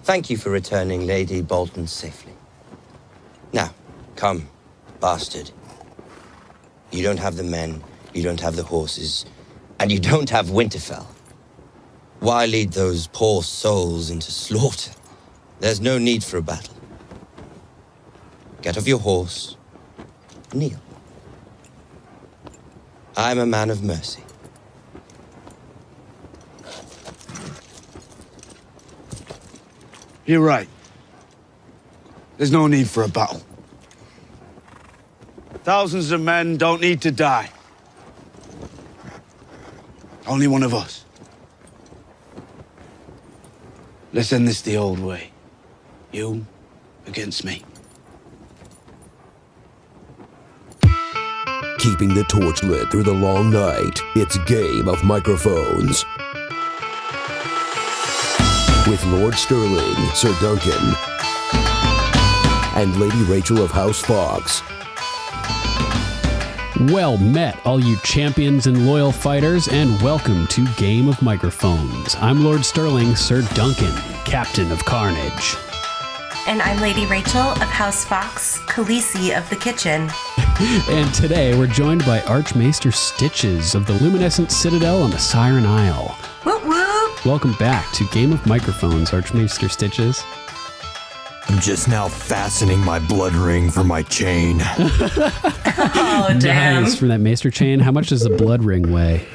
Thank you for returning Lady Bolton safely. Now, come, bastard. You don't have the men, you don't have the horses, and you don't have Winterfell. Why lead those poor souls into slaughter? There's no need for a battle. Get off your horse, kneel. I'm a man of mercy. You're right. There's no need for a battle. Thousands of men don't need to die. Only one of us. Let's end this the old way. You against me. Keeping the torch lit through the long night, it's Game of Microphones. With Lord Sterling, Sir Duncan, and Lady Rachel of House Fox. Well met, all you champions and loyal fighters, and welcome to Game of Microphones. I'm Lord Sterling, Sir Duncan, Captain of Carnage. And I'm Lady Rachel of House Fox, Khaleesi of the Kitchen. And today we're joined by Archmaester Stitches of the Luminescent Citadel on the Siren Isle. Whoop whoop! Welcome back to Game of Microphones, Archmaester Stitches. I'm just now fastening my blood ring for my chain. Oh, damn. Nice, for that maester chain. How much does the blood ring weigh?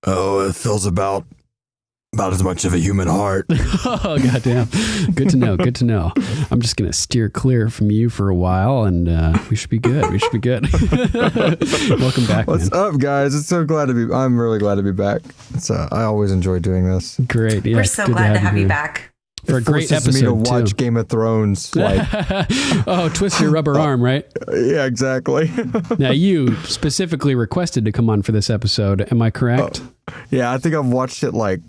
Oh, it feels about as much of a human heart. Oh, goddamn. Good to know, good to know. I'm just going to steer clear from you for a while, and we should be good. We should be good. Welcome back, What's up, guys? It's so glad to be... I'm really glad to be back. I always enjoy doing this. Great. Yeah, we're so glad to have you back. For a great episode, me to watch too. Game of Thrones. Like, oh, twist your rubber arm, right? Yeah, exactly. Now, you specifically requested to come on for this episode. Am I correct? Yeah, I think I've watched it like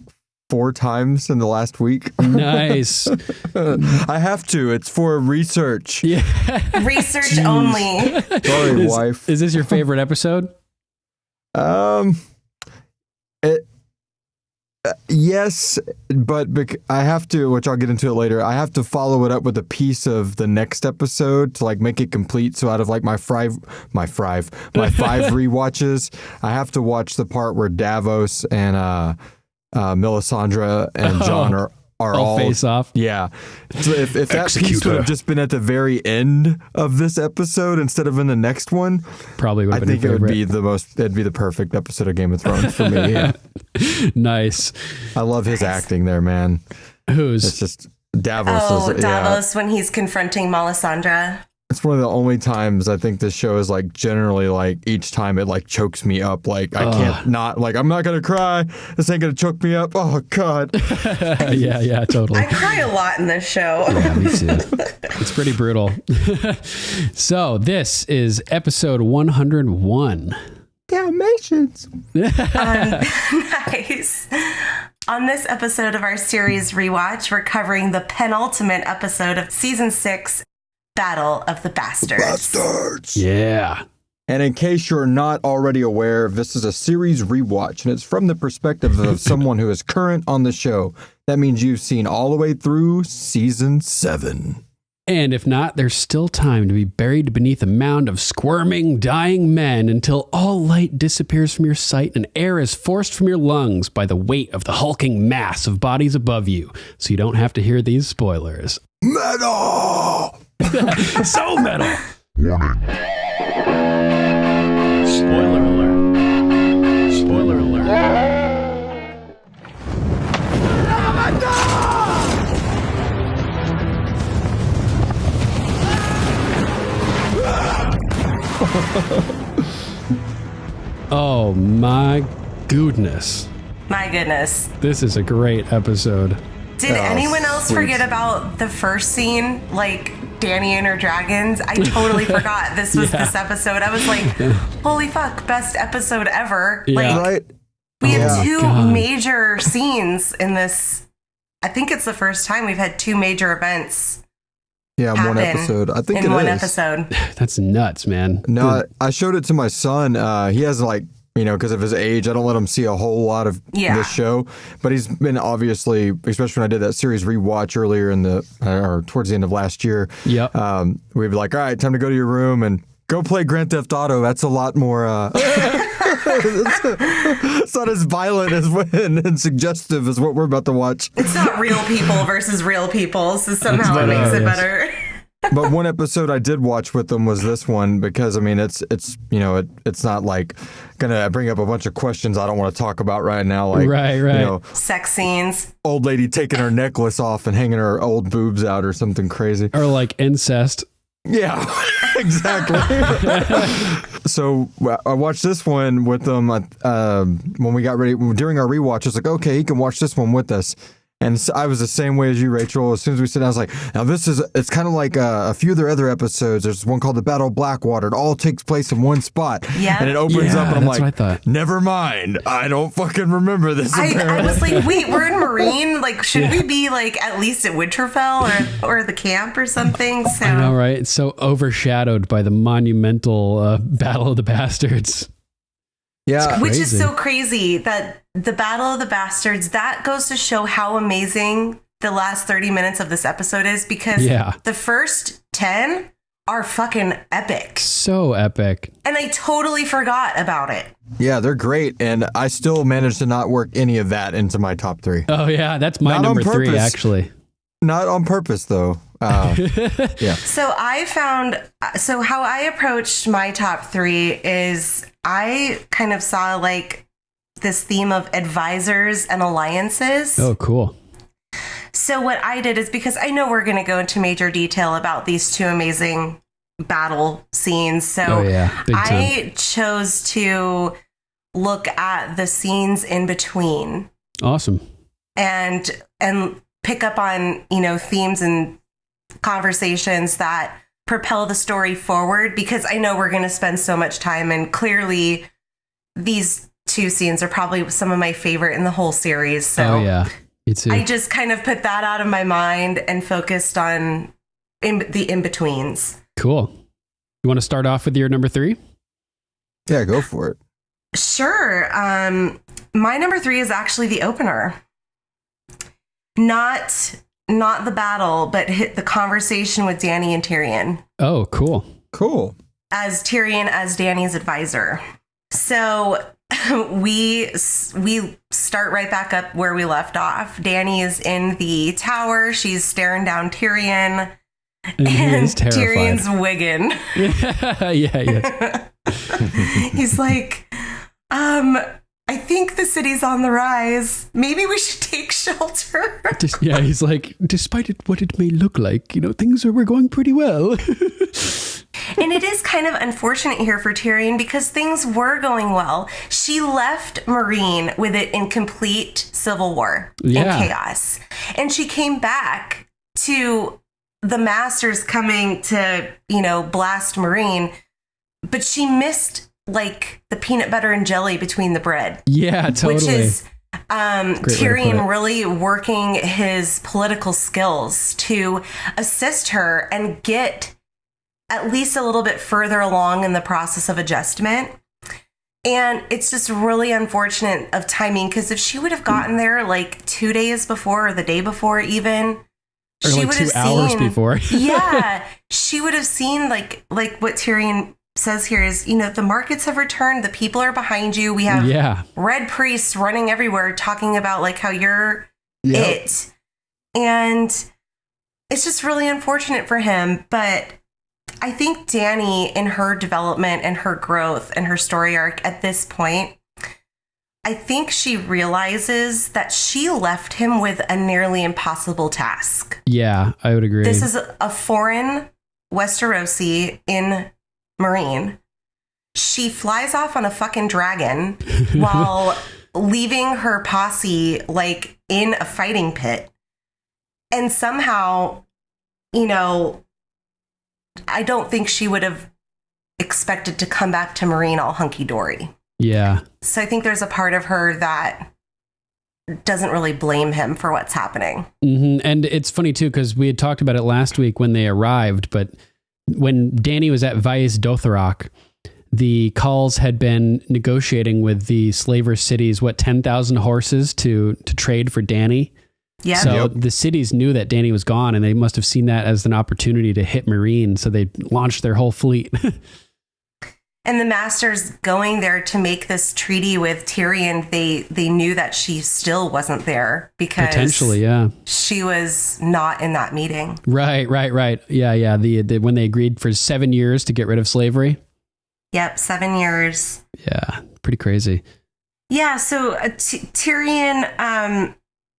4 times in the last week. Nice. I have to. It's for research. Yeah. Research only. Sorry, wife. Is this your favorite episode? Yes, but I have to, which I'll get into it later. I have to follow it up with a piece of the next episode to like make it complete. So out of like my 5 rewatches, I have to watch the part where Davos and Melisandre and Jon are all face off. Yeah. So if that piece would have just been at the very end of this episode instead of in the next one, probably would have been I think it would be it'd be the perfect episode of Game of Thrones for me. Yeah. Nice. I love his acting there, man. It's just Davos. Oh, Davos when he's confronting Melisandre. It's one of the only times I think this show is like generally like each time it like chokes me up. Like I can't not like I'm not gonna cry. This ain't gonna choke me up. Oh God. Yeah, totally. I cry a lot in this show. Yeah, me too. It's pretty brutal. So this is episode 101. Dalmatians. Nice. On this episode of our series Rewatch, we're covering the penultimate episode of season 6. Battle of the Bastards. Yeah. And in case you're not already aware, this is a series rewatch, and it's from the perspective of someone who is current on the show. That means you've seen all the way through season 7. And if not, there's still time to be buried beneath a mound of squirming, dying men until all light disappears from your sight and air is forced from your lungs by the weight of the hulking mass of bodies above you, so you don't have to hear these spoilers. Metal! So metal. Warning. Spoiler alert. Spoiler alert. Oh my goodness. My goodness. This is a great episode. Did anyone else forget about the first scene? Like Dany and her dragons? I totally forgot this was this episode. I was like, holy fuck, best episode ever. Yeah. Like, Right. We Oh have my two God. major scenes in this. I think it's the first time we've had two major events Yeah, in one happen episode. I think in it one is. episode. That's nuts, man. No, I showed it to my son. He has like, because of his age, I don't let him see a whole lot of this show. But he's been obviously, especially when I did that series Rewatch earlier or towards the end of last year. Yep. We'd be like, all right, time to go to your room and go play Grand Theft Auto. That's a lot more. It's not as violent and suggestive as what we're about to watch. It's not real people versus real people, so somehow it makes it better. But one episode I did watch with them was this one because it's not like gonna bring up a bunch of questions I don't want to talk about right now, like right. Sex scenes, old lady taking her necklace off and hanging her old boobs out or something crazy, or like incest. Yeah, exactly. So I watched this one with them when we got ready during our rewatch. I was like, okay, he can watch this one with us. And so I was the same way as you, Rachel. As soon as we sit down, I was like, now it's kind of like a few of their other episodes. There's one called The Battle of Blackwater. It all takes place in one spot. Yeah. And it opens up and I'm that's like, what I thought. Never mind. I don't fucking remember this. I was like, wait, we're in Marine? Like, should we be like at least at Winterfell or the camp or something? So I know, right? It's so overshadowed by the monumental Battle of the Bastards. Yeah. Which is so crazy that the Battle of the Bastards, that goes to show how amazing the last 30 minutes of this episode is, because the first 10 are fucking epic. So epic. And I totally forgot about it. Yeah, they're great. And I still managed to not work any of that into my top 3. Oh, yeah. That's my Not number on 3, purpose. actually. Not on purpose, though. Yeah. So how I approached my top 3 is I kind of saw like this theme of advisors and alliances. Oh, cool. So what I did is, because I know we're going to go into major detail about these two amazing battle scenes. So Big time. I chose to look at the scenes in between. Awesome. And pick up on, themes and conversations that propel the story forward, because I know we're going to spend so much time, and clearly these two scenes are probably some of my favorite in the whole series. So me too. I just kind of put that out of my mind and focused on the in-betweens. Cool. You want to start off with your number 3? Yeah, go for it. Sure. My number 3 is actually the opener. Not the battle, but the conversation with Dany and Tyrion. Oh, cool. Cool. As Tyrion as Dany's advisor. So we start right back up where we left off. Dany is in the tower. She's staring down Tyrion. And Tyrion's wigging. Yeah. He's like, I think the city's on the rise. Maybe we should take shelter. He's like, despite what it may look like, things were going pretty well. And it is kind of unfortunate here for Tyrion, because things were going well. She left Marine with it in complete civil war and chaos. And she came back to the Masters coming to, blast Marine. But she missed like the peanut butter and jelly between the bread. Yeah, totally. Which is Tyrion really working his political skills to assist her and get at least a little bit further along in the process of adjustment. And it's just really unfortunate of timing, because if she would have gotten there like 2 days before or the day before even, or she like would 2 have hours seen, before. Yeah, she would have seen like what Tyrion says here is, the markets have returned. The people are behind you. We have red priests running everywhere talking about like how you're it. And it's just really unfortunate for him. But I think Dany, in her development and her growth and her story arc at this point, I think she realizes that she left him with a nearly impossible task. Yeah, I would agree. This is a foreign Westerosi in Marine. She flies off on a fucking dragon while leaving her posse like in a fighting pit. And somehow, I don't think she would have expected to come back to Marine all hunky-dory. Yeah. So I think there's a part of her that doesn't really blame him for what's happening. Mm-hmm. And it's funny too, because we had talked about it last week when they arrived, but when Dany was at Vais Dothraki, the Khals had been negotiating with the slaver cities, 10,000 horses to trade for Dany. Yeah. So the cities knew that Dany was gone, and they must have seen that as an opportunity to hit Meereen. So they launched their whole fleet. And the Masters going there to make this treaty with Tyrion, they knew that she still wasn't there because potentially, yeah, she was not in that meeting. Right. Yeah. The when they agreed for 7 years to get rid of slavery. Yep, 7 years. Yeah, pretty crazy. Yeah, so Tyrion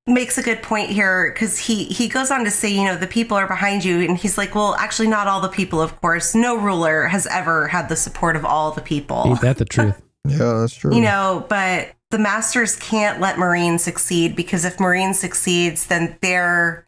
makes a good point here because he goes on to say, the people are behind you. And he's like, well, actually, not all the people, of course. No ruler has ever had the support of all the people. Ain't that the truth? Yeah, that's true. But the Masters can't let Meereen succeed because if Meereen succeeds, then their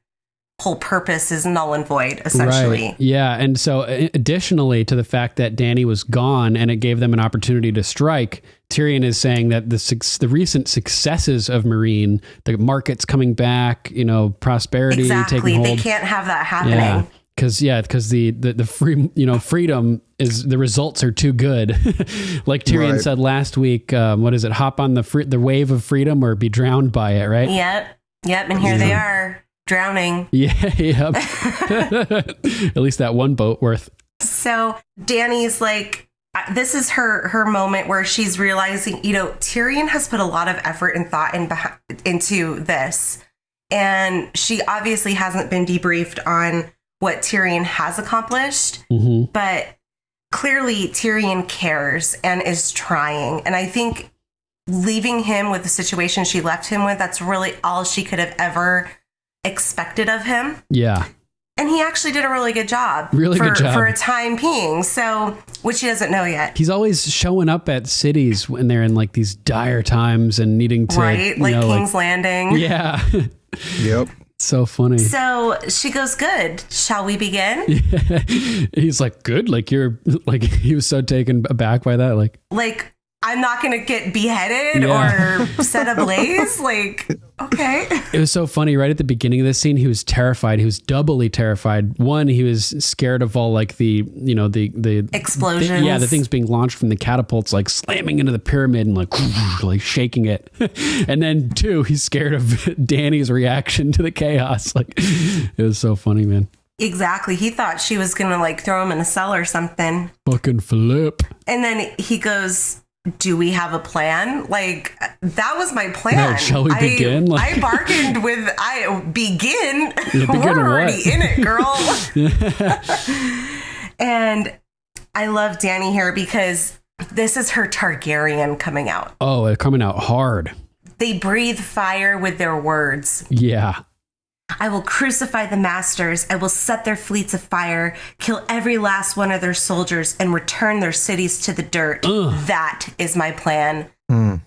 whole purpose is null and void, essentially. Right. Yeah. And so additionally to the fact that Dany was gone and it gave them an opportunity to strike, Tyrion is saying that the recent successes of Meereen, the markets coming back, prosperity taking hold. They can't have that happening. Yeah. Because the free, freedom is, the results are too good. Like Tyrion said last week, what is it? Hop on the wave of freedom or be drowned by it, right? Yep. And here they are. Drowning. Yeah. At least that one boat worth. So Dany's like, this is her moment where she's realizing, Tyrion has put a lot of effort and thought into this. And she obviously hasn't been debriefed on what Tyrion has accomplished. Mm-hmm. But clearly Tyrion cares and is trying. And I think leaving him with the situation she left him with, that's really all she could have ever expected of him. Yeah. And he actually did a really good job. Good job. For a time being. So, which he doesn't know yet. He's always showing up at cities when they're in like these dire times and needing to. Right. Like King's Landing. Yeah. Yep. So funny. So she goes, good. Shall we begin? Yeah. He's like, good. Like he was so taken aback by that. Like, I'm not going to get beheaded or set ablaze. Okay. It was so funny. Right at the beginning of this scene, he was terrified. He was doubly terrified. One, he was scared of all the explosions. The things being launched from the catapults, like slamming into the pyramid and like shaking it. And then two, he's scared of Dany's reaction to the chaos. It was so funny, man. Exactly. He thought she was going to throw him in a cell or something. Fucking flip. And then he goes, do we have a plan? That was my plan. No, shall we begin? I bargained with, begin. Begin We're already what? in it, girl. And I love Dany here because this is her Targaryen coming out. Oh, coming out hard. They breathe fire with their words. Yeah. I will crucify the Masters. I will set their fleets afire, kill every last one of their soldiers, and return their cities to the dirt. Ugh. That is my plan. And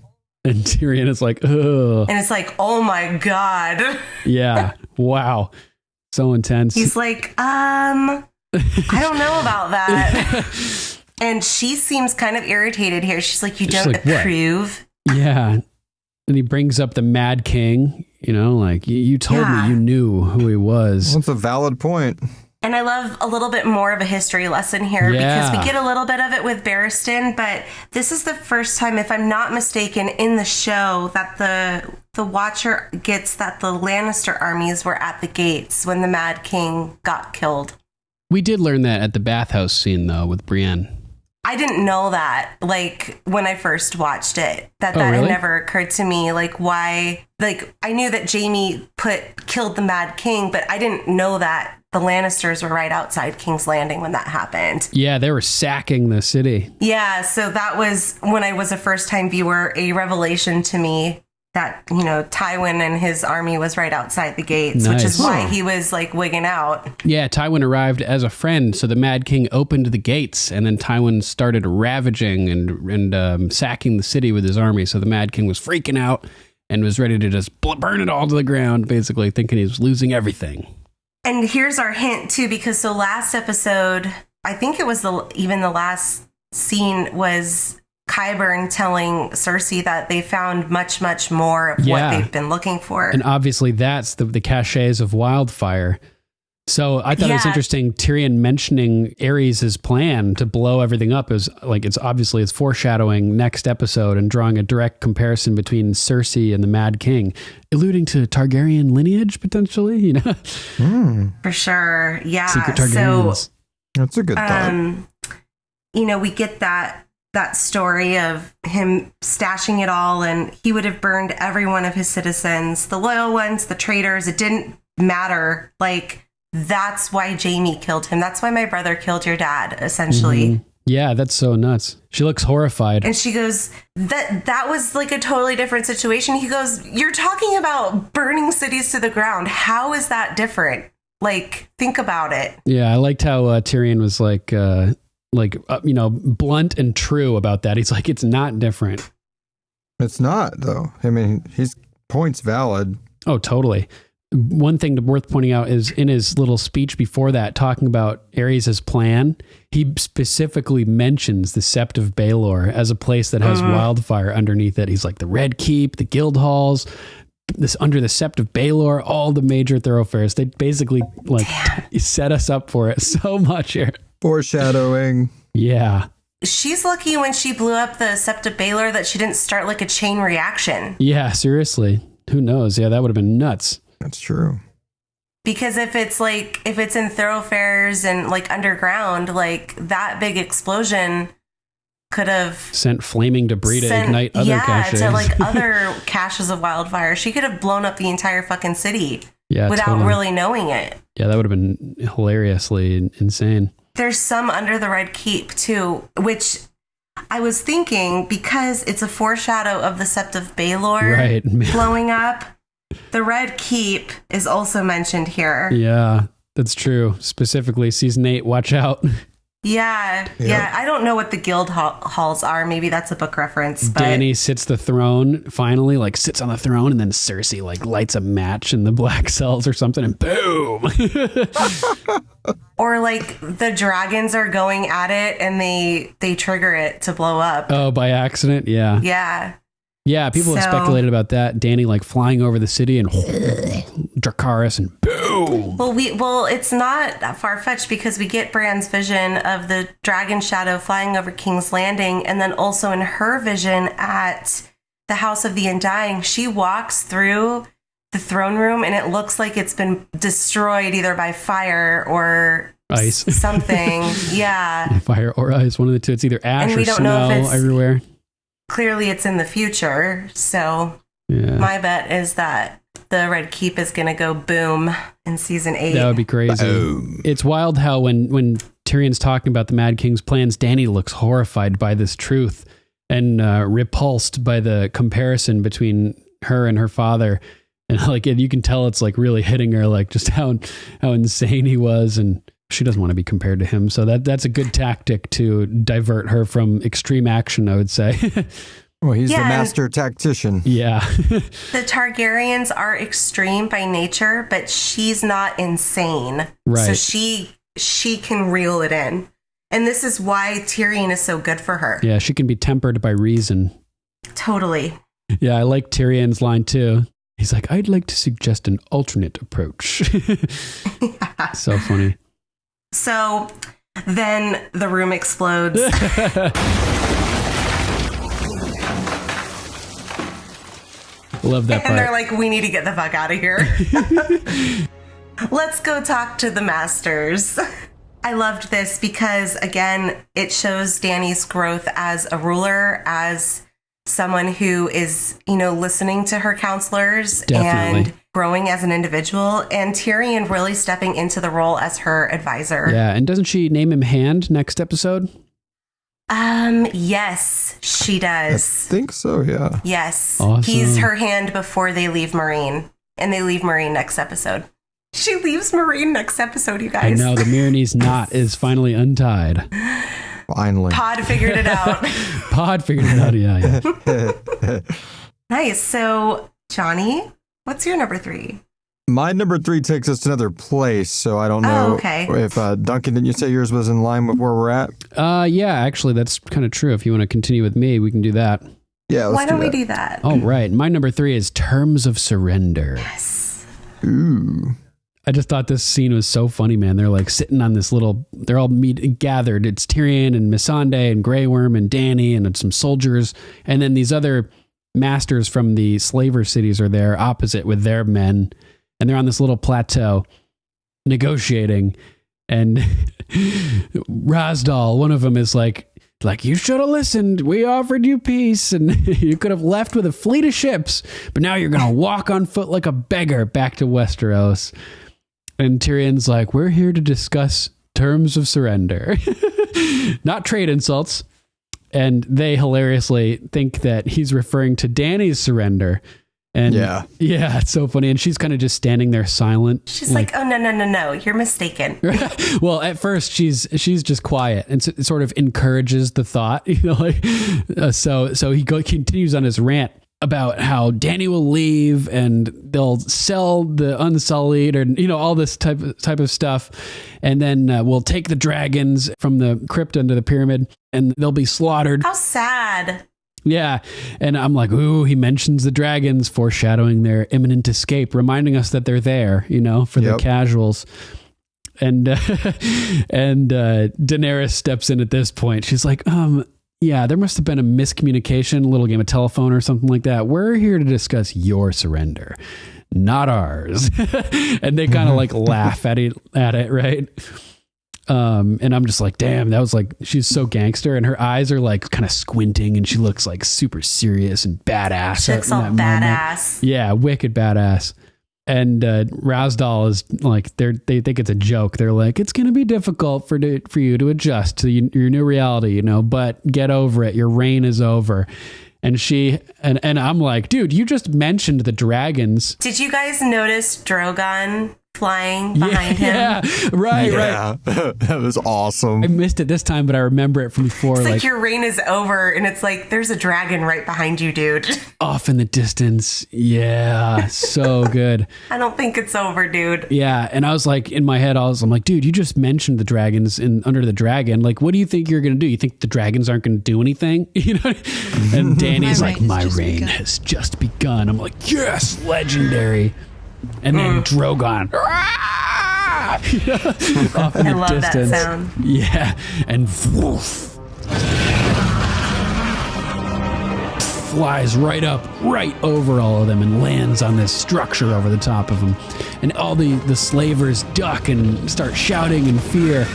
Tyrion is like, ugh. And it's like, oh my God. Yeah. Wow. So intense. He's like, I don't know about that. And she seems kind of irritated here. She's like, you don't approve? What? Yeah. And he brings up the Mad King. You told me you knew who he was. That's a valid point. And I love a little bit more of a history lesson here because we get a little bit of it with Barristan, but this is the first time, if I'm not mistaken, in the show that the Watcher gets that the Lannister armies were at the gates when the Mad King got killed. We did learn that at the bathhouse scene, though, with Brienne. I didn't know that, when I first watched it, that really? had never occurred to me. Why, I knew that Jaime killed the Mad King, but I didn't know that the Lannisters were right outside King's Landing when that happened. Yeah, they were sacking the city. Yeah, so that was, when I was a first-time viewer, a revelation to me that, Tywin and his army was right outside the gates, which is why he was wigging out. Yeah, Tywin arrived as a friend, so the Mad King opened the gates, and then Tywin started ravaging and sacking the city with his army. So the Mad King was freaking out and was ready to just burn it all to the ground, basically thinking he was losing everything. And here's our hint too, because last episode, I think it was even the last scene was Qyburn telling Cersei that they found much, much more of what they've been looking for. And obviously that's the cachets of wildfire. So I thought it was interesting, Tyrion mentioning Aerys' plan to blow everything up is like, it's foreshadowing next episode and drawing a direct comparison between Cersei and the Mad King, alluding to Targaryen lineage potentially, you know? For sure. Yeah. Secret Targaryens. So, that's a good thought. You know, we get that story of him stashing it all, and he would have burned every one of his citizens, the loyal ones, the traitors. It didn't matter. Like, that's why Jaime killed him. That's why my brother killed your dad, essentially. Mm-hmm. Yeah, that's so nuts. She looks horrified. And she goes, that was like a totally different situation. He goes, you're talking about burning cities to the ground. How is that different? Like, think about it. Yeah, I liked how Tyrion was you know, blunt and true about that. He's like, it's not different. It's not, though. I mean, his point's valid. Oh, totally. One thing worth pointing out is in his little speech before that, talking about Aerys' plan, he specifically mentions the Sept of Baelor as a place that has wildfire underneath it. He's like the Red Keep, the guild halls, this under the Sept of Baelor, all the major thoroughfares. They basically set us up for it so much here. Foreshadowing. Yeah. She's lucky when she blew up the Sept of Baelor that she didn't start like a chain reaction. Yeah, seriously. Who knows? Yeah, that would have been nuts. That's true. Because if it's in thoroughfares and like underground, like that big explosion could have sent flaming debris to ignite other caches. To like other caches of wildfire. She could have blown up the entire fucking city without really knowing it. Yeah, that would have been hilariously insane. There's some under the Red Keep too, which I was thinking because it's a foreshadow of the Sept of Baelor blowing up. The Red Keep is also mentioned here. Yeah, that's true. Specifically, season 8, watch out. Yeah. I don't know what the guild halls are. Maybe that's a book reference. But Dany sits on the throne, and then Cersei like lights a match in the black cells or something, and boom. Or like the dragons are going at it, and they trigger it to blow up. Oh, by accident? Yeah. Yeah. Yeah, people have speculated about that. Dany like flying over the city and Dracarys and boom. Well, it's not that far-fetched because we get Bran's vision of the dragon shadow flying over King's Landing, and then also in her vision at the House of the Undying, she walks through the throne room and it looks like it's been destroyed either by fire or ice. Something. Yeah. Fire or ice, one of the two. It's either ash or snow everywhere. Clearly it's in the future, so my bet is that the Red Keep is going to go boom in season 8. That would be crazy. Boom. It's wild how when Tyrion's talking about the Mad King's plans, Dany looks horrified by this truth and repulsed by the comparison between her and her father. And like you can tell it's like really hitting her, like just how insane he was, and she doesn't want to be compared to him. So that's a good tactic to divert her from extreme action, I would say. Well, he's the master tactician. Yeah. The Targaryens are extreme by nature, but she's not insane. Right. So she can reel it in. And this is why Tyrion is so good for her. Yeah, she can be tempered by reason. Totally. Yeah, I like Tyrion's line too. He's like, I'd like to suggest an alternate approach. So funny. So then the room explodes. Love that part. And they're like, we need to get the fuck out of here. Let's go talk to the masters. I loved this because, again, it shows Dany's growth as a ruler, as someone who is, listening to her counselors. Definitely. And growing as an individual, and Tyrion really stepping into the role as her advisor. Yeah, and doesn't she name him Hand next episode? Yes, she does. I think so, yeah. Yes. Awesome. He's her hand before they leave Meereen, and they leave Meereen next episode. She leaves Meereen next episode, you guys. I know, the Meereenese knot is finally untied. Finally. Pod figured it out. Pod figured it out, yeah. Nice. So, Johnny, what's your number 3? My number 3 takes us to another place, so I don't know if Duncan, didn't you say yours was in line with where we're at? Yeah, actually, that's kind of true. If you want to continue with me, we can do that. Yeah, why don't we do that? Oh, right. My number 3 is Terms of Surrender. Yes. Ooh. I just thought this scene was so funny, man. They're like sitting on this little, they're all gathered. It's Tyrion and Missandei and Grey Worm and Dany and some soldiers. And then these other masters from the slaver cities are there opposite with their men. And they're on this little plateau negotiating. And Razdal, one of them is like, you should have listened. We offered you peace and you could have left with a fleet of ships. But now you're going to walk on foot like a beggar back to Westeros. And Tyrion's like, we're here to discuss terms of surrender, not trade insults. And they hilariously think that he's referring to Dany's surrender. And yeah, it's so funny. And she's kind of just standing there silent. She's like, oh, no, you're mistaken. Well, at first she's just quiet and it sort of encourages the thought, so he continues on his rant about how Dany will leave and they'll sell the Unsullied or, all this type of stuff. And then we'll take the dragons from the crypt under the pyramid and they'll be slaughtered. How sad. Yeah. And I'm like, ooh, he mentions the dragons, foreshadowing their imminent escape, reminding us that they're there, for the casuals. And Daenerys steps in at this point. She's like, yeah, there must have been a miscommunication, a little game of telephone or something like that. We're here to discuss your surrender, not ours. And they kind of like laugh at it, right? And I'm just like, damn, that was like, she's so gangster and her eyes are like kind of squinting and she looks like super serious and badass. She looks all badass. Moment. Yeah, wicked badass. And Razdal is like, they think it's a joke. They're like, it's going to be difficult for you to adjust to your new reality, but get over it. Your reign is over. And and I'm like, dude, you just mentioned the dragons. Did you guys notice Drogon flying behind him? Yeah, right. That was awesome. I missed it this time, but I remember it from before. It's like your reign is over and it's like, there's a dragon right behind you, dude. Off in the distance. Yeah, so good. I don't think it's over, dude. Yeah, and I was like, in my head, I'm like, dude, you just mentioned the dragons under the dragon. Like, what do you think you're going to do? You think the dragons aren't going to do anything? And Dany's like, my reign has just begun. I'm like, yes, legendary. And then Drogon off in the distance. That sound. Yeah, and flies right over all of them and lands on this structure over the top of them. And all the slavers duck and start shouting in fear.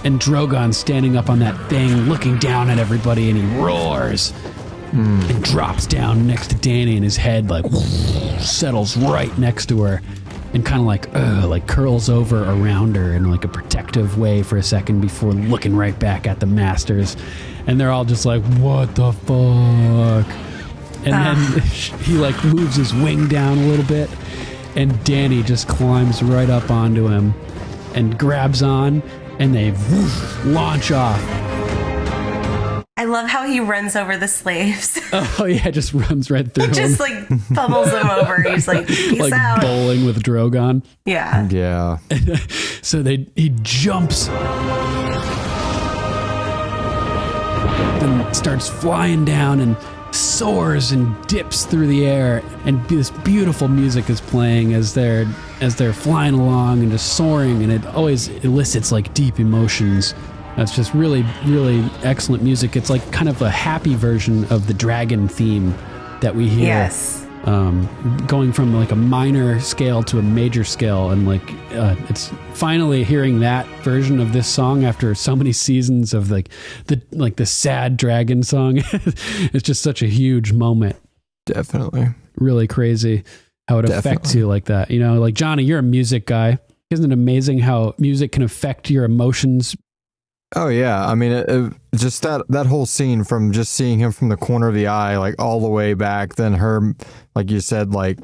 And Drogon's standing up on that thing, looking down at everybody, and he roars. And drops down next to Dany, and his head like settles right next to her and kind of like curls over around her in like a protective way for a second before looking right back at the masters. And they're all just like, what the fuck? And then he like moves his wing down a little bit and Dany just climbs right up onto him and grabs on and they launch off. I love how he runs over the slaves. Oh yeah, just runs right through them. Just like pummels them over. He's like, peace like out. Bowling with Drogon. Yeah. Yeah. So he jumps and starts flying down and soars and dips through the air, and this beautiful music is playing as they're flying along and just soaring, and it always elicits like deep emotions. That's just really, really excellent music. It's like kind of a happy version of the dragon theme that we hear. Yes. Going from like a minor scale to a major scale, and like it's finally hearing that version of this song after so many seasons of the sad dragon song. It's just such a huge moment. Definitely. Really crazy how it affects you like that. Like Johnny, you're a music guy. Isn't it amazing how music can affect your emotions? Oh yeah, I mean, just that whole scene from just seeing him from the corner of the eye, like all the way back, then her, like you said, like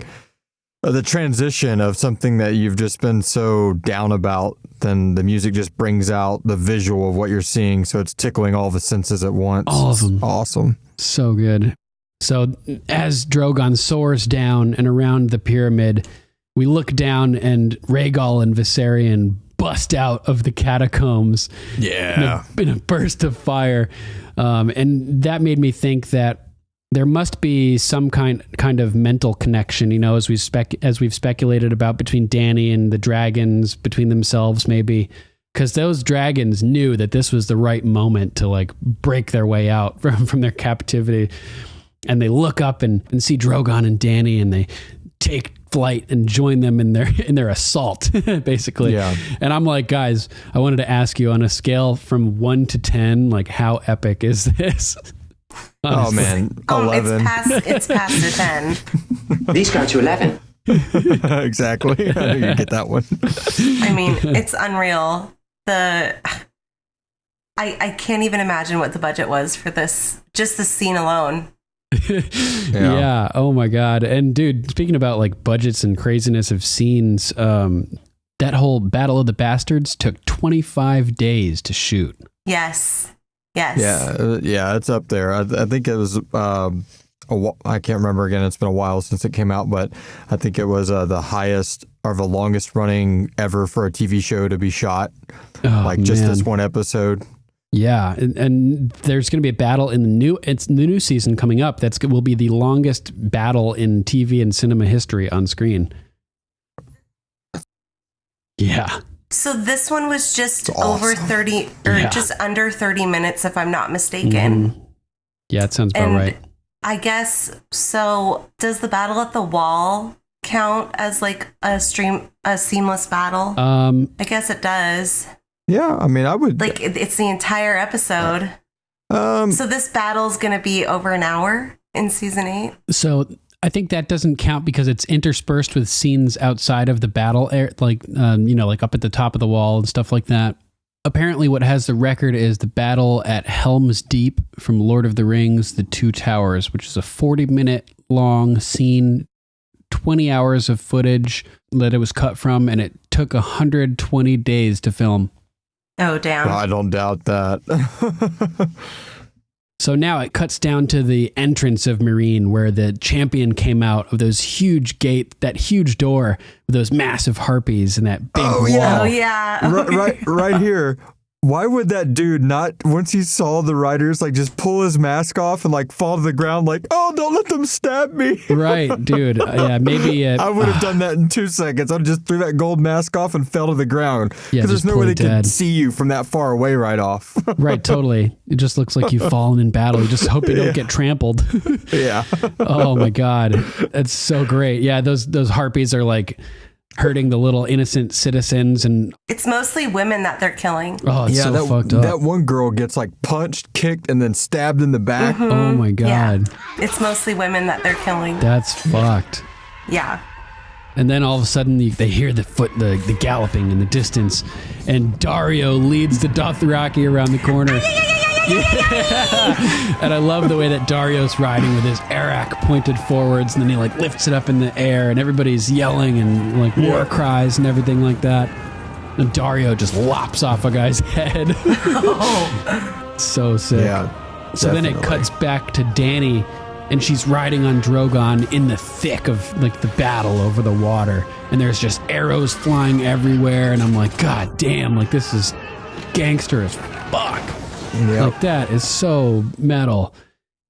the transition of something that you've just been so down about, then the music just brings out the visual of what you're seeing, so it's tickling all the senses at once. All of them. It's awesome. So good. So as Drogon soars down and around the pyramid, we look down and Rhaegal and Viserion bust out of the catacombs in a burst of fire. And that made me think that there must be some kind of mental connection, you know, as we've speculated about between Dany and the dragons, between themselves maybe, because those dragons knew that this was the right moment to like break their way out from their captivity. And they look up and see Drogon and Dany, and they take flight and join them in their assault, basically. Yeah. And I'm like, guys, I wanted to ask you on a scale from 1 to 10, like how epic is this? Oh man, 11. It's past a 10. These go to 11. Exactly. I knew you'd get that one. I mean, it's unreal. I can't even imagine what the budget was for this, just the scene alone. Yeah. Oh my God. And dude, speaking about like budgets and craziness of scenes, that whole Battle of the Bastards took 25 days to shoot. Yes. Yeah, it's up there. I think it was. I can't remember again. It's been a while since it came out, but I think it was the highest or the longest running ever for a TV show to be shot. Just this one episode. Yeah, and there's going to be a battle in the new season coming up. Will be the longest battle in TV and cinema history on screen. Yeah. So this one was just over 30 or just under 30 minutes, if I'm not mistaken. Mm-hmm. Yeah, it sounds about right. I guess so. Does the battle at the wall count as like a seamless battle? I guess it does. Yeah, I mean, I would like it's the entire episode. So this battle's going to be over an hour in season 8. So I think that doesn't count because it's interspersed with scenes outside of the battle, like like up at the top of the wall and stuff like that. Apparently, what has the record is the battle at Helm's Deep from Lord of the Rings: The Two Towers, which is a 40-minute long scene, 20 hours of footage that it was cut from, and it took 120 days to film. Oh, damn. I don't doubt that. So now it cuts down to the entrance of Meereen, where the champion came out of those huge gate, that huge door with those massive harpies and that big wall. Oh, yeah. Right here. Why would that dude not, once he saw the riders, like just pull his mask off and like fall to the ground like, oh, don't let them stab me. Right, dude. Yeah, maybe. I would have done that in 2 seconds. I just threw that gold mask off and fell to the ground. Yeah, because there's no way they could see you from that far away right off. Right, totally. It just looks like you've fallen in battle. You just hope you don't get trampled. Yeah. Oh my God. That's so great. Yeah, those harpies are like hurting the little innocent citizens, and it's mostly women that they're killing. Oh, it's so fucked up. That one girl gets like punched, kicked, and then stabbed in the back. Mm-hmm. Oh my God. Yeah. It's mostly women that they're killing. That's fucked. Yeah. And then all of a sudden they hear the galloping in the distance, and Dario leads the Dothraki around the corner. Yeah. And I love the way that Dario's riding with his arak pointed forwards, and then he like lifts it up in the air, and everybody's yelling and like war cries and everything like that. And Dario just lops off a guy's head. Oh. So sick. Yeah, so definitely. Then it cuts back to Dany, and she's riding on Drogon in the thick of like the battle over the water, and there's just arrows flying everywhere, and I'm like, God damn, like this is gangster as fuck. Yep. Like that is so metal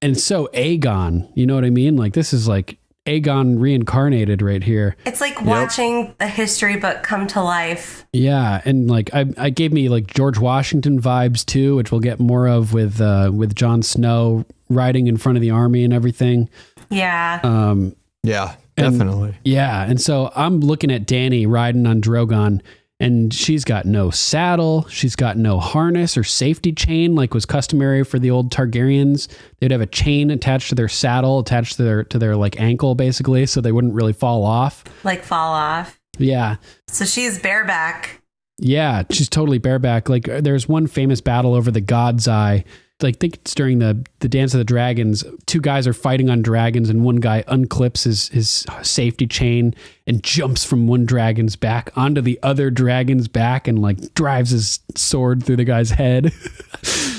and so Aegon, you know what I mean? Like this is like Aegon reincarnated right here. It's like watching a history book come to life. Yeah, and like I gave me like George Washington vibes too, which we'll get more of with Jon Snow riding in front of the army and everything. Yeah. Yeah, definitely. And so I'm looking at Dany riding on Drogon, and she's got no saddle. She's got no harness or safety chain like was customary for the old Targaryens. They'd have a chain attached to their saddle, attached to their like ankle, basically, so they wouldn't really fall off. Like fall off. Yeah. So she's bareback. Yeah, she's totally bareback. Like there's one famous battle over the God's Eye. Like I think it's during the Dance of the Dragons. 2 guys are fighting on dragons, and one guy unclips his safety chain and jumps from one dragon's back onto the other dragon's back and like drives his sword through the guy's head.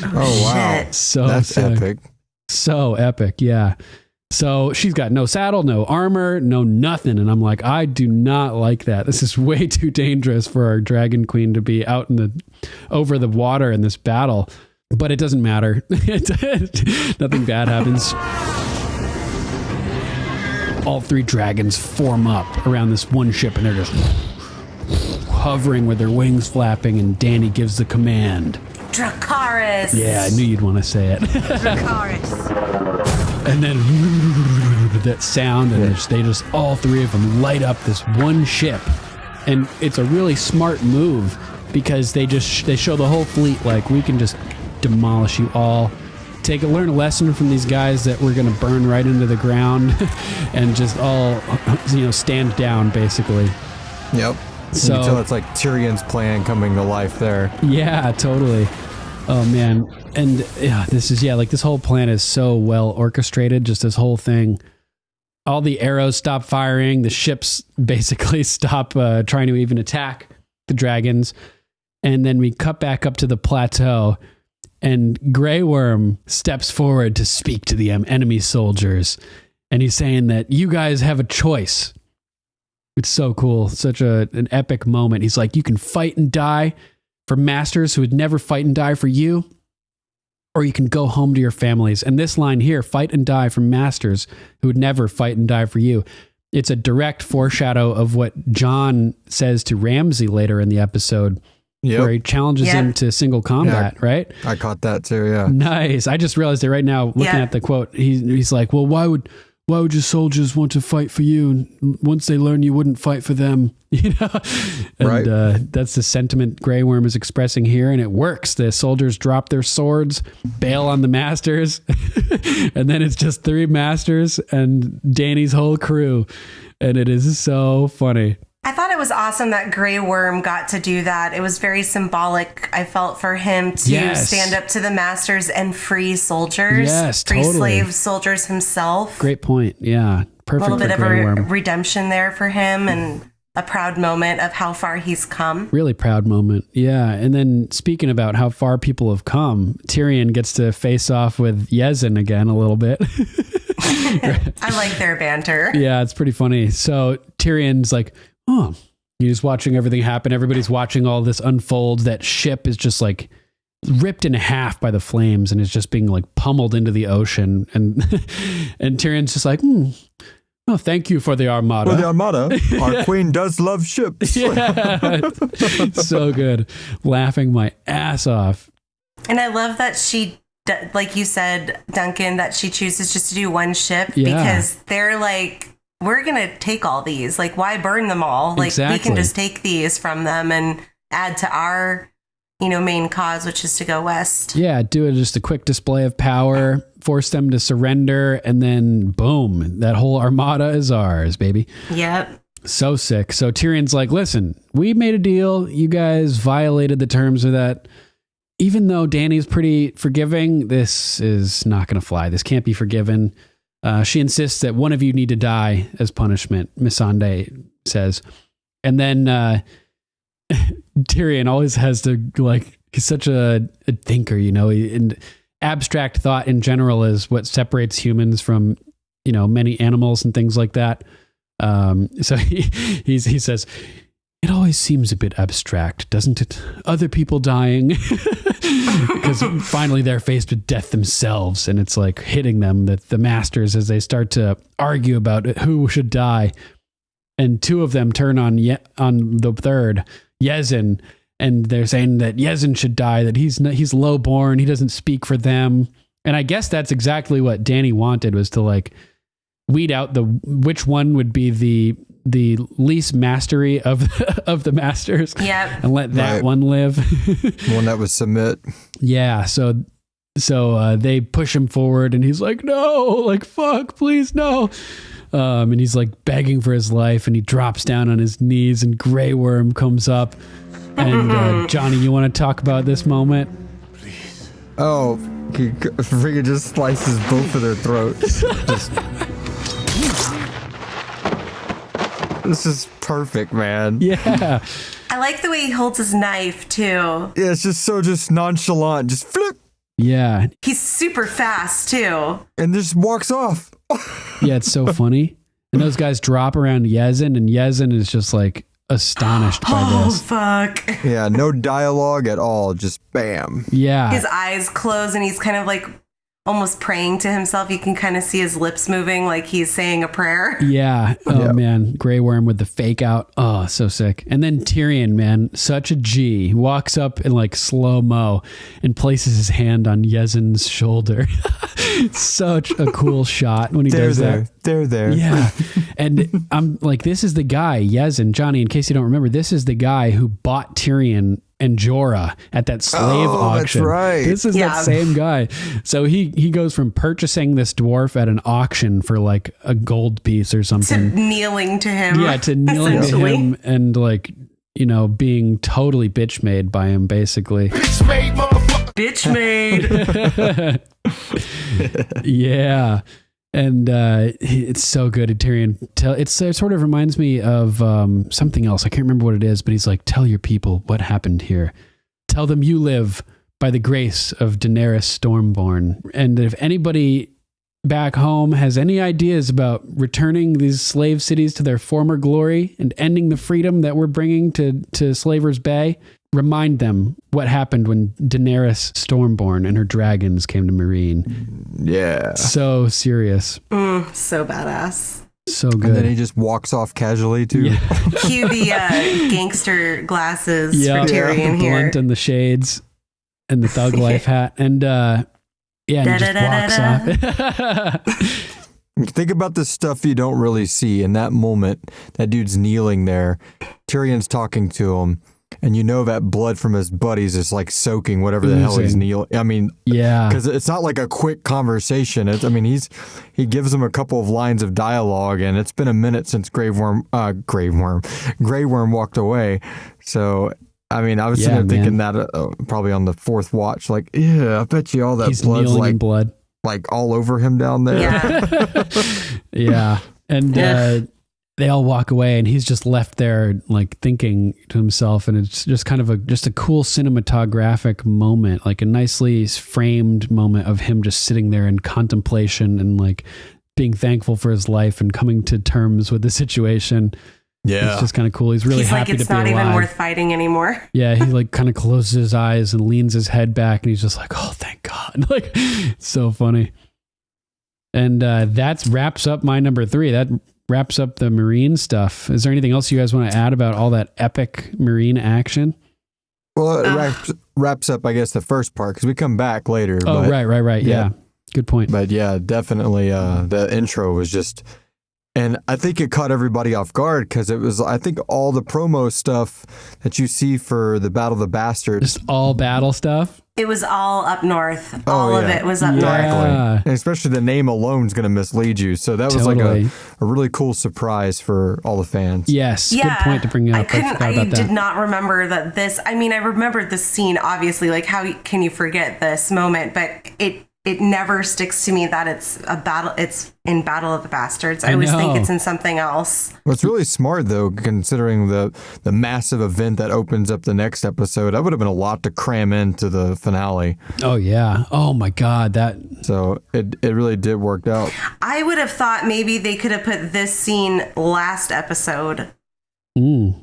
Oh wow. So that's sick. Epic. So epic, yeah. So she's got no saddle, no armor, no nothing. And I'm like, I do not like that. This is way too dangerous for our dragon queen to be out over the water in this battle. But it doesn't matter. Nothing bad happens. All 3 dragons form up around this one ship, and they're just hovering with their wings flapping, and Danny gives the command. Dracarys. Yeah, I knew you'd want to say it. Dracarys. And then that sound, and they just all 3 of them light up this one ship. And it's a really smart move because they show the whole fleet like, we can just demolish you all. Learn a lesson from these guys that we're going to burn right into the ground and just all, stand down basically. Yep. So you can tell it's like Tyrion's plan coming to life there. Yeah, totally. Oh man. And this whole plan is so well orchestrated. Just this whole thing. All the arrows stop firing. The ships basically stop trying to even attack the dragons. And then we cut back up to the plateau, and Grey Worm steps forward to speak to the enemy soldiers. And he's saying that you guys have a choice. It's so cool. Such an epic moment. He's like, you can fight and die for masters who would never fight and die for you, or you can go home to your families. And this line here, fight and die for masters who would never fight and die for you. It's a direct foreshadow of what Jon says to Ramsay later in the episode, where he challenges him to single combat, right? I caught that too, yeah. Nice. I just realized it right now looking at the quote. He's like, well, why would your soldiers want to fight for you? And once they learn you wouldn't fight for them, And that's the sentiment Grey Worm is expressing here, and it works. The soldiers drop their swords, bail on the masters, and then it's just 3 masters and Dany's whole crew, and it is so funny. I thought it was awesome that Grey Worm got to do that. It was very symbolic, I felt, for him to stand up to the masters and free soldiers. Yes, free totally. slave soldiers himself. Great point. Yeah, perfect. A little bit of a redemption there for him, and a proud moment of how far he's come. Really proud moment. Yeah. And then speaking about how far people have come, Tyrion gets to face off with Yezin again a little bit. I like their banter. Yeah, it's pretty funny. So Tyrion's like, oh, he's watching everything happen. Everybody's watching all this unfold. That ship is just like ripped in half by the flames and is just being like pummeled into the ocean. And Tyrion's just like, oh, thank you for the Armada. For the Armada. Our queen does love ships. Yeah. So good. Laughing my ass off. And I love that she, like you said, Duncan, that she chooses just to do one ship because they're like, we're going to take all these. Like, why burn them all? Like, we can just take these from them and add to our, main cause, which is to go west. Yeah, do just a quick display of power, force them to surrender, and then boom, that whole Armada is ours, baby. Yep. So sick. So Tyrion's like, listen, we made a deal. You guys violated the terms of that. Even though Dany's pretty forgiving, this is not going to fly. This can't be forgiven. She insists that one of you need to die as punishment, Missandei says. And then Tyrion always has to, he's such a thinker, and abstract thought in general is what separates humans from, many animals and things like that. So he says, it always seems a bit abstract, doesn't it? Other people dying. Because finally they're faced with death themselves, and it's like hitting them, that the masters, as they start to argue about who should die, and 2 of them turn on the third, Yezin, and they're saying that Yezin should die, that he's lowborn, he doesn't speak for them. And I guess that's exactly what Dany wanted, was to weed out which one would be the least mastery of the masters, and let that one live. One that would submit. Yeah, so they push him forward, and he's like, no, fuck, please, no. And he's begging for his life, and he drops down on his knees, and Grey Worm comes up. And Johnny, you want to talk about this moment? Please. Oh, he freaking just slices both of their throats. This is perfect, man. Yeah. I like the way he holds his knife, too. Yeah, it's just nonchalant. Just flip. Yeah. He's super fast, too. And just walks off. Yeah, it's so funny. And those guys drop around Yezin, and Yezin is just like astonished by this. Oh, fuck. Yeah, no dialogue at all. Just bam. Yeah. His eyes close and he's kind of like almost praying to himself. You can kind of see his lips moving like he's saying a prayer. Yeah. Oh, man. Grey Worm with the fake out. Oh, so sick. And then Tyrion, man, such a G, walks up in like slow-mo and places his hand on Yezin's shoulder. Such a cool shot when he does that. They're there. Yeah. And I'm like, this is the guy, Yezin, Johnny, in case you don't remember, this is the guy who bought Tyrion and Jorah at that slave auction. That's right. This is that same guy. So he goes from purchasing this dwarf at an auction for like a gold piece or something. To kneeling to him. Yeah, to kneeling to him and like, you know, being totally bitch made by him, basically. Bitch made, motherfucker. Bitch made. Yeah. And it's so good at Tyrion. It sort of reminds me of something else. I can't remember what it is, but he's like, tell your people what happened here. Tell them you live by the grace of Daenerys Stormborn. And if anybody back home has any ideas about returning these slave cities to their former glory and ending the freedom that we're bringing to Slaver's Bay, remind them what happened when Daenerys Stormborn and her dragons came to Meereen. Yeah. So serious. So badass. So good. And then he just walks off casually too. Yeah. Cue the gangster glasses for Tyrion the here. blunt and the shades and the thug life hat. And and he just walks off. Think about the stuff you don't really see in that moment. That dude's kneeling there. Tyrion's talking to him. And you know that blood from his buddies is like soaking whatever the hell he's kneeling. I mean, yeah, because it's not like a quick conversation. He gives him a couple of lines of dialogue, and it's been a minute since Grey Worm walked away. So, I mean, I was sitting there thinking that probably on the fourth watch, like, yeah, I bet you all that he's blood's like blood, like all over him down there. Yeah, yeah, and. They all walk away and he's just left there like thinking to himself, and it's just kind of a cool cinematographic moment, like a nicely framed moment of him just sitting there in contemplation and like being thankful for his life and coming to terms with the situation. Yeah. It's just kind of cool. He's really happy to be alive. It's not even worth fighting anymore. Yeah. He like kind of closes his eyes and leans his head back and he's just like, oh, thank God. Like, it's so funny. And that wraps up my number 3. That wraps up the Marine stuff. Is there anything else you guys want to add about all that epic Marine action? Well, it wraps up, I guess, the first part because we come back later. Oh, right. Yeah. Good point. But yeah, definitely the intro was just... And I think it caught everybody off guard because it was, I think, all the promo stuff that you see for the Battle of the Bastards. Just all battle stuff? It was all up north. All of it was up north. And especially the name alone is going to mislead you. So that was like a really cool surprise for all the fans. Yes. Good point to bring up. I did not remember that this, I mean, I remembered the scene, obviously, like how can you forget this moment, but it never sticks to me that it's a battle. It's in Battle of the Bastards. I always think it's in something else. Well, it's really smart though, considering the massive event that opens up the next episode. That would have been a lot to cram into the finale. Oh yeah. Oh my God. So it really did work out. I would have thought maybe they could have put this scene last episode and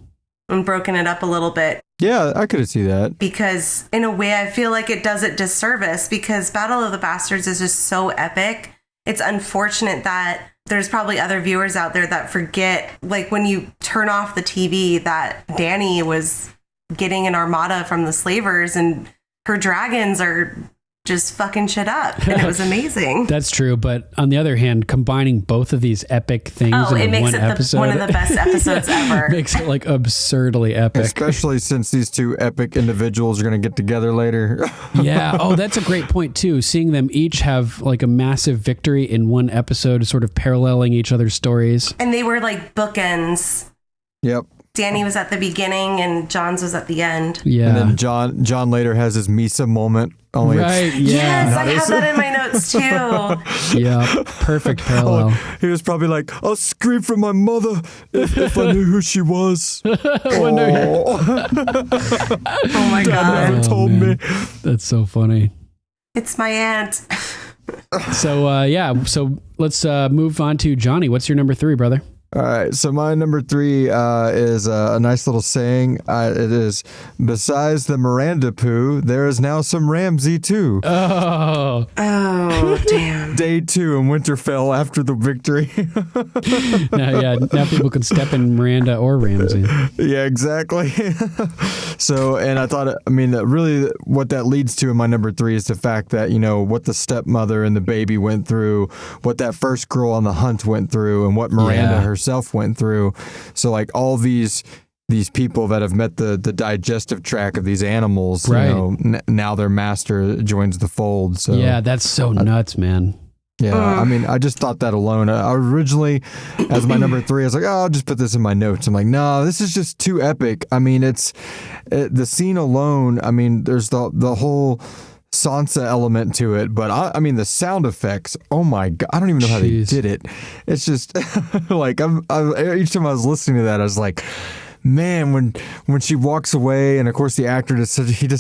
broken it up a little bit. Yeah, I could see that. Because in a way, I feel like it does it disservice because Battle of the Bastards is just so epic. It's unfortunate that there's probably other viewers out there that forget, like when you turn off the TV, that Dany was getting an armada from the slavers and her dragons are just fucking shit up. And it was amazing. That's true. But on the other hand, combining both of these epic things in one episode. One of the best episodes ever. Makes it like absurdly epic. Especially since these two epic individuals are going to get together later. Yeah. Oh, that's a great point too. Seeing them each have like a massive victory in one episode, sort of paralleling each other's stories. And they were like bookends. Yep. Dany was at the beginning and Jon's was at the end. Yeah. And then Jon later has his Misa moment. Right. Yes, I have that in my notes too. Yeah. Perfect parallel. He was probably like, I'll scream for my mother if I knew who she was. Oh my God. Dad never told me. That's so funny. It's my aunt. So let's move on to Johnny. What's your number 3, brother? All right, so my number 3 is a nice little saying. It is, besides the Miranda poo, there is now some Ramsey too. Oh, damn. Day 2 in Winterfell after the victory. Now people can step in Miranda or Ramsey. Yeah, exactly. So, and I thought, really what that leads to in my number 3 is the fact that, what the stepmother and the baby went through, what that first girl on the hunt went through, and what Miranda herself went through. So, like, all these people that have met the digestive tract of these animals, now their master joins the fold. So yeah, that's so nuts, man. Yeah, I just thought that alone. I originally, as my number 3, I was like, I'll just put this in my notes. I'm like, no, this is just too epic. It's the scene alone. There's the whole Sansa element to it, but the sound effects. Oh my god, I don't even know how they did it. It's just like each time I was listening to that, I was like, man, when she walks away, and of course the actor does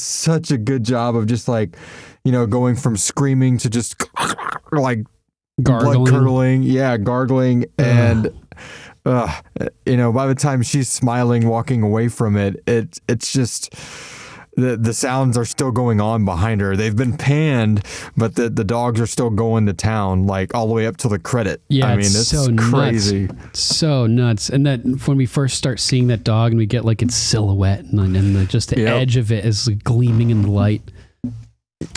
such a good job of just like, going from screaming to just like gargling. Blood curdling, gargling, and by the time she's smiling, walking away from it, it's just the sounds are still going on behind her. They've been panned, but the dogs are still going to town, like all the way up to the credit. Yeah, it's so crazy. Nuts. So nuts. And that when we first start seeing that dog and we get like its silhouette and just the edge of it is like gleaming in the light.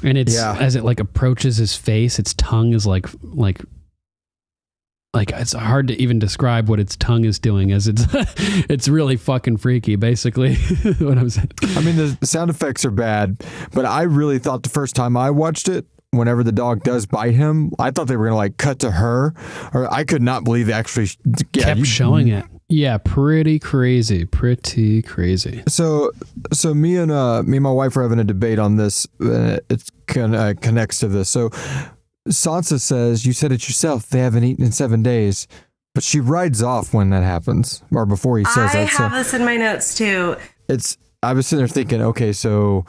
And it's as it like approaches his face, its tongue is like it's hard to even describe what its tongue is doing, as it's really fucking freaky, basically. What I'm saying. The sound effects are bad, but I really thought the first time I watched it, whenever the dog does bite him, I thought they were gonna like cut to her, or I could not believe they actually kept showing it. Yeah, pretty crazy. So me and my wife are having a debate on this. It connects to this. So Sansa says, you said it yourself, they haven't eaten in 7 days, but she rides off when that happens, or before he says that. I have this in my notes too. I was sitting there thinking, okay, so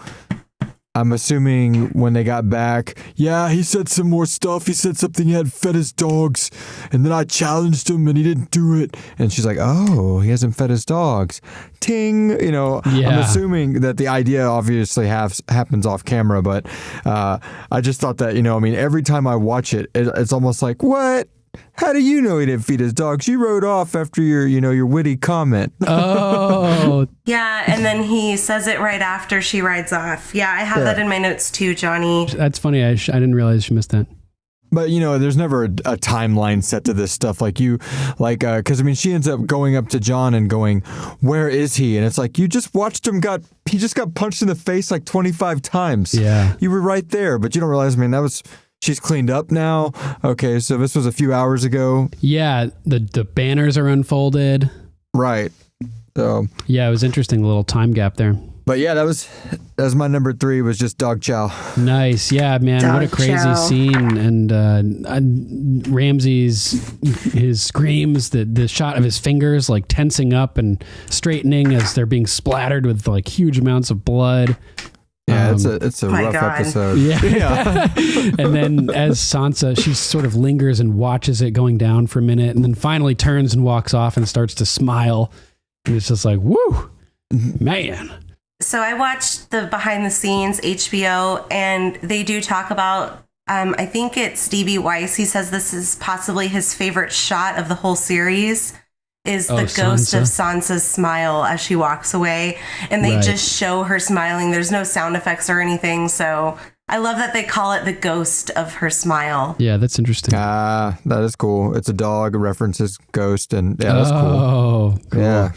I'm assuming when they got back, he said some more stuff. He said something he had fed his dogs, and then I challenged him and he didn't do it. And she's like, oh, he hasn't fed his dogs. Ting, I'm assuming that the idea obviously happens off camera, but I just thought that, every time I watch it, it's almost like, what? How do you know he didn't feed his dogs? You rode off after your witty comment. Oh. Yeah, and then he says it right after she rides off. Yeah, I have that in my notes too, Johnny. That's funny. I didn't realize you missed that. But, there's never a timeline set to this stuff. Because she ends up going up to Jon and going, where is he? And it's like, you just watched him he just got punched in the face like 25 times. Yeah. You were right there, but you don't realize, she's cleaned up now. Okay, so this was a few hours ago. Yeah, the banners are unfolded. Right. So yeah, it was interesting, the little time gap there. But yeah, that was my number 3, was just dog chow. Nice. Yeah, man, what a crazy scene. And Ramsey's his screams, the shot of his fingers like tensing up and straightening as they're being splattered with like huge amounts of blood. Yeah, it's a rough episode. Yeah. And then as Sansa, she sort of lingers and watches it going down for a minute, and then finally turns and walks off and starts to smile. And it's just like, woo, man. So I watched the behind the scenes HBO, and they do talk about, I think it's D.B. Weiss. He says this is possibly his favorite shot of the whole series. Is the ghost of Sansa's smile as she walks away, and they just show her smiling. There's no sound effects or anything, so I love that they call it the ghost of her smile. Yeah, that's interesting. That is cool. It's a dog, references ghost, and that's cool. Oh, cool. Yeah.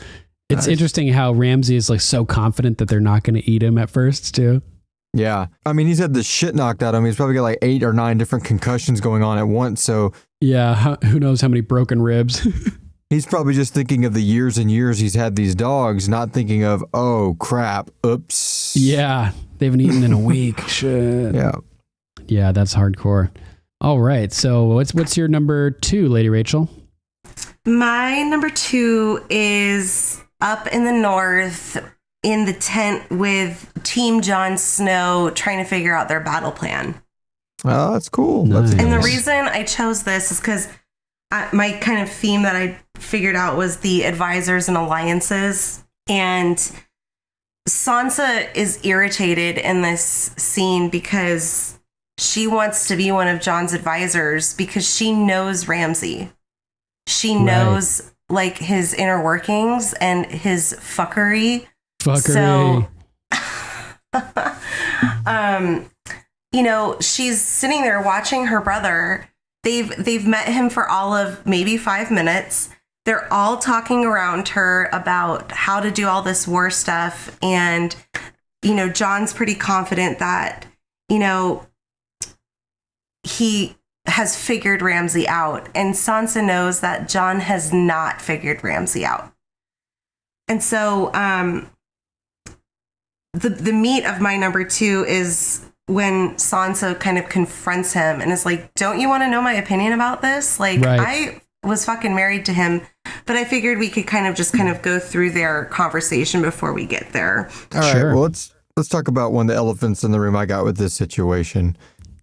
It's interesting how Ramsey is like so confident that they're not going to eat him at first, too. Yeah. He's had the shit knocked out of him. He's probably got like 8 or 9 different concussions going on at once, so... Yeah, who knows how many broken ribs. He's probably just thinking of the years and years he's had these dogs, not thinking of, oh, crap, oops. Yeah, they haven't eaten in a week. Shit. Yeah. Yeah, that's hardcore. All right, so what's your number 2, Lady Rachel? My number 2 is up in the north in the tent with Team Jon Snow trying to figure out their battle plan. Oh, that's cool. Nice. That's And the reason I chose this is because my kind of theme that I figured out was the advisors and alliances. And Sansa is irritated in this scene because she wants to be one of Jon's advisors because she knows Ramsay. She knows like his inner workings and his fuckery. So, you know, she's sitting there watching her brother. They've met him for all of maybe 5 minutes. They're all talking around her about how to do all this war stuff. And, you know, Jon's pretty confident that, you know, he has figured Ramsay out. And Sansa knows that Jon has not figured Ramsay out. And so the meat of my number 2 is when Sansa kind of confronts him and is like, don't you want to know my opinion about this? Like, I was fucking married to him, but I figured we could kind of go through their conversation before we get there. All right. Well, let's talk about one of the elephants in the room I got with this situation.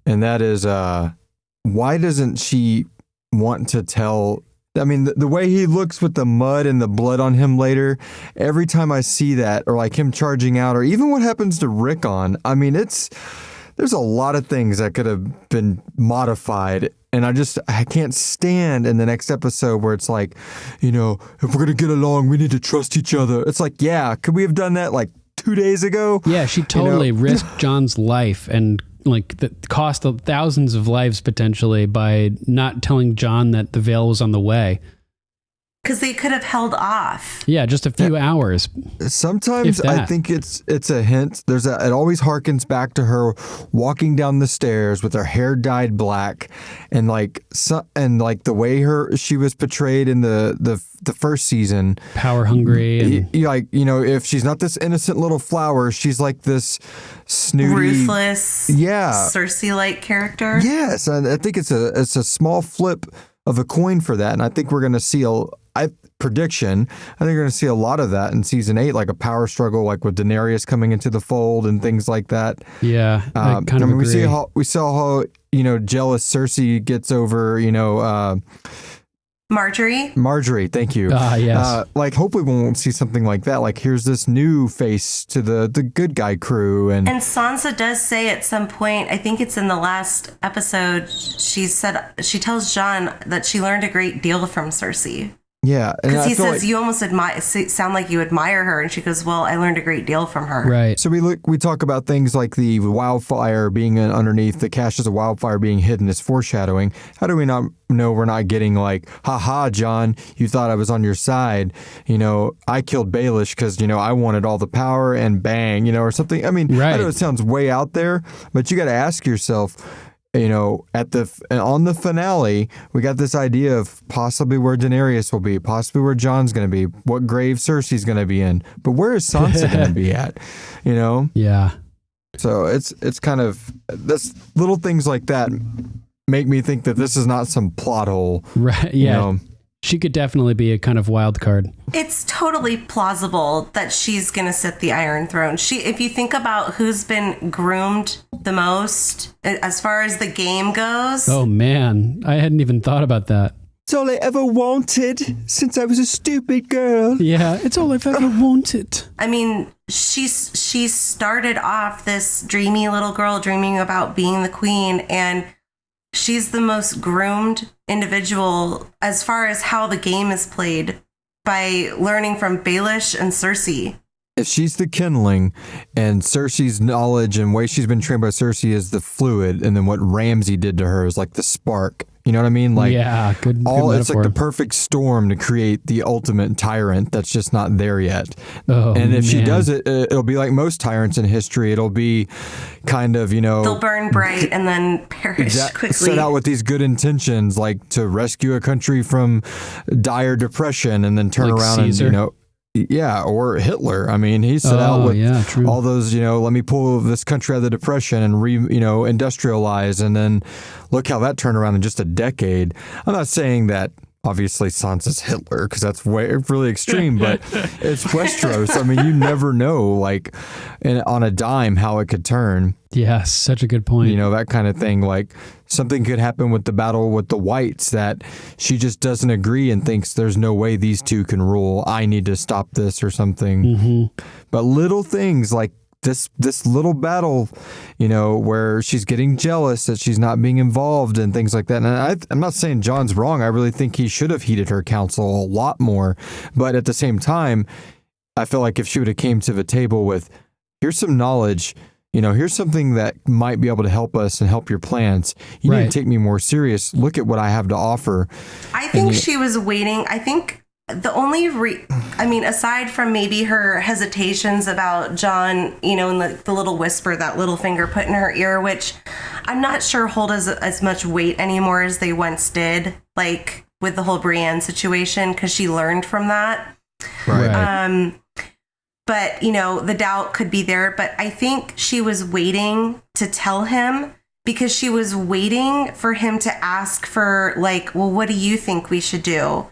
And that is, why doesn't she want to tell? I mean, the way he looks with the mud and the blood on him later, every time I see that, or like him charging out, or even what happens to Rickon, I mean, there's a lot of things that could have been modified. And I can't stand in the next episode where it's like, you know, if we're going to get along, we need to trust each other. It's like, yeah, could we have done that like 2 days ago? Yeah, she totally risked Jon's life and like the cost of thousands of lives potentially by not telling Jon that the veil was on the way. Because they could have held off. Yeah, just a few hours. Sometimes I think it's a hint. It always harkens back to her walking down the stairs with her hair dyed black, and like the way she was portrayed in the first season, power hungry, and like, you know, if she's not this innocent little flower, she's like this snooty, ruthless, Cersei-like character. Yes, and I think it's a small flip of a coin for that, and I think we're going to see I think we're going to see a lot of that in season 8, like a power struggle, like with Daenerys coming into the fold and things like that. Yeah, I kind of agree. We saw how you know, jealous Cersei gets over, you know, Marjorie, thank you. Yes. Like, hopefully we won't see something like that. Like, here's this new face to the good guy crew. And Sansa does say at some point, I think it's in the last episode, she tells Jon that she learned a great deal from Cersei. Yeah. Because he says, you almost sound like you admire her. And she goes, well, I learned a great deal from her. Right. So we talk about things like the wildfire being underneath, the caches of wildfire being hidden as foreshadowing. How do we not know we're not getting like, haha, Jon, you thought I was on your side. You know, I killed Baelish because, you know, I wanted all the power and bang, you know, or something. I mean, I know it sounds way out there, but you got to ask yourself, you know, on the finale, we got this idea of possibly where Daenerys will be, possibly where Jon's going to be, what grave Cersei's going to be in, but where is Sansa going to be at? You know? Yeah. So it's kind of this little things like that make me think that this is not some plot hole. Right. Yeah. You know? She could definitely be a kind of wild card. It's totally plausible that she's going to sit the Iron Throne. If you think about who's been groomed the most as far as the game goes. Oh, man. I hadn't even thought about that. It's all I ever wanted since I was a stupid girl. Yeah, it's all I've ever wanted. I mean, she started off this dreamy little girl dreaming about being the queen, and she's the most groomed individual as far as how the game is played by learning from Baelish and Cersei. If she's the kindling and Cersei's knowledge and way she's been trained by Cersei is the fluid, and then what Ramsay did to her is like the spark. You know what I mean? Like, yeah, good it's like the perfect storm to create the ultimate tyrant that's just not there yet. Oh, and if she does it, it'll be like most tyrants in history. It'll be kind of, you know, they'll burn bright and then perish quickly. Set out with these good intentions, like to rescue a country from dire depression, and then turn like around Caesar. And, you know. Yeah, or Hitler. I mean, he set out with all those, you know, let me pull this country out of the depression and industrialize, and then look how that turned around in just a decade. I'm not saying that obviously Sansa's Hitler, because that's really extreme, but it's Westeros. I mean, you never know, like, on a dime how it could turn. Yeah, such a good point. You know, that kind of thing. Like, something could happen with the battle with the Whites that she just doesn't agree and thinks there's no way these two can rule. I need to stop this or something. Mm-hmm. But little things like this little battle, you know, where she's getting jealous that she's not being involved and things like that. And I'm not saying Jon's wrong. I really think he should have heeded her counsel a lot more. But at the same time, I feel like if she would have came to the table with, here's some knowledge, you know, here's something that might be able to help us and help your plans. You need to take me more serious. Look at what I have to offer. I think she was waiting. I think the only aside from maybe her hesitations about Jon, you know, and the little whisper that Littlefinger put in her ear, which I'm not sure hold as much weight anymore as they once did, like with the whole Brienne situation, because she learned from that. Right. But, you know, the doubt could be there. But I think she was waiting to tell him because she was waiting for him to ask for, like, well, what do you think we should do?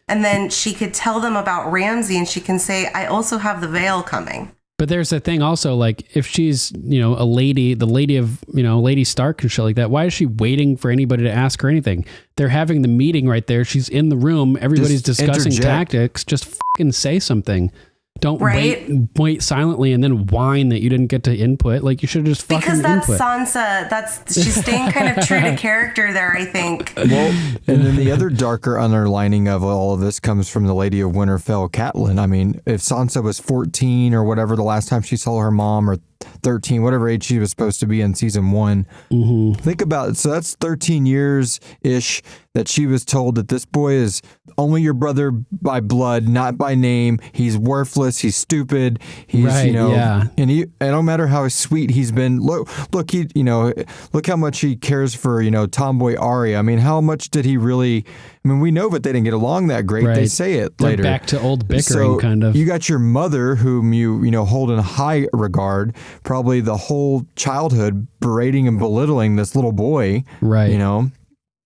And then she could tell them about Ramsay and she can say, I also have the veil coming. But there's a thing also, like, if she's, you know, the lady of, you know, Lady Stark and shit like that, why is she waiting for anybody to ask her anything? They're having the meeting right there. She's in the room. Everybody's discussing tactics. Just fucking say something. Don't wait silently and then whine that you didn't get to input. Like, you should have just fucking because that's input. Sansa. She's staying kind of true to character there, I think. Well, and then the other darker underlining of all of this comes from the Lady of Winterfell, Catelyn. I mean, if Sansa was 14 or whatever the last time she saw her mom, or 13, whatever age she was supposed to be in season 1. Mm-hmm. Think about it. So that's 13 years-ish that she was told that this boy is only your brother by blood, not by name. He's worthless. He's stupid. He's, you know, and it don't matter how sweet he's been. Look, he, you know, look how much he cares for, you know, tomboy Arya. I mean, how much did he really, I mean, we know that they didn't get along that great. Right. They say it later. Back to old bickering, kind of. You got your mother, whom you know, hold in high regard, probably the whole childhood berating and belittling this little boy. Right. You know?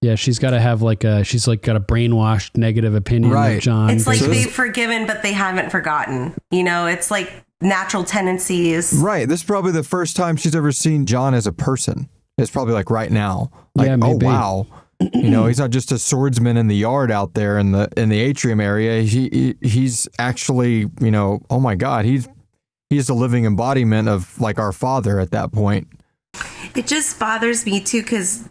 Yeah, she's got to have she's got a brainwashed negative opinion of Jon. It's like they've forgiven, but they haven't forgotten. You know, it's like natural tendencies. Right. This is probably the first time she's ever seen Jon as a person. It's probably like right now. Like, yeah, maybe. Oh, wow. You know, he's not just a swordsman in the yard out there in the atrium area. He's actually, you know, oh my God, he's a living embodiment of like our father at that point. It just bothers me too, because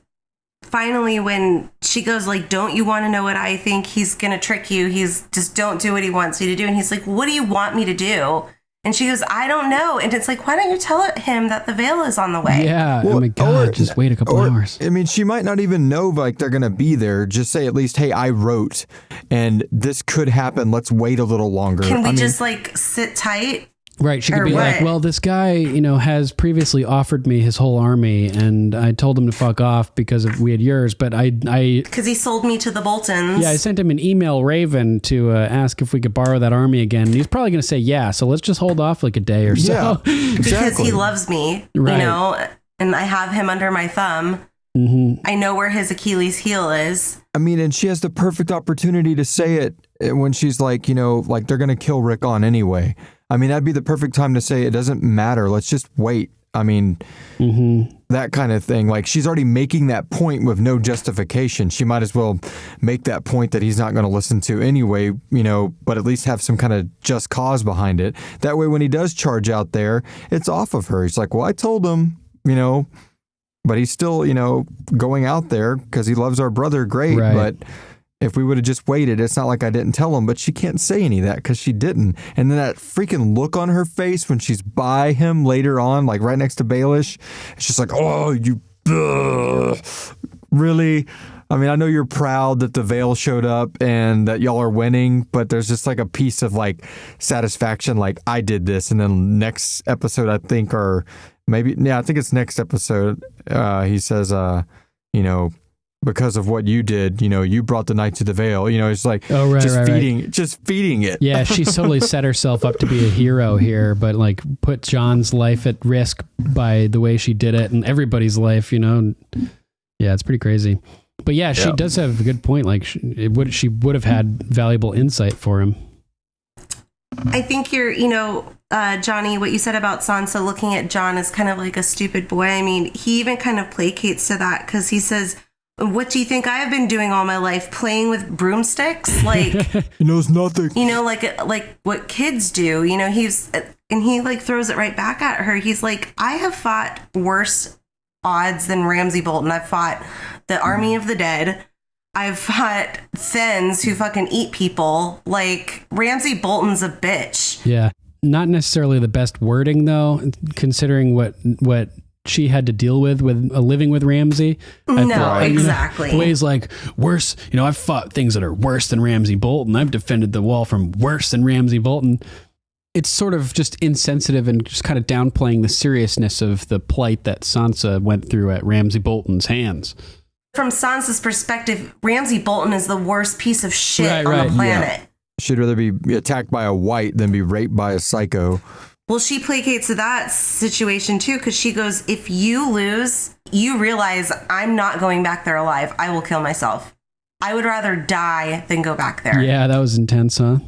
finally when she goes like, don't you want to know what I think? He's going to trick you. He's just don't do what he wants you to do. And he's like, what do you want me to do? And she goes, I don't know. And it's like, why don't you tell him that the veil is on the way? Yeah. Well, oh my God, just wait a couple hours. I mean, she might not even know like they're going to be there. Just say at least, hey, I wrote and this could happen. Let's wait a little longer. Can we just like sit tight? Right. She could be like, well, this guy, you know, has previously offered me his whole army and I told him to fuck off because we had yours. But because he sold me to the Boltons. Yeah. I sent him an email, Raven, to ask if we could borrow that army again. And he's probably going to say, yeah. So let's just hold off like a day or so. Yeah, exactly. Because he loves me, you know, and I have him under my thumb. Mm-hmm. I know where his Achilles heel is. I mean, and she has the perfect opportunity to say it when she's like, you know, like they're going to kill Rickon anyway. I mean, that'd be the perfect time to say it doesn't matter. Let's just wait. I mean, that kind of thing. Like she's already making that point with no justification. She might as well make that point that he's not going to listen to anyway, you know, but at least have some kind of just cause behind it. That way, when he does charge out there, it's off of her. He's like, well, I told him, you know, but he's still, you know, going out there because he loves our brother. Great. Right. But if we would have just waited, it's not like I didn't tell him, but she can't say any of that because she didn't. And then that freaking look on her face when she's by him later on, like right next to Baelish, it's just like, oh, you really? I mean, I know you're proud that the veil showed up and that y'all are winning, but there's just like a piece of like satisfaction, like I did this. And then next episode, I think, or maybe, yeah, I think it's next episode. He says, you know, because of what you did, you know, you brought the night to the veil. You know, it's like just feeding it. Yeah, she's totally set herself up to be a hero here, but like put Jon's life at risk by the way she did it and everybody's life, you know. Yeah, it's pretty crazy. But yeah, she does have a good point. Like she would have had valuable insight for him. I think Johnny, what you said about Sansa looking at Jon as kind of like a stupid boy. I mean, he even kind of placates to that because he says, "What do you think I have been doing all my life? Playing with broomsticks?" Like he knows nothing. Like what kids do. He like throws it right back at her. He's like, "I have fought worse odds than Ramsay Bolton. I've fought the army of the dead. I've fought Thens who fucking eat people. Like, Ramsay Bolton's a bitch." Yeah. Not necessarily the best wording, though, considering what she had to deal with living with Ramsay. Exactly. The way he's like, worse, I've fought things that are worse than Ramsay Bolton. I've defended the wall from worse than Ramsay Bolton. It's sort of just insensitive and just kind of downplaying the seriousness of the plight that Sansa went through at Ramsay Bolton's hands. From Sansa's perspective, Ramsay Bolton is the worst piece of shit on the planet. Yeah. She'd rather be attacked by a white than be raped by a psycho. Well, she placates to that situation too, because she goes, "If you lose, you realize I'm not going back there alive. I will kill myself. I would rather die than go back there." Yeah, that was intense, huh?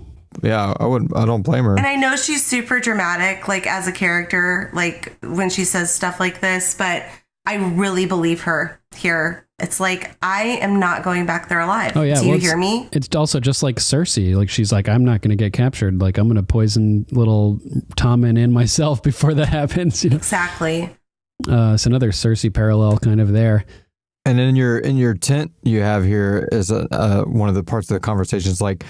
Yeah, I don't blame her. And I know she's super dramatic, like as a character, like when she says stuff like this, but I really believe her here. It's like, I am not going back there alive. Oh, yeah. Do you hear me? It's also just like Cersei. Like, she's like, I'm not going to get captured. Like, I'm going to poison little Tommen and myself before that happens. Exactly. It's another Cersei parallel kind of there. And in your tent you have here is one of the parts of the conversation is like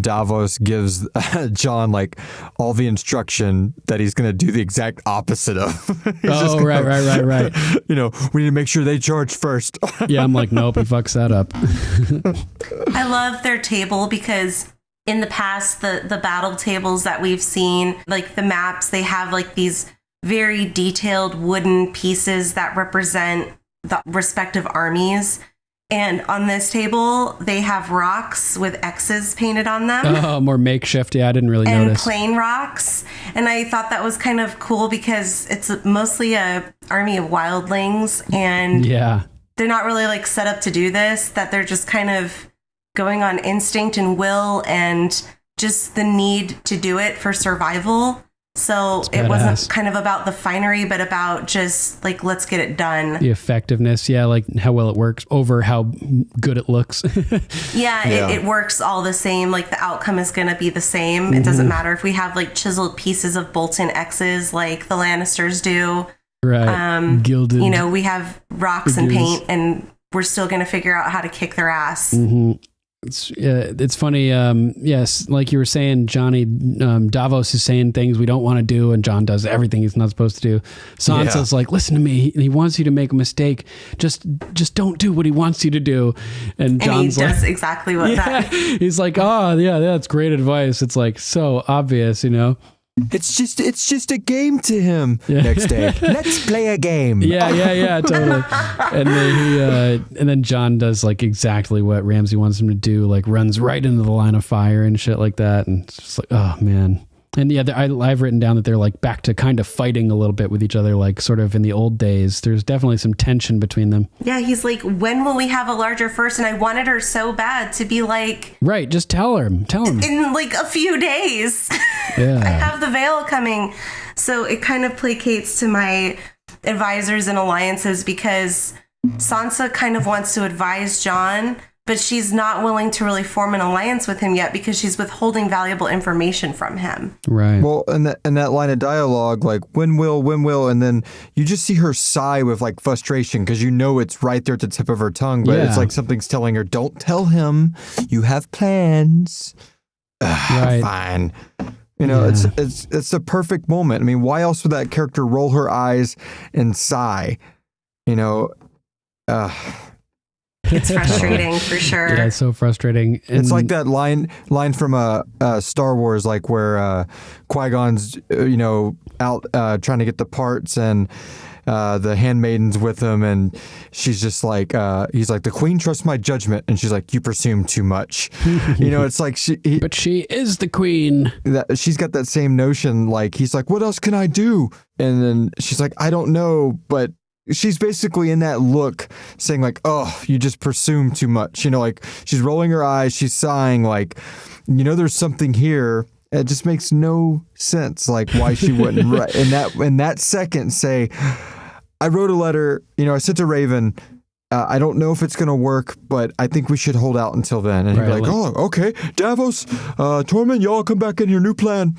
Davos gives Jon like all the instruction that he's going to do the exact opposite of. Right. We need to make sure they charge first. Yeah, I'm like, nope, he fucks that up. I love their table because in the past, the battle tables that we've seen, like the maps, they have like these very detailed wooden pieces that represent the respective armies. And on this table, they have rocks with X's painted on them. Oh, more makeshift. Yeah, I didn't really notice. And plain rocks. And I thought that was kind of cool because it's mostly a army of wildlings. And they're not really like set up to do this, that they're just kind of going on instinct and will and just the need to do it for survival. So it wasn't kind of about the finery, but about just like, let's get it done. The effectiveness. Yeah. Like how well it works over how good it looks. It works all the same. Like the outcome is going to be the same. Mm-hmm. It doesn't matter if we have like chiseled pieces of Bolton X's like the Lannisters do. Right. Gilded. We have rocks and paint and we're still going to figure out how to kick their ass. Mm-hmm. It's funny. Yes, like you were saying, Johnny, Davos is saying things we don't want to do, and Jon does everything he's not supposed to do. Sansa's like, listen to me. He wants you to make a mistake. Just don't do what he wants you to do. And Jon's he does exactly what that. He's like, oh yeah, that's great advice. It's like so obvious, It's just a game to him. Next day, let's play a game. Yeah, totally. And then Jon does like exactly what Ramsay wants him to do, like runs right into the line of fire and shit like that. And it's just like, oh man. And I've written down that they're like back to kind of fighting a little bit with each other, like sort of in the old days. There's definitely some tension between them. Yeah, he's like, when will we have a larger first? And I wanted her so bad to be like... Right, just tell him. In like a few days. Yeah. I have the veil coming. So it kind of placates to my advisors and alliances because Sansa kind of wants to advise Jon, but she's not willing to really form an alliance with him yet because she's withholding valuable information from him. Right. Well, and that line of dialogue, like, when will, and then you just see her sigh with like frustration because it's right there at the tip of her tongue, but it's like something's telling her, don't tell him you have plans. Right. Fine. It's the perfect moment. I mean, why else would that character roll her eyes and sigh? It's frustrating for sure. Yeah, it's so frustrating. And it's like that line from Star Wars, like where Qui-Gon's out trying to get the parts and the handmaiden's with him, and she's just like he's like, the queen trusts my judgment, and she's like, you presume too much. It's like but she is the queen. She's got that same notion. Like he's like, what else can I do? And then she's like, I don't know, but she's basically in that look saying like, oh, you just presume too much. You know, like she's rolling her eyes, she's sighing like, you know, there's something here. It just makes no sense, like why she wouldn't in that second say, I wrote a letter, you know, I sent to Raven. I don't know if it's going to work, but I think we should hold out until then. And he'd be like, oh, okay, Davos, Tormund, y'all come back in here, new plan.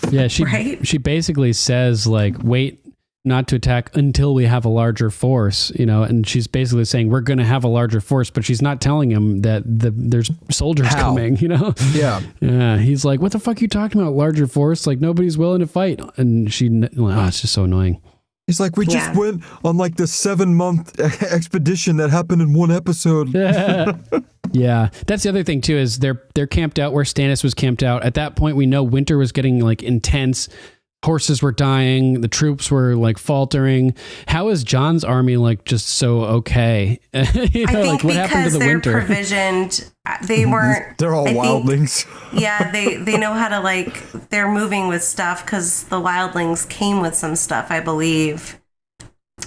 Yeah, she basically says like, wait, not to attack until we have a larger force, you know, and she's basically saying we're going to have a larger force, but she's not telling him that there's soldiers coming, you know? Yeah. Yeah. He's like, what the fuck are you talking about? Larger force? Like nobody's willing to fight. And it's just so annoying. He's like, we just went on like the 7-month expedition that happened in one episode. Yeah. That's the other thing too, is they're camped out where Stannis was camped out. At that point, we know winter was getting like intense. Horses were dying. The troops were like faltering. How is Jon's army like just so okay? You know, I think like, what happened to the they're winter? Provisioned. They weren't. They're all wildlings. Yeah, they know how to like. They're moving with stuff because the wildlings came with some stuff, I believe,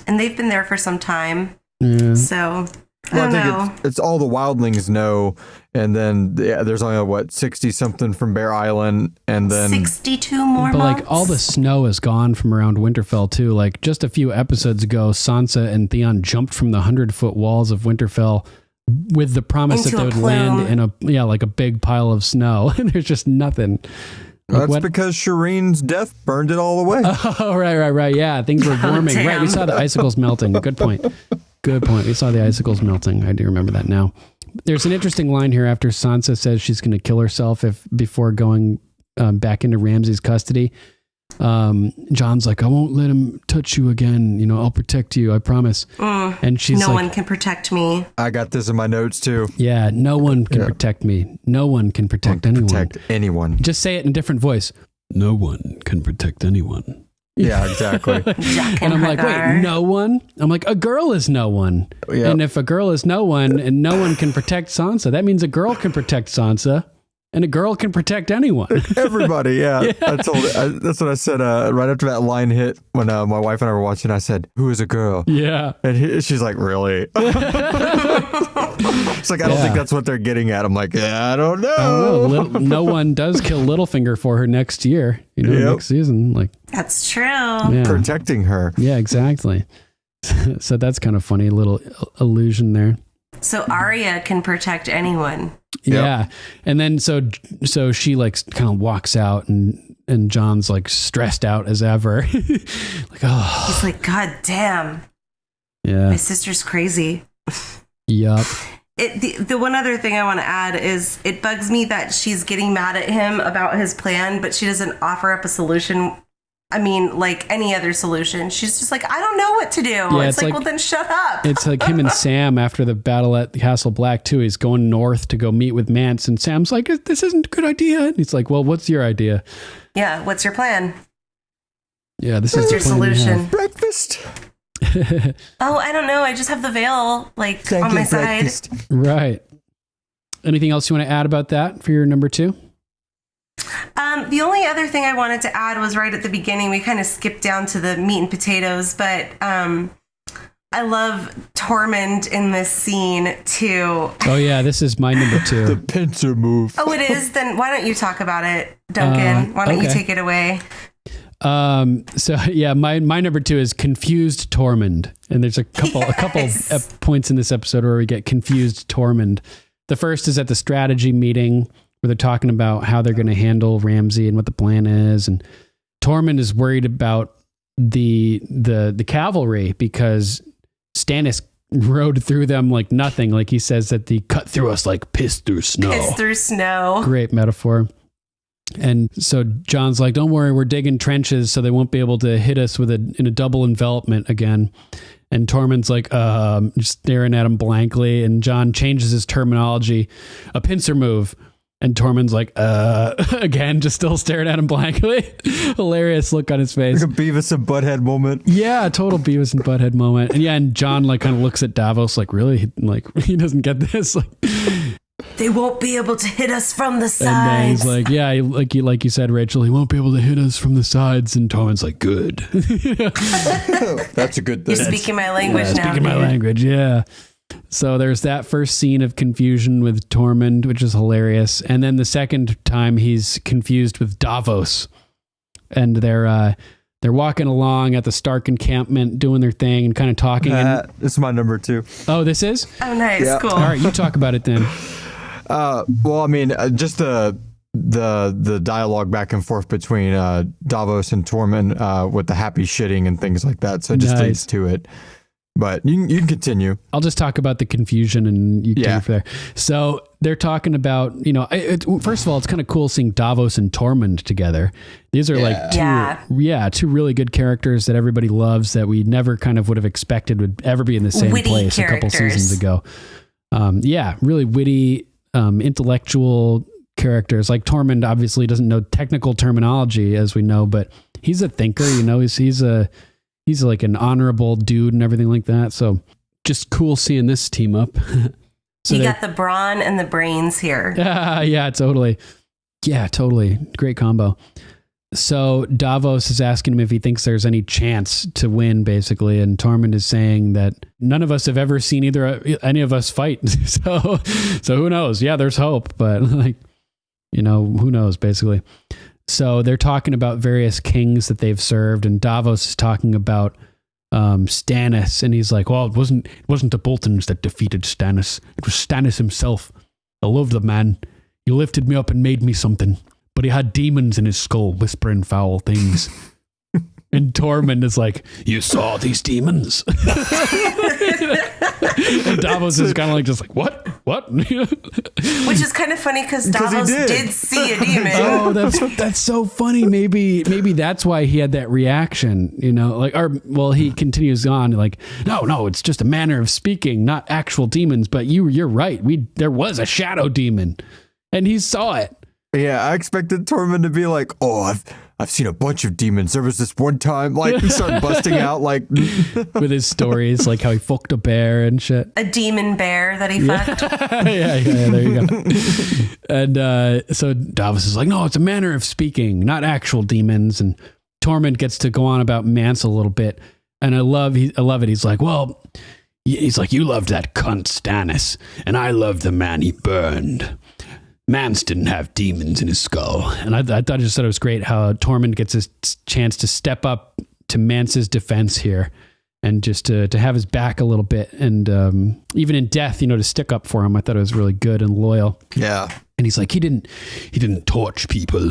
and they've been there for some time. Yeah. So I don't know. It's all the wildlings know. And then there's only 60 something from Bear Island, and then 62 more. But months? like all the snow is gone from around Winterfell too. Like just a few episodes ago, Sansa and Theon jumped from the 100-foot walls of Winterfell with the promise that they would land in a big pile of snow, and there's just nothing. Like, that's because Shireen's death burned it all away. Oh, right. Yeah, things were warming. Right, we saw the icicles melting. Good point. We saw the icicles melting. I do remember that now. There's an interesting line here after Sansa says she's going to kill herself before going back into Ramsay's custody. Jon's like, I won't let him touch you again. You know, I'll protect you. I promise. And she's no one can protect me. I got this in my notes too. Yeah, no one can protect me. No one can protect anyone. Protect anyone. Just say it in a different voice. No one can protect anyone. Yeah, exactly. And I'm like, wait, no one? I'm like, a girl is no one. Yep. And if a girl is no one and no one can protect Sansa, that means a girl can protect Sansa and a girl can protect anyone. Everybody, yeah. That's what I said right after that line hit when my wife and I were watching. I said, who is a girl? Yeah. And she's like, really? It's like, I don't think that's what they're getting at. I'm like, I don't know. No one does kill Littlefinger for her next year, next season. Like that's true. Yeah. Protecting her. Yeah, exactly. So that's kind of funny, little illusion there. So Arya can protect anyone. Yeah. Yep. And then so she like kind of walks out and Jon's like stressed out as ever. Like, oh. He's like, God damn. Yeah. My sister's crazy. Yup. The one other thing I want to add is it bugs me that she's getting mad at him about his plan, but she doesn't offer up a solution. I mean, like any other solution. She's just like, I don't know what to do. Yeah, it's like, well, then shut up. It's like him and Sam after the battle at Castle Black, too. He's going north to go meet with Mance, and Sam's like, this isn't a good idea. And he's like, well, what's your idea? Yeah, what's your plan? Yeah, this is your solution. Breakfast. Oh, I don't know. I just have the veil like on my side. Right. Anything else you want to add about that for your number 2? The only other thing I wanted to add was right at the beginning. We kind of skipped down to the meat and potatoes, but I love Tormund in this scene too. Oh yeah, this is my number 2. The pincer move. Oh, it is? Then why don't you talk about it, Duncan? Why don't you take it away? So yeah, my number 2 is confused Tormund, and there's a couple points in this episode where we get confused Tormund. The first is at the strategy meeting where they're talking about how they're going to handle Ramsay and what the plan is, and Tormund is worried about the cavalry because Stannis rode through them like nothing. Like he says that they cut through us like piss through snow. Piss through snow. Great metaphor. And so Jon's like, don't worry, we're digging trenches so they won't be able to hit us in a double envelopment again. And Tormund's like, just staring at him blankly. And Jon changes his terminology, a pincer move. And Tormund's like, again, just still staring at him blankly. Hilarious look on his face. Like a Beavis and Butthead moment. Yeah, total Beavis and Butthead moment. And yeah, and Jon like kind of looks at Davos like, really? Like, he doesn't get this. Like, They won't be able to hit us from the sides. And then he's like, yeah, like you said, Rachel, he won't be able to hit us from the sides. And Tormund's like, good. That's a good thing. You're speaking my language now. Speaking my language, yeah. So there's that first scene of confusion with Tormund, which is hilarious. And then the second time he's confused with Davos. And they're walking along at the Stark encampment, doing their thing and kind of talking. This is my number 2. Oh, this is? Oh, nice. Yeah. Cool. All right, you talk about it then. Well, I mean, just the dialogue back and forth between Davos and Tormund with the happy shitting and things like that. So it just leads to it. But you can continue. I'll just talk about the confusion and you can from there. So they're talking about, first of all, it's kind of cool seeing Davos and Tormund together. These are like two really good characters that everybody loves that we never kind of would have expected would ever be in the same place a couple seasons ago. Really witty, intellectual characters. Like Tormund obviously doesn't know technical terminology as we know, but he's a thinker, he's like an honorable dude and everything like that. So just cool seeing this team up. So you got the brawn and the brains here. Yeah, totally. Yeah, totally. Great combo. So Davos is asking him if he thinks there's any chance to win, basically. And Tormund is saying that none of us have ever seen any of us fight. So who knows? Yeah, there's hope, but who knows, basically. So they're talking about various kings that they've served, and Davos is talking about Stannis, and he's like, well, it wasn't the Boltons that defeated Stannis. It was Stannis himself. I love the man. He lifted me up and made me something, but he had demons in his skull whispering foul things. And Tormund is like, you saw these demons? And Davos is kind of like, just like, what? Which is kind of funny because Davos did see a demon. Oh, that's so funny. Maybe that's why he had that reaction, he continues on like, no, it's just a manner of speaking, not actual demons. But you're right. There was a shadow demon and he saw it. Yeah, I expected Tormund to be like, oh, I've seen a bunch of demons. There was this one time, he started busting out, with his stories, like how he fucked a bear and shit. A demon bear that he fucked. yeah, there you go. And so Davos is like, no, it's a manner of speaking, not actual demons. And Tormund gets to go on about Mance a little bit, and I love it. He's like, well, you loved that cunt Stannis, and I loved the man he burned. Mance didn't have demons in his skull. And I just thought it was great how Tormund gets his chance to step up to Mance's defense here and just to have his back a little bit. And even in death, to stick up for him. I thought it was really good and loyal. Yeah. And he's like, he didn't torch people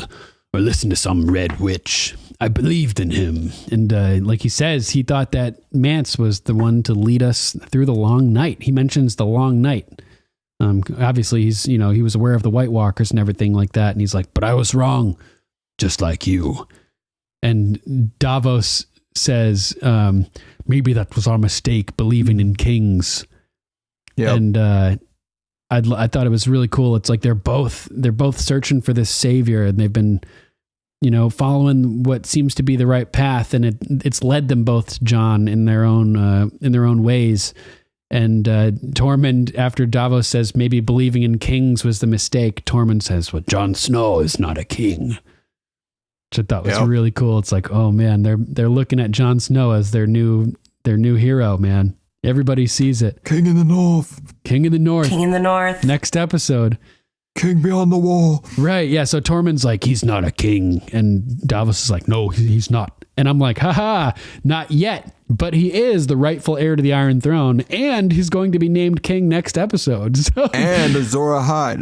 or listen to some red witch. I believed in him. And like he says, he thought that Mance was the one to lead us through the long night. He mentions the long night. Obviously he's, he was aware of the White Walkers and everything like that. And he's like, but I was wrong, just like you. And Davos says, maybe that was our mistake, believing in kings. Yeah. And, I thought it was really cool. It's like, they're both searching for this savior, and they've been, following what seems to be the right path. And it's led them both to Jon in their own ways. And Tormund, after Davos says maybe believing in kings was the mistake, Tormund says, well, Jon Snow is not a king. Which I thought was really cool. It's like, oh man, they're looking at Jon Snow as their new hero, man. Everybody sees it. King in the North. King in the North. King in the North. Next episode. King beyond the wall. Right, yeah. So Tormund's like, he's not a king. And Davos is like, no, he's not. And I'm like, haha, not yet. But he is the rightful heir to the Iron Throne, and he's going to be named king next episode. So. And Azor Ahai.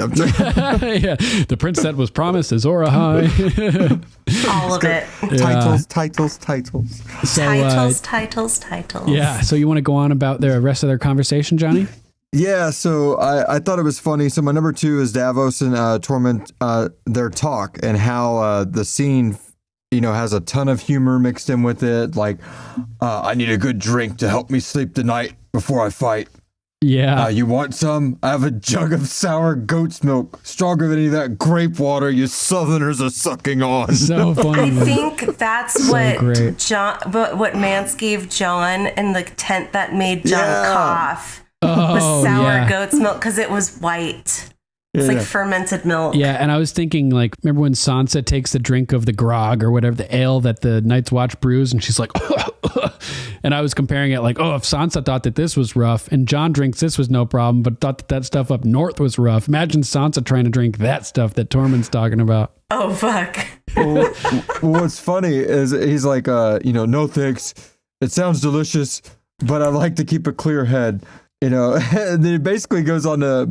Yeah, the prince that was promised, Azor Ahai. All of it. Titles. So, titles. Yeah, so you want to go on about the rest of their conversation, Johnny? Yeah, so I thought it was funny. So my number 2 is Davos and Tormund, their talk, and how the scene has a ton of humor mixed in with it. Like, I need a good drink to help me sleep the night before I fight. Yeah. You want some? I have a jug of sour goat's milk, stronger than any of that grape water you Southerners are sucking on. So funny. I think that's what Mance gave Jon in the tent that made Jon cough. The sour goat's milk, because it was white. It's like fermented milk. Yeah, and I was thinking, like, remember when Sansa takes the drink of the grog or whatever, the ale that the Night's Watch brews, and she's like, and I was comparing it like, oh, if Sansa thought that this was rough, and Jon drinks this was no problem, but thought that stuff up north was rough. Imagine Sansa trying to drink that stuff that Tormund's talking about. Oh, fuck. Well, what's funny is he's like, no thanks. It sounds delicious, but I like to keep a clear head. And then it basically goes on to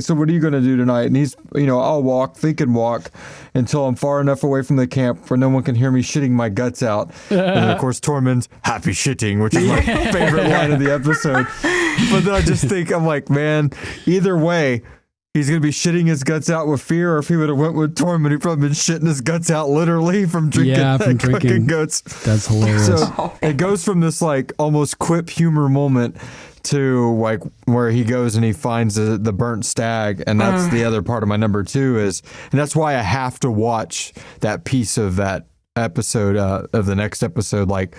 so what are you going to do tonight? And he's, I'll think and walk until I'm far enough away from the camp where no one can hear me shitting my guts out. And of course, Tormund's happy shitting, which is my favorite line of the episode. But then I just think, I'm like, man, either way, he's going to be shitting his guts out with fear, or if he would have went with Tormund, he'd probably been shitting his guts out literally from drinking guts. That's hilarious. So it goes from this like almost quip humor moment to like where he goes and he finds the burnt stag, and that's the other part of my number 2 is, and that's why I have to watch that piece of that episode of the next episode, like,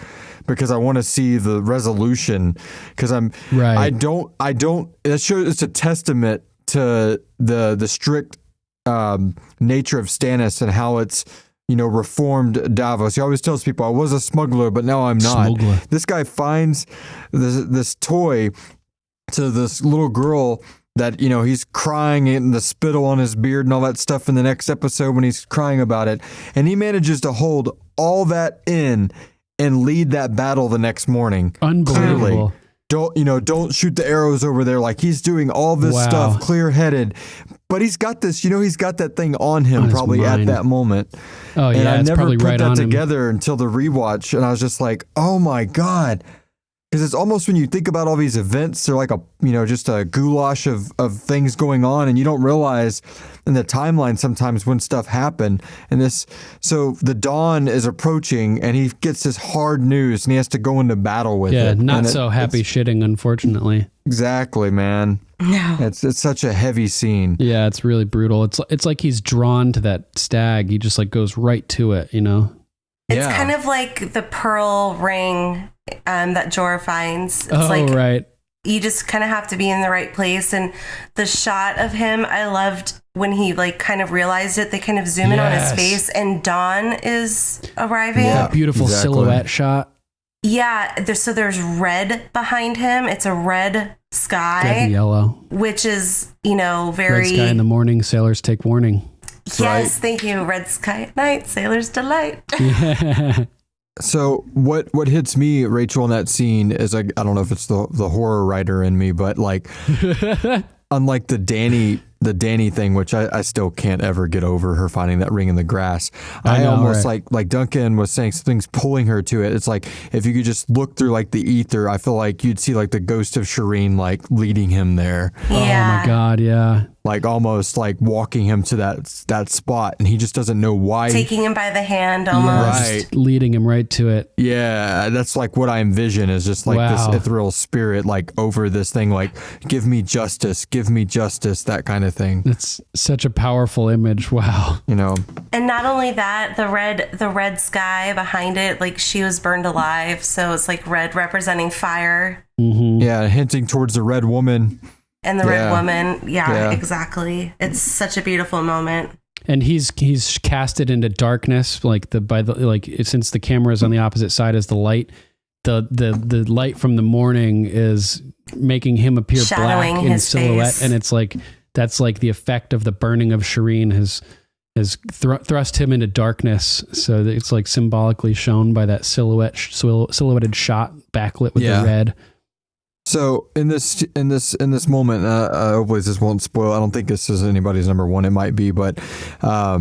because I want to see the resolution, because I don't that shows it's a testament to the strict nature of Stannis and how it's reformed Davos. He always tells people, I was a smuggler, but now I'm not. This guy finds this toy to this little girl that, he's crying and the spittle on his beard and all that stuff in the next episode when he's crying about it. And he manages to hold all that in and lead that battle the next morning. Unbelievable. Clearly. Don't shoot the arrows over there. Like, he's doing all this stuff clear-headed. But he's got this, he's got that thing on him probably at that moment. Oh, yeah, and I never put that on together until the rewatch. And I was just like, oh my God. Because it's almost, when you think about all these events, they're like just a goulash of things going on, and you don't realize in the timeline sometimes when stuff happened. And so the dawn is approaching, and he gets this hard news, and he has to go into battle with it. Yeah, not so happy shitting, unfortunately. Exactly, man. No, it's such a heavy scene. Yeah, it's really brutal. It's like he's drawn to that stag. He just like goes right to it, It's kind of like the pearl ring that Jorah finds. It's right. You just kind of have to be in the right place. And the shot of him, I loved when he like kind of realized it. They kind of zoom in on his face, and dawn is arriving. Yeah, beautiful silhouette shot. Yeah, there's red behind him. It's a red sky. Red and yellow. Which is, very... Red sky in the morning, sailors take warning. Yes, thank you. Red sky at night, sailor's delight. Yeah. So what hits me, Rachel, in that scene is, I don't know if it's the horror writer in me, but like, unlike the Dany thing, which I still can't ever get over, her finding that ring in the grass. I almost like Duncan was saying, something's pulling her to it. It's like, if you could just look through like the ether, I feel like you'd see like the ghost of Shireen like leading him there. Yeah. Oh my God, yeah. Like almost like walking him to that spot, and he just doesn't know why. Taking him by the hand almost. Right. Leading him right to it. Yeah, that's like what I envision, is just like this ethereal spirit like over this thing, like, give me justice, that kind of thing. It's such a powerful image. Wow. And not only that, the red sky behind it, like she was burned alive, so it's like red representing fire. Mm-hmm. Yeah, hinting towards the red woman. And the red woman, yeah, exactly. It's such a beautiful moment. And he's casted into darkness, like since the camera is on the opposite side as the light, the light from the morning is making him appear shadowing black in silhouette, face. and it's like that's like the effect of the burning of Shireen has thrust him into darkness. So that it's like symbolically shown by that silhouetted shot backlit with the red. So in this moment, hopefully this won't spoil. I don't think this is anybody's number 1. It might be, but I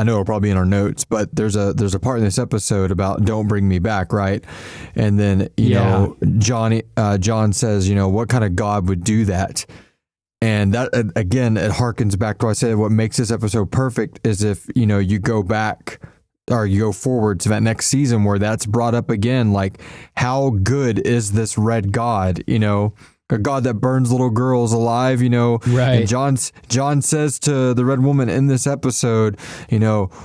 know it'll probably be in our notes. But there's a part in this episode about "Don't bring me back," right? And then John says, what kind of God would do that? And that again, it harkens back to what I said. What makes this episode perfect is if you go back, or you go forward to that next season where that's brought up again, like, how good is this red god, a god that burns little girls alive, right. And John says to the red woman in this episode,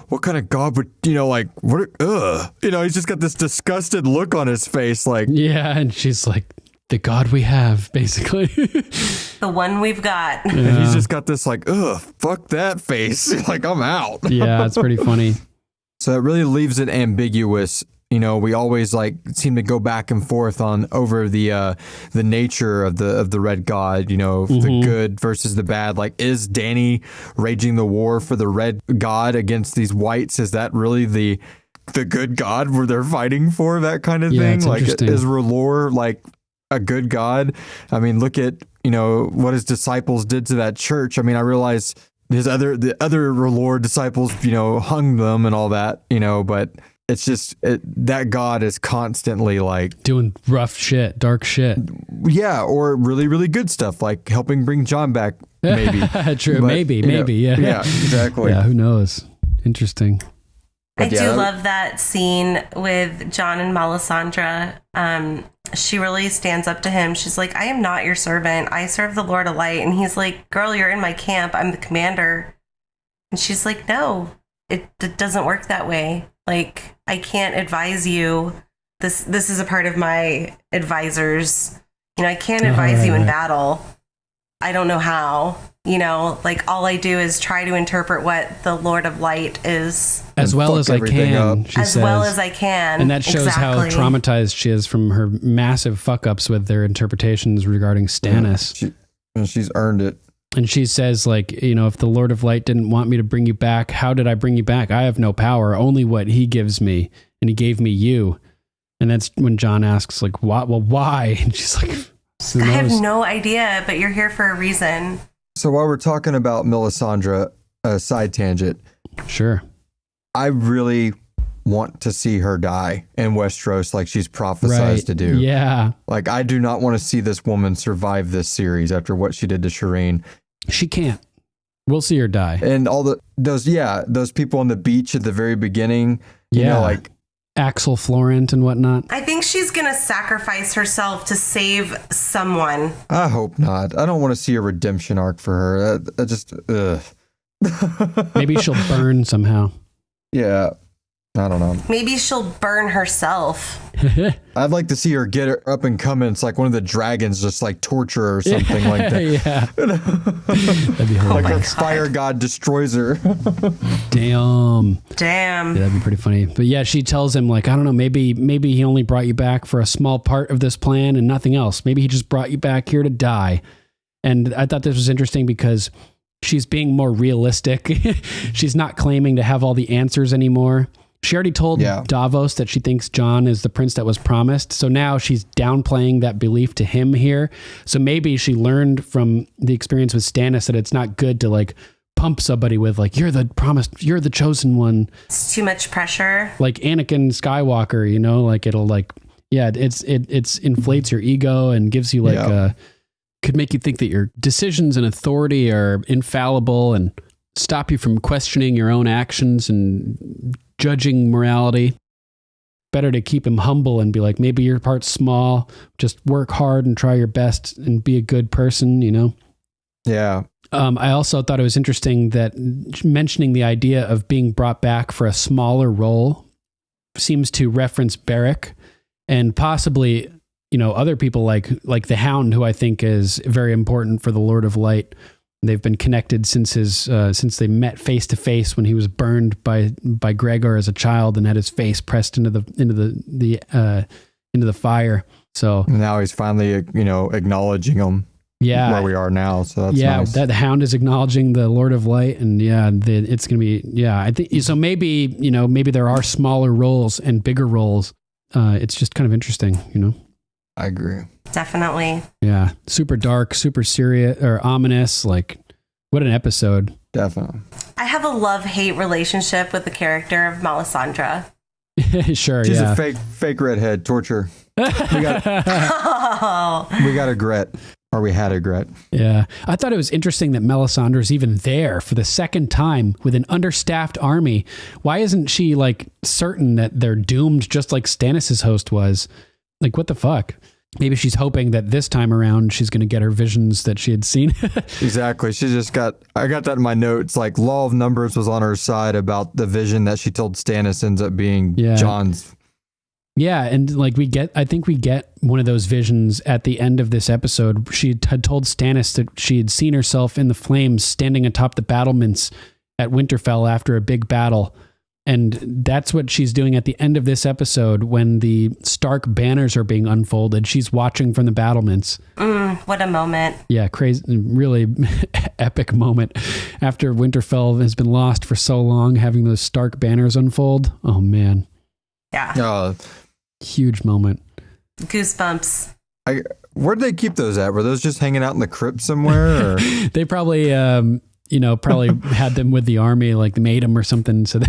what kind of god would, like, what, he's just got this disgusted look on his face, like, yeah, and she's like, the God we have, basically. The one we've got. Yeah. And he's just got this like, ugh, fuck that face. Like, I'm out. Yeah, it's pretty funny. So it really leaves it ambiguous. You know, we always like seem to go back and forth on over the nature of the red god, you know, the good versus the bad. Like, is Dany raging the war for the red god against these whites? Is that really the good god where they're fighting for, that kind of thing? Like, is R'hllor like a good god? I mean, look at, you know, what his disciples did to that church. I mean, I realize the other R'hllor disciples, you know, hung them and all that, you know, but it's just that God is constantly like doing rough shit, dark shit. Yeah, or really, really good stuff like helping bring Jon back. Maybe true. But, maybe. Yeah. Yeah. Exactly. Yeah. Who knows? Interesting. I do love that scene with Jon and Melisandre. She really stands up to him. She's like, "I am not your servant. I serve the Lord of Light." And he's like, "Girl, you're in my camp. I'm the commander." And she's like, "No, it doesn't work that way. Like, I can't advise you. This is a part of my advisors. You know, I can't advise you in battle. I don't know how. You know, like, all I do is try to interpret what the Lord of Light is. As well as I can, she says. As well as I can. And that shows how traumatized she is from her massive fuck-ups with their interpretations regarding Stannis. Yeah, she's earned it. And she says, like, you know, if the Lord of Light didn't want me to bring you back, how did I bring you back? I have no power, only what he gives me. And he gave me you. And that's when Jon asks, like, what? Well, why? And she's like, I have no idea, but you're here for a reason. So while we're talking about Melisandre, side tangent. Sure. I really want to see her die in Westeros like she's prophesized to do. Yeah. Like, I do not want to see this woman survive this series after what she did to Shireen. She can't. We'll see her die. And all those people on the beach at the very beginning, you know, like Axel Florent and whatnot. I think she's going to sacrifice herself to save someone. I hope not. I don't want to see a redemption arc for her. I just, ugh. Maybe she'll burn somehow. Yeah. I don't know. Maybe she'll burn herself. I'd like to see her get her up and come in. It's like one of the dragons just like torture her or something like that. Yeah. That'd be like her fire god destroys her. Damn. Yeah, that'd be pretty funny. But yeah, she tells him, like, I don't know, maybe he only brought you back for a small part of this plan and nothing else. Maybe he just brought you back here to die. And I thought this was interesting because she's being more realistic. She's not claiming to have all the answers anymore. She already told Davos that she thinks Jon is the prince that was promised. So now she's downplaying that belief to him here. So maybe she learned from the experience with Stannis that it's not good to like pump somebody with like, you're the promised, you're the chosen one. It's too much pressure. Like Anakin Skywalker, you know, like it'll like, it's inflates your ego and gives you like could make you think that your decisions and authority are infallible and stop you from questioning your own actions and judging morality. Better to keep him humble and be like, maybe your part's small, just work hard and try your best and be a good person, you know? Yeah. I also thought it was interesting that mentioning the idea of being brought back for a smaller role seems to reference Beric and possibly, you know, other people like the Hound, who I think is very important for the Lord of Light. They've been connected since they met face to face when he was burned by Gregor as a child and had his face pressed into the fire. So now he's finally, you know, acknowledging him. Yeah, where we are now. So that's nice. That the Hound is acknowledging the Lord of Light, and it's gonna be I think so. Maybe there are smaller roles and bigger roles. It's just kind of interesting, you know. I agree. Definitely. Yeah. Super dark, super serious or ominous. Like, what an episode. Definitely. I have a love-hate relationship with the character of Melisandre. Sure. She's a fake redhead. Torture. We got a Gret. Or we had a Gret. Yeah. I thought it was interesting that Melisandre's even there for the second time with an understaffed army. Why isn't she like certain that they're doomed just like Stannis' host was? Like, what the fuck? Maybe she's hoping that this time around she's going to get her visions that she had seen. Exactly. I got that in my notes. Like, law of numbers was on her side about the vision that she told Stannis ends up being Jon's. Yeah, and like I think we get one of those visions at the end of this episode. She had told Stannis that she had seen herself in the flames standing atop the battlements at Winterfell after a big battle. And that's what she's doing at the end of this episode when the Stark banners are being unfolded. She's watching from the battlements. What a moment. Yeah, crazy, really epic moment. After Winterfell has been lost for so long, having those Stark banners unfold. Oh, man. Yeah. Huge moment. Goosebumps. Where'd they keep those at? Were those just hanging out in the crypt somewhere? Or? They probably... probably had them with the army, like they made them or something. So they,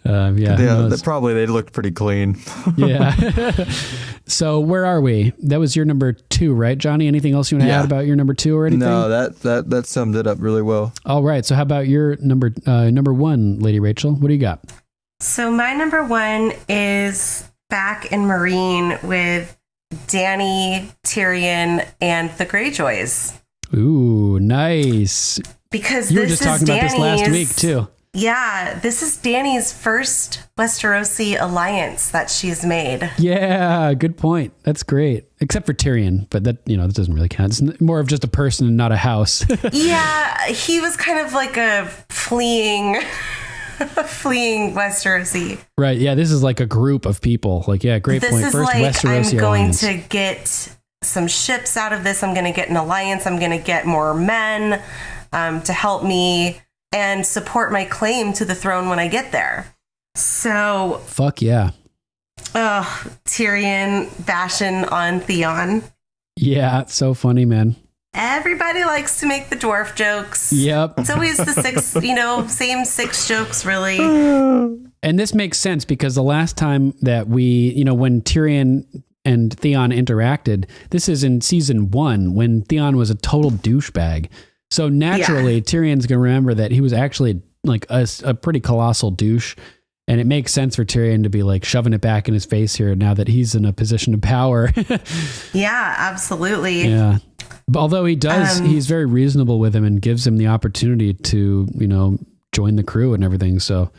they looked pretty clean. Yeah. So where are we? That was your number 2, right, Johnny? Anything else you want to add about your number 2 or anything? No, that summed it up really well. All right. So how about your number 1, Lady Rachel? What do you got? So my number 1 is back in Marine with Dany, Tyrion, and the Greyjoys. Ooh, nice. Because you were just talking about this last week too. Yeah, this is Dany's first Westerosi alliance that she's made. Yeah, good point. That's great. Except for Tyrion, but that doesn't really count. It's more of just a person and not a house. Yeah, he was kind of like a fleeing Westerosi. Right. Yeah, this is like a group of people. Like, yeah, great point. This is first like Westerosi I'm going alliance. to get some ships out of this. I'm going to get an alliance. I'm going to get more men to help me and support my claim to the throne when I get there. So, fuck yeah. Tyrion bashing on Theon. Yeah, it's so funny, man. Everybody likes to make the dwarf jokes. Yep. It's always the same 6 jokes, really. And this makes sense because the last time that we, when Tyrion and Theon interacted, this is in season 1 when Theon was a total douchebag. So naturally, Tyrion's going to remember that he was actually like a pretty colossal douche. And it makes sense for Tyrion to be like shoving it back in his face here now that he's in a position of power. Yeah, absolutely. Yeah. But although he does, he's very reasonable with him and gives him the opportunity to, join the crew and everything. So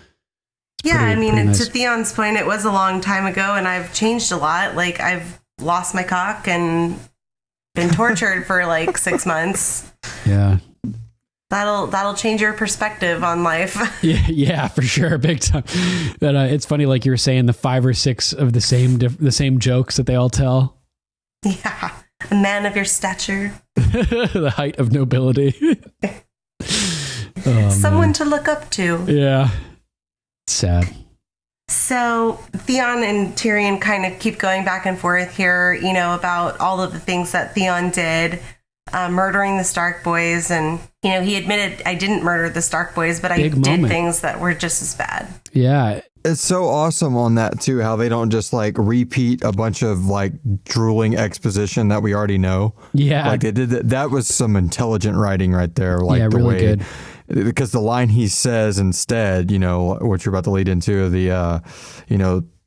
yeah, pretty nice. To Theon's point, it was a long time ago and I've changed a lot. Like I've lost my cock and been tortured for like 6 months. Yeah. That'll change your perspective on life. Yeah, for sure, big time. But it's funny, like you were saying, the 5 or 6 of the same jokes that they all tell. Yeah, a man of your stature, the height of nobility, someone to look up to. Yeah, sad. So Theon and Tyrion kind of keep going back and forth here, about all of the things that Theon did. Murdering the Stark boys, and he admitted, I didn't murder the Stark boys, but I did things that were just as bad. Yeah, it's so awesome on that too, how they don't just like repeat a bunch of like drooling exposition that we already know. Yeah, like they did that was some intelligent writing right there. Like yeah, the really way, good. Because the line he says instead, what you're about to lead into, the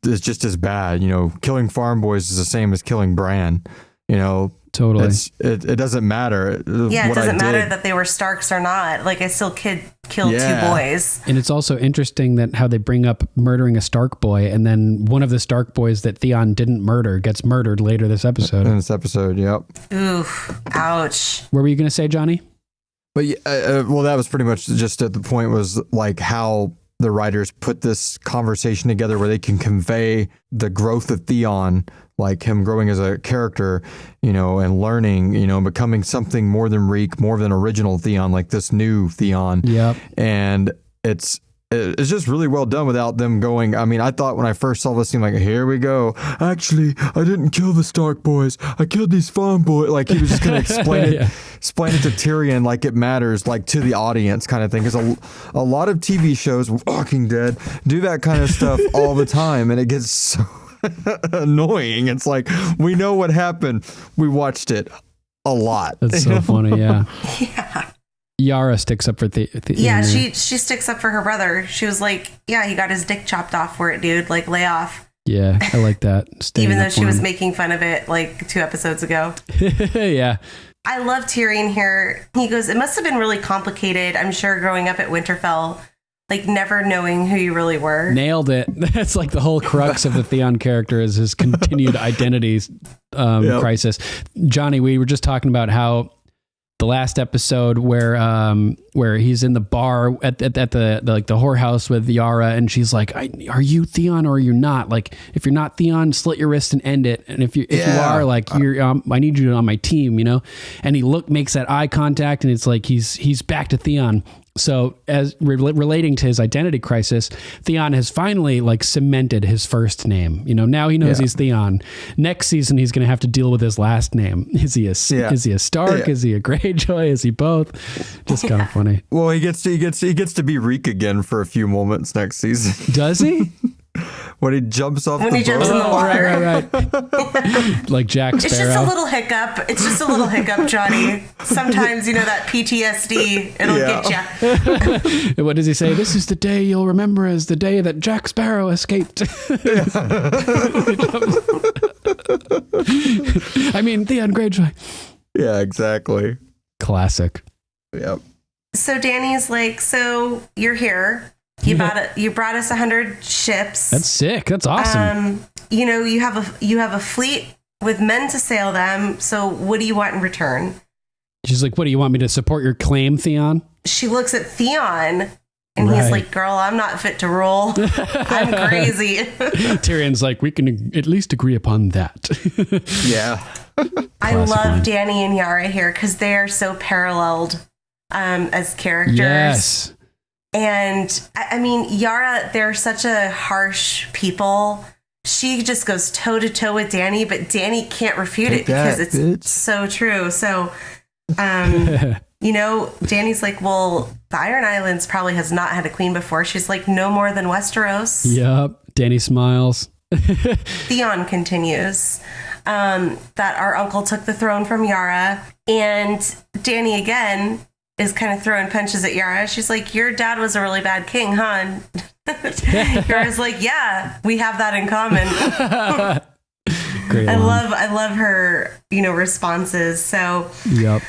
is just as bad. Killing farm boys is the same as killing Bran. Totally. It doesn't matter. Yeah, it doesn't matter that they were Starks or not. Like, I still killed 2 boys. And it's also interesting that how they bring up murdering a Stark boy, and then one of the Stark boys that Theon didn't murder gets murdered later this episode. In this episode, yep. Oof. Ouch. What were you going to say, Johnny? But well, that was pretty much just at the point was like how the writers put this conversation together where they can convey the growth of Theon, like him growing as a character, and learning, becoming something more than Reek, more than original Theon, like this new Theon. Yep. And it's just really well done without them going. I mean, I thought when I first saw this scene, like, here we go. Actually, I didn't kill the Stark boys. I killed these farm boys. Like he was just going to explain it to Tyrion like it matters, like to the audience kind of thing. Because a lot of TV shows, Walking Dead, do that kind of stuff all the time. And it gets so annoying. It's like, we know what happened. We watched it a lot. That's so funny. Yeah. Yeah. Yara sticks up for yeah, she sticks up for her brother. She was like, yeah, he got his dick chopped off for it, dude. Like, lay off. Yeah, I like that. Even though she was making fun of it like 2 episodes ago. Yeah. I love Tyrion here. He goes, it must have been really complicated, I'm sure, growing up at Winterfell like never knowing who you really were. Nailed it. That's like the whole crux of the Theon character is his continued identity crisis. Johnny, we were just talking about how the last episode where he's in the bar at the whorehouse with Yara, and she's like, "Are you Theon or are you not? Like, if you're not Theon, slit your wrist and end it. And if you are, like, you're, I need you on my team, you know." And he makes that eye contact, and it's like he's back to Theon. So as relating to his identity crisis, Theon has finally like cemented his first name. You know, now he knows he's Theon. Next season, he's going to have to deal with his last name. Is he a Stark? Yeah. Is he a Greyjoy? Is he both? Just kind of funny. Well, he gets to be Reek again for a few moments next season. Does he? When he jumps off the boat. When he jumps in the water. Right. Like Jack Sparrow. It's just a little hiccup. Johnny. Sometimes, you know, that PTSD, it'll get you. What does he say? This is the day you'll remember as the day that Jack Sparrow escaped. I mean, Theon Greyjoy. Yeah, exactly. Classic. Yep. So Dany's like, so you're here. You brought us 100 ships. That's sick. That's awesome. You know, you have a fleet with men to sail them. So what do you want in return? She's like, what do you want me to support your claim, Theon? She looks at Theon and he's like, girl, I'm not fit to rule. I'm crazy. Tyrion's like, we can at least agree upon that. Yeah. I love Dany and Yara here because they are so paralleled as characters. Yes. And I mean, Yara, they're such a harsh people. She just goes toe to toe with Dany, but Dany can't refute it because it's so true. So, you know, Dany's like, well, the Iron Islands probably has not had a queen before. She's like, no more than Westeros. Yep. Dany smiles. Theon continues that our uncle took the throne from Yara, and Dany again is kind of throwing punches at Yara. She's like, your dad was a really bad king, huh? Yara's like, yeah, we have that in common. Great I love her, you know, responses. So, yep.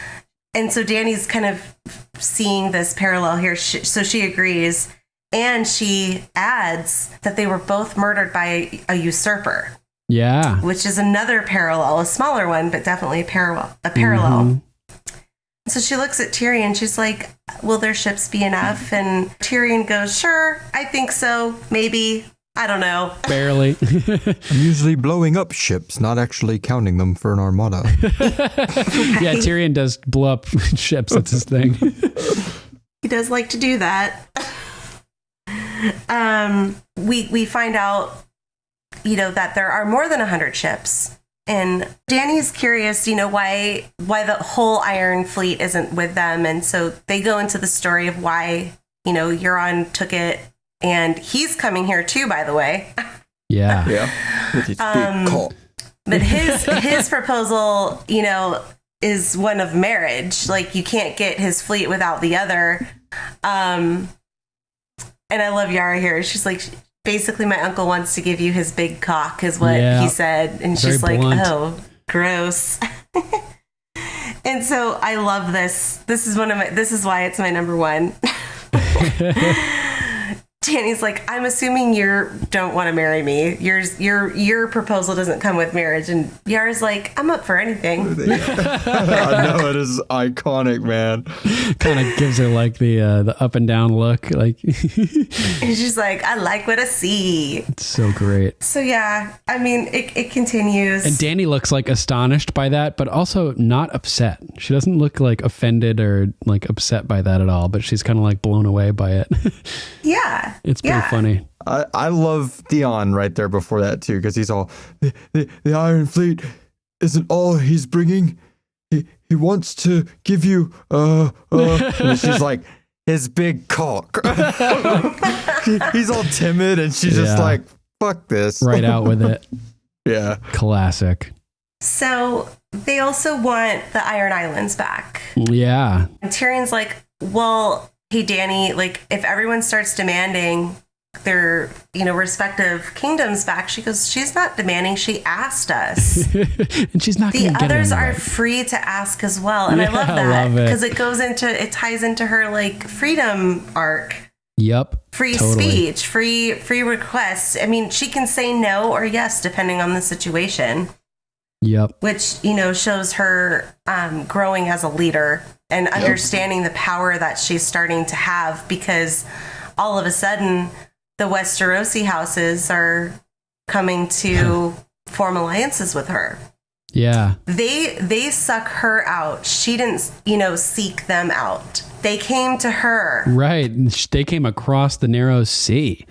And so Dany's kind of seeing this parallel here. So she agrees. And she adds that they were both murdered by a usurper. Yeah. Which is another parallel, a smaller one, but definitely a parallel. Mm-hmm. So she looks at Tyrion. She's like, will their ships be enough? And Tyrion goes, sure, I think so. Maybe. I don't know. Barely. I'm usually blowing up ships, not actually counting them for an armada. Yeah, Tyrion does blow up ships. That's his thing. He does like to do that. We find out, you know, that there are more than 100 ships. And Dany's curious, you know, why the whole Iron Fleet isn't with them. And so they go into the story of why, you know, Euron took it. And he's coming here too, by the way. Yeah. Yeah. With his big cock. But his proposal, you know, is one of marriage. Like, you can't get his fleet without the other. And I love Yara here. She's like, basically, my uncle wants to give you his big cock, is what he said. And she's like, blunt. Oh, gross. And so I love this. This is why it's my number one. Dany's like, I'm assuming you don't want to marry me. Your proposal doesn't come with marriage. And Yara's like, I'm up for anything. I know, it is iconic, man. Kind of gives her like the up and down look. Like, and she's like, I like what I see. It's so great. So yeah, I mean, it continues. And Dany looks like astonished by that, but also not upset. She doesn't look like offended or like upset by that at all, but she's kind of like blown away by it. Yeah. It's pretty funny. I love Theon right there before that too, because he's all the Iron Fleet isn't all he's bringing. He wants to give you and she's like, his big cock. He's all timid, and she's just like, fuck this. Right out with it. Yeah. Classic. So they also want the Iron Islands back. Yeah. And Tyrion's like, well, hey, Dany, like, if everyone starts demanding their, you know, respective kingdoms back, she goes, she's not demanding, she asked us. And she's not the others are free to ask as well. And I love that because it ties into her like freedom arc. Yep. Free speech, free requests. I mean, she can say no or yes, depending on the situation. Yep. Which, shows her growing as a leader and understanding the power that she's starting to have, because all of a sudden the Westerosi houses are coming to form alliances with her. Yeah. They suck her out. She didn't, seek them out. They came to her. Right. They came across the narrow sea.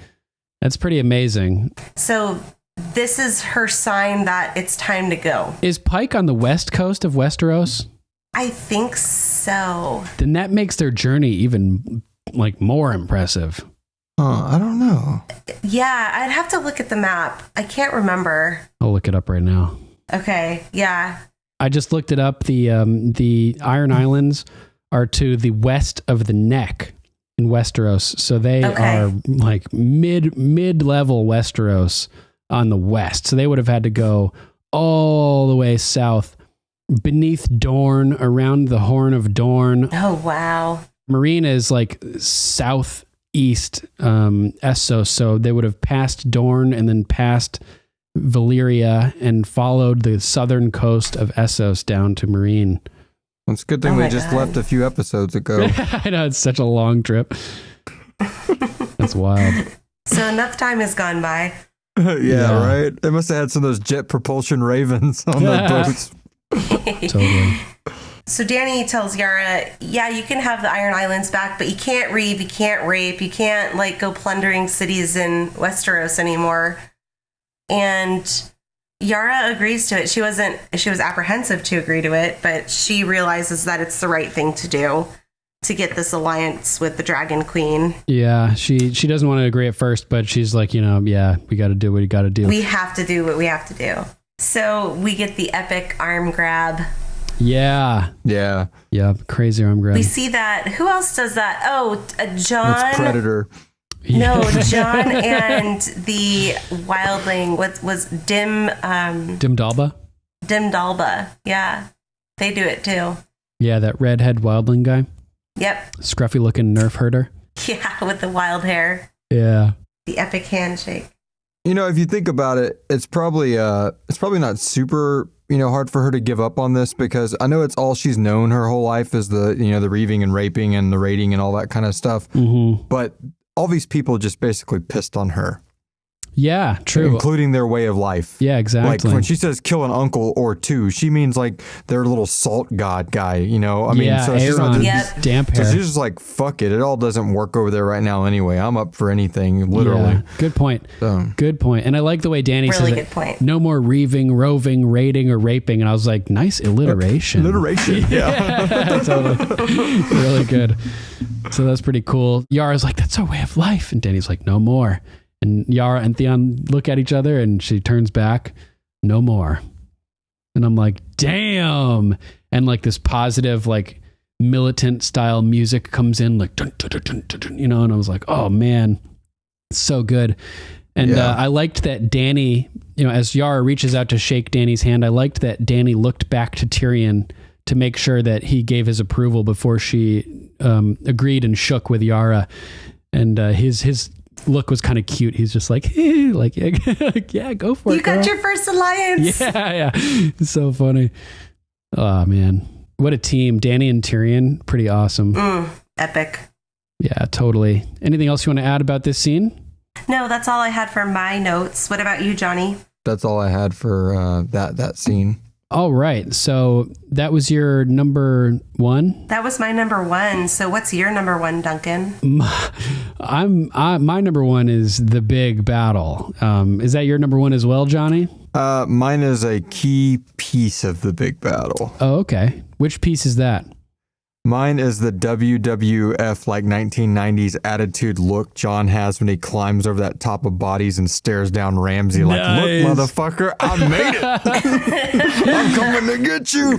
That's pretty amazing. So this is her sign that it's time to go. Is Pike on the west coast of Westeros? I think so. Then that makes their journey even more impressive. I don't know. Yeah, I'd have to look at the map. I can't remember. I'll look it up right now. Okay, yeah. I just looked it up. The Iron Islands are to the west of the Neck in Westeros. So they are mid-level Westeros on the west. So they would have had to go all the way south beneath Dorne, around the Horn of Dorne. Oh, wow. Marina is southeast Essos. So they would have passed Dorne and then passed Valyria and followed the southern coast of Essos down to Marine. It's a good thing we just left a few episodes ago. I know, it's such a long trip. That's wild. So enough time has gone by. Yeah, right? They must have had some of those jet propulsion ravens on their boats. Totally. So Dany tells Yara, yeah, you can have the Iron Islands back, but you can't reave, you can't rape, you can't go plundering cities in Westeros anymore. And Yara agrees to it. She was apprehensive to agree to it, but she realizes that it's the right thing to do to get this alliance with the Dragon Queen. Yeah, she doesn't want to agree at first, but she's like, we got to do what we got to do. We have to do what we have to do. So we get the epic arm grab. Yeah. Crazy arm grab. We see that. Who else does that? Oh, Jon. That's Predator. No, Jon and the wildling. What was Dim Dalba? Dim Dalba. Yeah. They do it too. Yeah, that redhead wildling guy. Yep. Scruffy looking nerf herder. Yeah, with the wild hair. Yeah. The epic handshake. If you think about it, it's probably not super, hard for her to give up on this, because I know it's all she's known her whole life is the reaving and raping and the raiding and all that kind of stuff. Mm-hmm. But all these people just basically pissed on her. Yeah, true. Including their way of life. Yeah, exactly. When she says kill an uncle or two, she means their little salt god guy, I mean, so she's not just, damp hair. So she's just like, fuck it. It all doesn't work over there right now anyway. I'm up for anything, literally. Yeah, good point. Good point. And I like the way Dany says good point. No more reaving, roving, raiding, or raping. And I was like, nice alliteration. Yeah. Totally. Really good. So that's pretty cool. Yara's like, that's our way of life. And Dany's like, no more. And Yara and Theon look at each other and she turns back, no more. And I'm like, damn. And this positive, militant style music comes in, dun, dun, dun, dun, dun, dun, and I was like, oh man, it's so good. And I liked that Dany, as Yara reaches out to shake Dany's hand, I liked that Dany looked back to Tyrion to make sure that he gave his approval before she agreed and shook with Yara. And his look was kind of cute. He's just like, hey, yeah, go for it. You got your first alliance. Yeah. It's so funny. Oh man, what a team. Dany and Tyrion, pretty awesome. Epic. Yeah, totally. Anything else you want to add about this scene? No, that's all I had for my notes. What about you, Johnny? That's all I had for that scene. All right. So that was your number one? That was my number one. So what's your number one, Duncan? My number one is the big battle. Is that your number one as well, Johnny? Mine is a key piece of the big battle. Oh, okay. Which piece is that? Mine is the WWF 1990s attitude look Jon has when he climbs over that top of bodies and stares down Ramsay look, motherfucker, I made it. I'm coming to get you.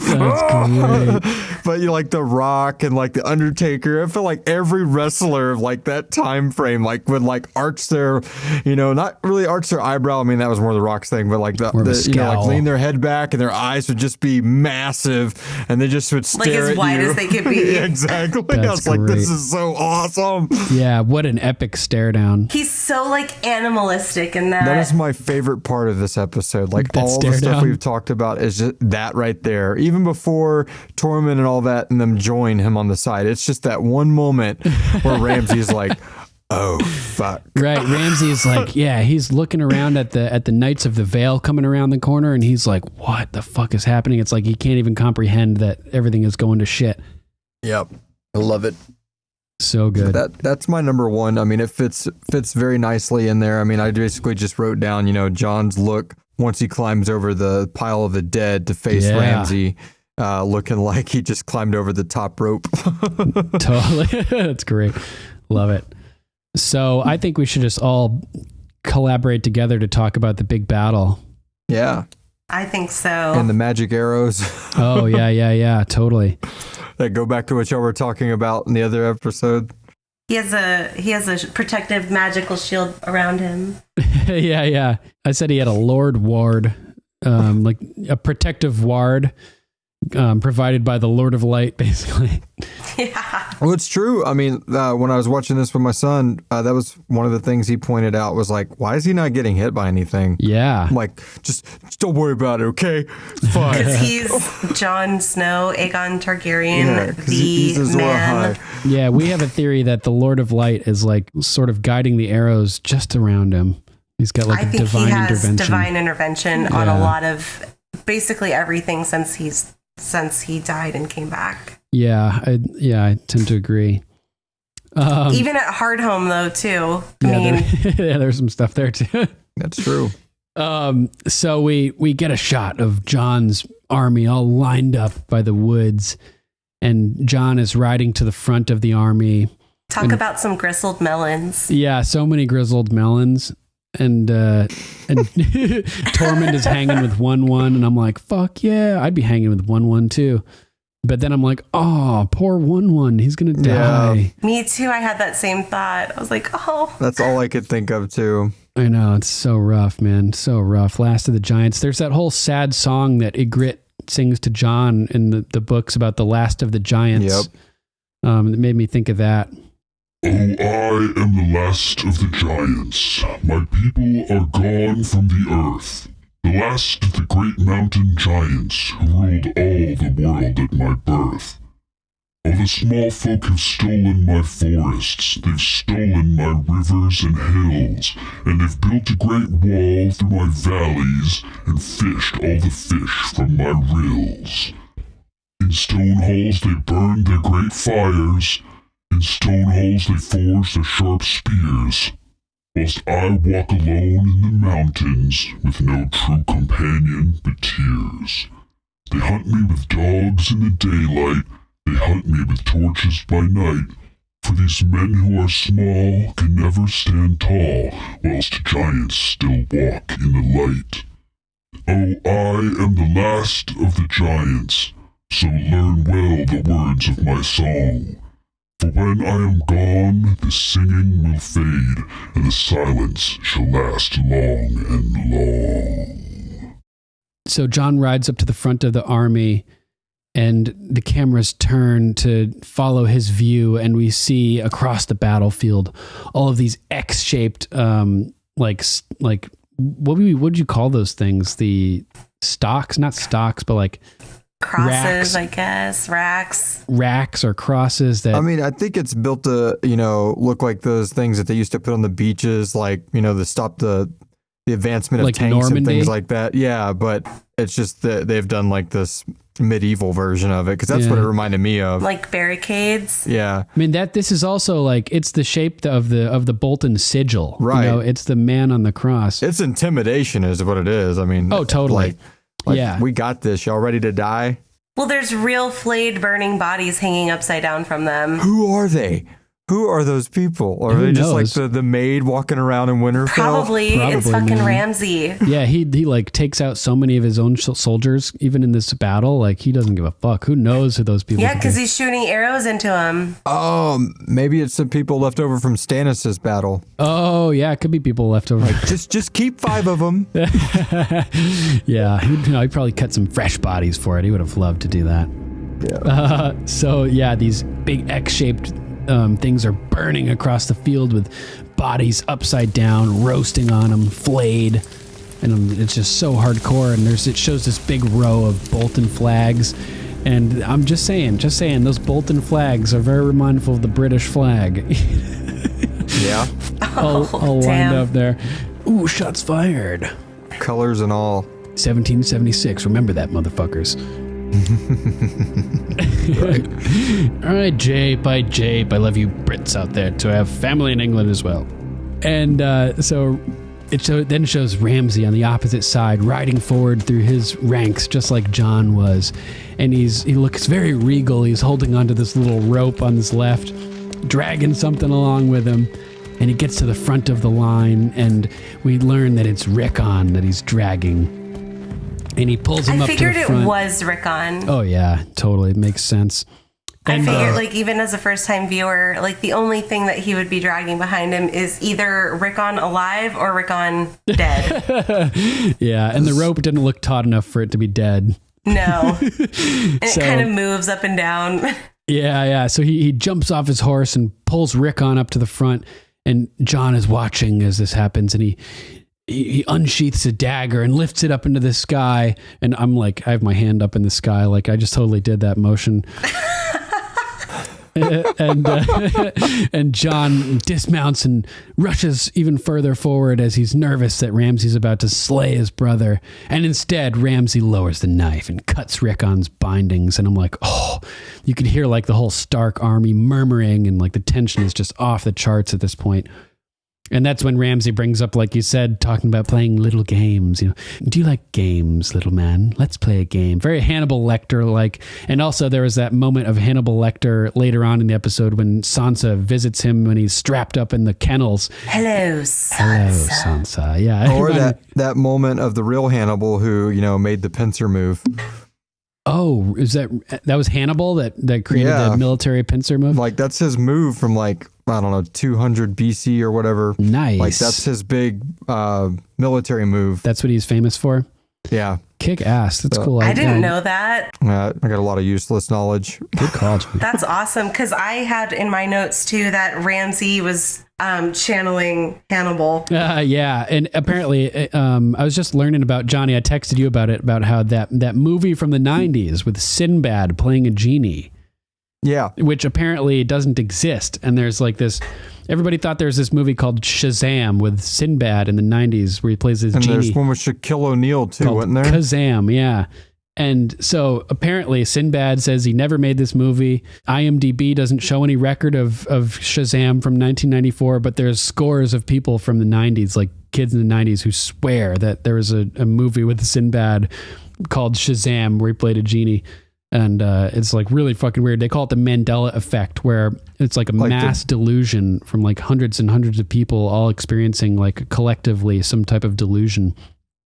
But you The Rock and The Undertaker, I feel like every wrestler of that time frame would arch their, not really arch their eyebrow. I mean, that was more The Rock's thing, but lean their head back and their eyes would just be massive and they just would stare at you. As wide as they could be. movie. Exactly. That's I was like, great. this is so awesome. Yeah, what an epic stare down. He's so like animalistic in that. That is my favorite part of this episode. Like That all the stare stuff down. we've talked about is just that right there. Even before Tormund and all that and them join him on the side, it's just that one moment where Ramsay's like, oh fuck. Right, Ramsay's like, yeah, he's looking around at the Knights of the Vale coming around the corner, and he's like, what the fuck is happening? It's like he can't even comprehend that everything is going to shit. Yep. I love it. So good. That's my number one. I mean, it fits very nicely in there. I mean, I basically just wrote down, John's look once he climbs over the pile of the dead to face Ramsay, looking like he just climbed over the top rope. Totally. That's great. Love it. So I think we should just all collaborate together to talk about the big battle. Yeah. I think so. And the magic arrows. Oh, yeah. Totally. That go back to what y'all were talking about in the other episode. He has a protective magical shield around him. Yeah. I said he had a Lord Ward, like a protective ward provided by the Lord of Light, basically. Yeah. Well, it's true. I mean, when I was watching this with my son, that was one of the things he pointed out was like, why is he not getting hit by anything? Yeah. I'm like, just don't worry about it, okay? It's fine. Because he's Jon Snow, Aegon Targaryen, 'cause he's Azor man. Ahai. Yeah, we have a theory that the Lord of Light is like sort of guiding the arrows just around him. He's got like I a think divine he has intervention. divine intervention on Yeah. a lot of basically everything since he died and came back. Yeah, I tend to agree. Even at Hardhome, though, too. There's some stuff there too. That's true. So we get a shot of John's army all lined up by the woods, and John is riding to the front of the army. Talk about some grizzled melons. Yeah, so many grizzled melons. And Tormund is hanging with 1-1, and I'm like, fuck yeah, I'd be hanging with 1-1 too. But then I'm like, oh, poor 1-1, he's gonna die. Me too. I had that same thought. I was like, oh. That's all I could think of too. I know, it's so rough, man, so rough. Last of the Giants. There's that whole sad song that Ygritte sings to John in the books about the last of the Giants. Yep. It made me think of that. Oh, I am the last of the giants. My people are gone from the earth. The last of the great mountain giants who ruled all the world at my birth. Oh, the small folk have stolen my forests. They've stolen my rivers and hills. And they've built a great wall through my valleys and fished all the fish from my rills. In stone holes they burned their great fires. In stone holes they forged their sharp spears, whilst I walk alone in the mountains with no true companion but tears. They hunt me with dogs in the daylight, they hunt me with torches by night, for these men who are small can never stand tall, whilst giants still walk in the light. Oh, I am the last of the giants, so learn well the words of my song. For when I am gone, the singing will fade, and the silence shall last long and long. So John rides up to the front of the army, and the cameras turn to follow his view, and we see across the battlefield all of these X-shaped, like what would you call those things? The stocks, not stocks, but like Crosses, racks. I guess. Racks or crosses that... I mean, I think it's built to, look like those things that they used to put on the beaches, like, to stop the advancement of like tanks Normandy? and things like that. Yeah, but it's just that they've done like this medieval version of it, because that's what it reminded me of. Like barricades. Yeah. I mean, this is also like, it's the shape of the Bolton sigil. Right. It's the man on the cross. It's intimidation is what it is. I mean... Oh, totally. Like, yeah. we got this. Y'all ready to die? Well, there's real flayed, burning bodies hanging upside down from them. Who are they? Who are those people? Or are they just like the maid walking around in Winterfell? Probably. It's fucking Ramsay. Yeah, he like takes out so many of his own soldiers, even in this battle. Like, he doesn't give a fuck. Who knows who those people are? Yeah, because he's shooting arrows into him. Oh, maybe it's some people left over from Stannis' battle. Oh, yeah, it could be people left over. Like, just keep 5 of them. Yeah, he'd probably cut some fresh bodies for it. He would have loved to do that. These big X-shaped things are burning across the field with bodies upside down, roasting on them, flayed. And it's just so hardcore. And it shows this big row of Bolton flags. And I'm just saying, those Bolton flags are very mindful of the British flag. Yeah. All lined up there. Ooh, shots fired. Colors and all. 1776. Remember that, motherfuckers. Right. All right, Jape. I love you Brits out there too. I have family in England as well. And then shows Ramsay on the opposite side riding forward through his ranks just like John was. And he looks very regal. He's holding onto this little rope on his left, dragging something along with him. And he gets to the front of the line, and we learn that it's Rickon that he's dragging. And he pulls him up to the front. I figured it was Rickon. Oh, yeah, totally. It makes sense. And, I figured, even as a first-time viewer, the only thing that he would be dragging behind him is either Rickon alive or Rickon dead. Yeah, and the rope didn't look taut enough for it to be dead. No. And it kind of moves up and down. Yeah. So he jumps off his horse and pulls Rickon up to the front, and John is watching as this happens, and he unsheaths a dagger and lifts it up into the sky, and I'm I have my hand up in the sky, I just totally did that motion. And John dismounts and rushes even further forward as he's nervous that Ramsay's about to slay his brother. And instead, Ramsay lowers the knife and cuts Rickon's bindings. And I'm like, oh, you could hear the whole Stark army murmuring, and the tension is just off the charts at this point. And that's when Ramsay brings up, like you said, talking about playing little games. Do you like games, little man? Let's play a game. Very Hannibal Lecter-like. And also there was that moment of Hannibal Lecter later on in the episode when Sansa visits him when he's strapped up in the kennels. Hello, Sansa. Hello, Sansa. Yeah. Or that moment of the real Hannibal who, made the pincer move. Oh, that was Hannibal that created the military pincer move? That's his move from I don't know, 200 BC or whatever. Nice. That's his big military move. That's what he's famous for? Yeah. Kick ass. That's cool. I didn't know that. I got a lot of useless knowledge. Good call, John. That's awesome, because I had in my notes too that Ramsay was channeling Hannibal. Yeah, and apparently I was just learning about, Johnny, I texted you about it, about how that movie from the 90s with Sinbad playing a genie. Yeah. Which apparently doesn't exist. And there's this, everybody thought there was this movie called Shazam with Sinbad in the 90s where he plays this genie. And there's one with Shaquille O'Neal too, wasn't there? Kazam, yeah. And so apparently Sinbad says he never made this movie. IMDb doesn't show any record of Shazam from 1994, but there's scores of people from the 90s, kids in the 90s, who swear that there was a movie with Sinbad called Shazam where he played a genie. And it's really fucking weird. They call it the Mandela effect, where it's a mass delusion from hundreds and hundreds of people all experiencing collectively some type of delusion.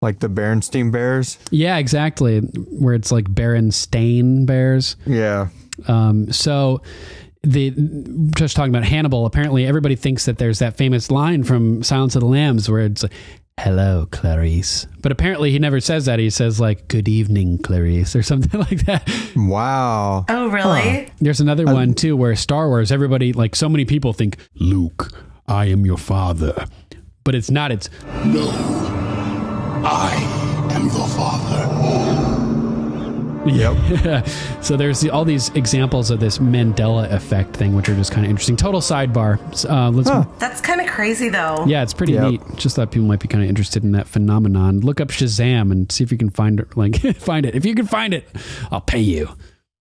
Like the Berenstain Bears? Yeah, exactly. Where it's Berenstain Bears. Yeah. So just talking about Hannibal, apparently everybody thinks that there's that famous line from Silence of the Lambs where it's hello, Clarice. But apparently he never says that. He says good evening, Clarice, or something like that. Wow. Oh, really? Huh. There's another one too where Star Wars, everybody, so many people think, Luke, I am your father. But it's not. It's, no, I am your father. Yep. So there's all these examples of this Mandela effect thing, which are just kind of interesting. Total sidebar. That's kind of crazy, though. Yeah, it's pretty neat. Just thought people might be kind of interested in that phenomenon. Look up Shazam and see if you can find it. Find it. If you can find it, I'll pay you.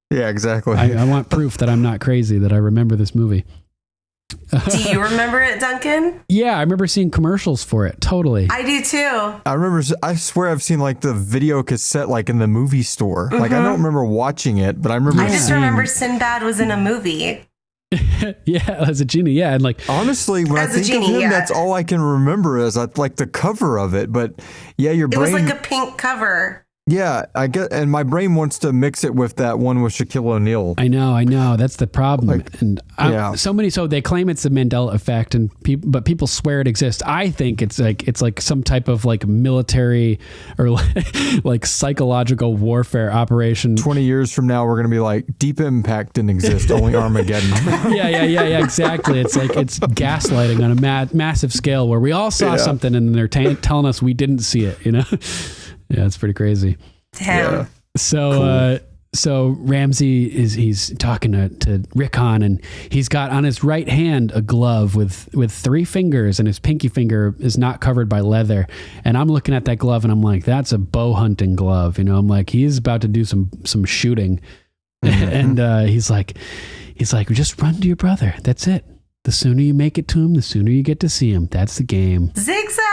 Yeah, exactly. I want proof that I'm not crazy, that I remember this movie. Do you remember it, Duncan? Yeah, I remember seeing commercials for it. Totally. I do too. I swear I've seen the video cassette in the movie store. Mm-hmm. I don't remember watching it, but I remember I just remember Sinbad was in a movie. Yeah, as a genie. Yeah, and honestly, when I think of him, that's all I can remember is the cover of it. But yeah, your brain. It was a pink cover. Yeah, I get, and my brain wants to mix it with that one with Shaquille O'Neal. I know. That's the problem. And so they claim it's the Mandela effect, and but people swear it exists. I think it's like some type of like military or like psychological warfare operation. 20 years from now, we're going to be like, Deep Impact didn't exist, only Armageddon. Yeah, exactly. It's like it's gaslighting on a massive scale where we all saw something and they're telling us we didn't see it, you know? Yeah, it's pretty crazy. Damn. Yeah. So, so Ramsey he's talking to Rickon, and he's got on his right hand a glove with 3 fingers, and his pinky finger is not covered by leather. And I'm looking at that glove and I'm like, that's a bow hunting glove. You know, I'm like, he's about to do some shooting. And he's like, just run to your brother. That's it. The sooner you make it to him, the sooner you get to see him. That's the game. Zigzag.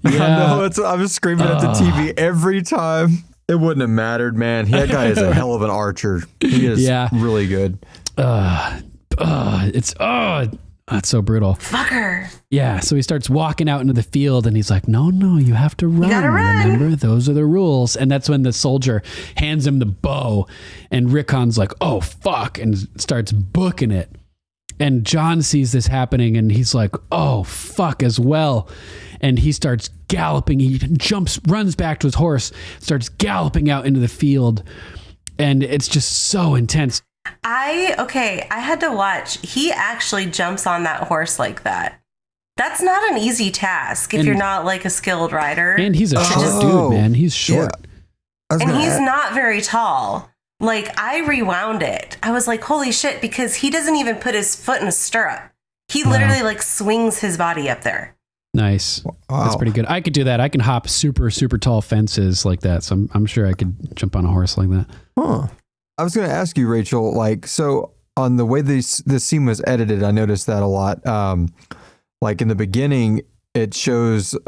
Yeah, I was screaming at the TV every time. It wouldn't have mattered, man. That guy is a hell of an archer. He is really good. It's so brutal. Fucker. Yeah, so he starts walking out into the field, and he's like, no, you have to run. You gotta run. Remember, those are the rules. And that's when the soldier hands him the bow, and Rickon's like, oh, fuck, and starts booking it. And John sees this happening, and he's like, oh, fuck as well. And he starts galloping. He runs back to his horse, starts galloping out into the field. And it's just so intense. I had to watch. He actually jumps on that horse like that. That's not an easy task if you're not like a skilled rider. And he's a short dude, man. He's short. Yeah. And he's not very tall. Like, I rewound it. I was like, holy shit, because he doesn't even put his foot in a stirrup. He literally like swings his body up there. Nice. Wow. That's pretty good. I could do that. I can hop super, super tall fences like that. So I'm sure I could jump on a horse like that. Huh. I was going to ask you, Rachel, like, so on the way this scene was edited, I noticed that a lot. Like in the beginning, it shows, it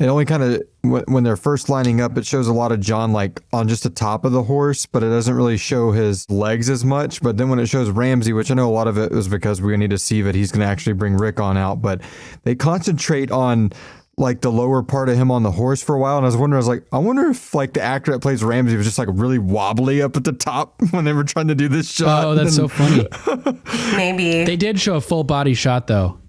only kind of, when they're first lining up, it shows a lot of John like on just the top of the horse, but it doesn't really show his legs as much. But then when it shows Ramsey, which I know a lot of it was because we need to see that he's going to actually bring Rickon out, but they concentrate on like the lower part of him on the horse for a while. And I wonder if like the actor that plays Ramsey was just like really wobbly up at the top when they were trying to do this shot. Oh, that's so funny. Maybe. They did show a full body shot though.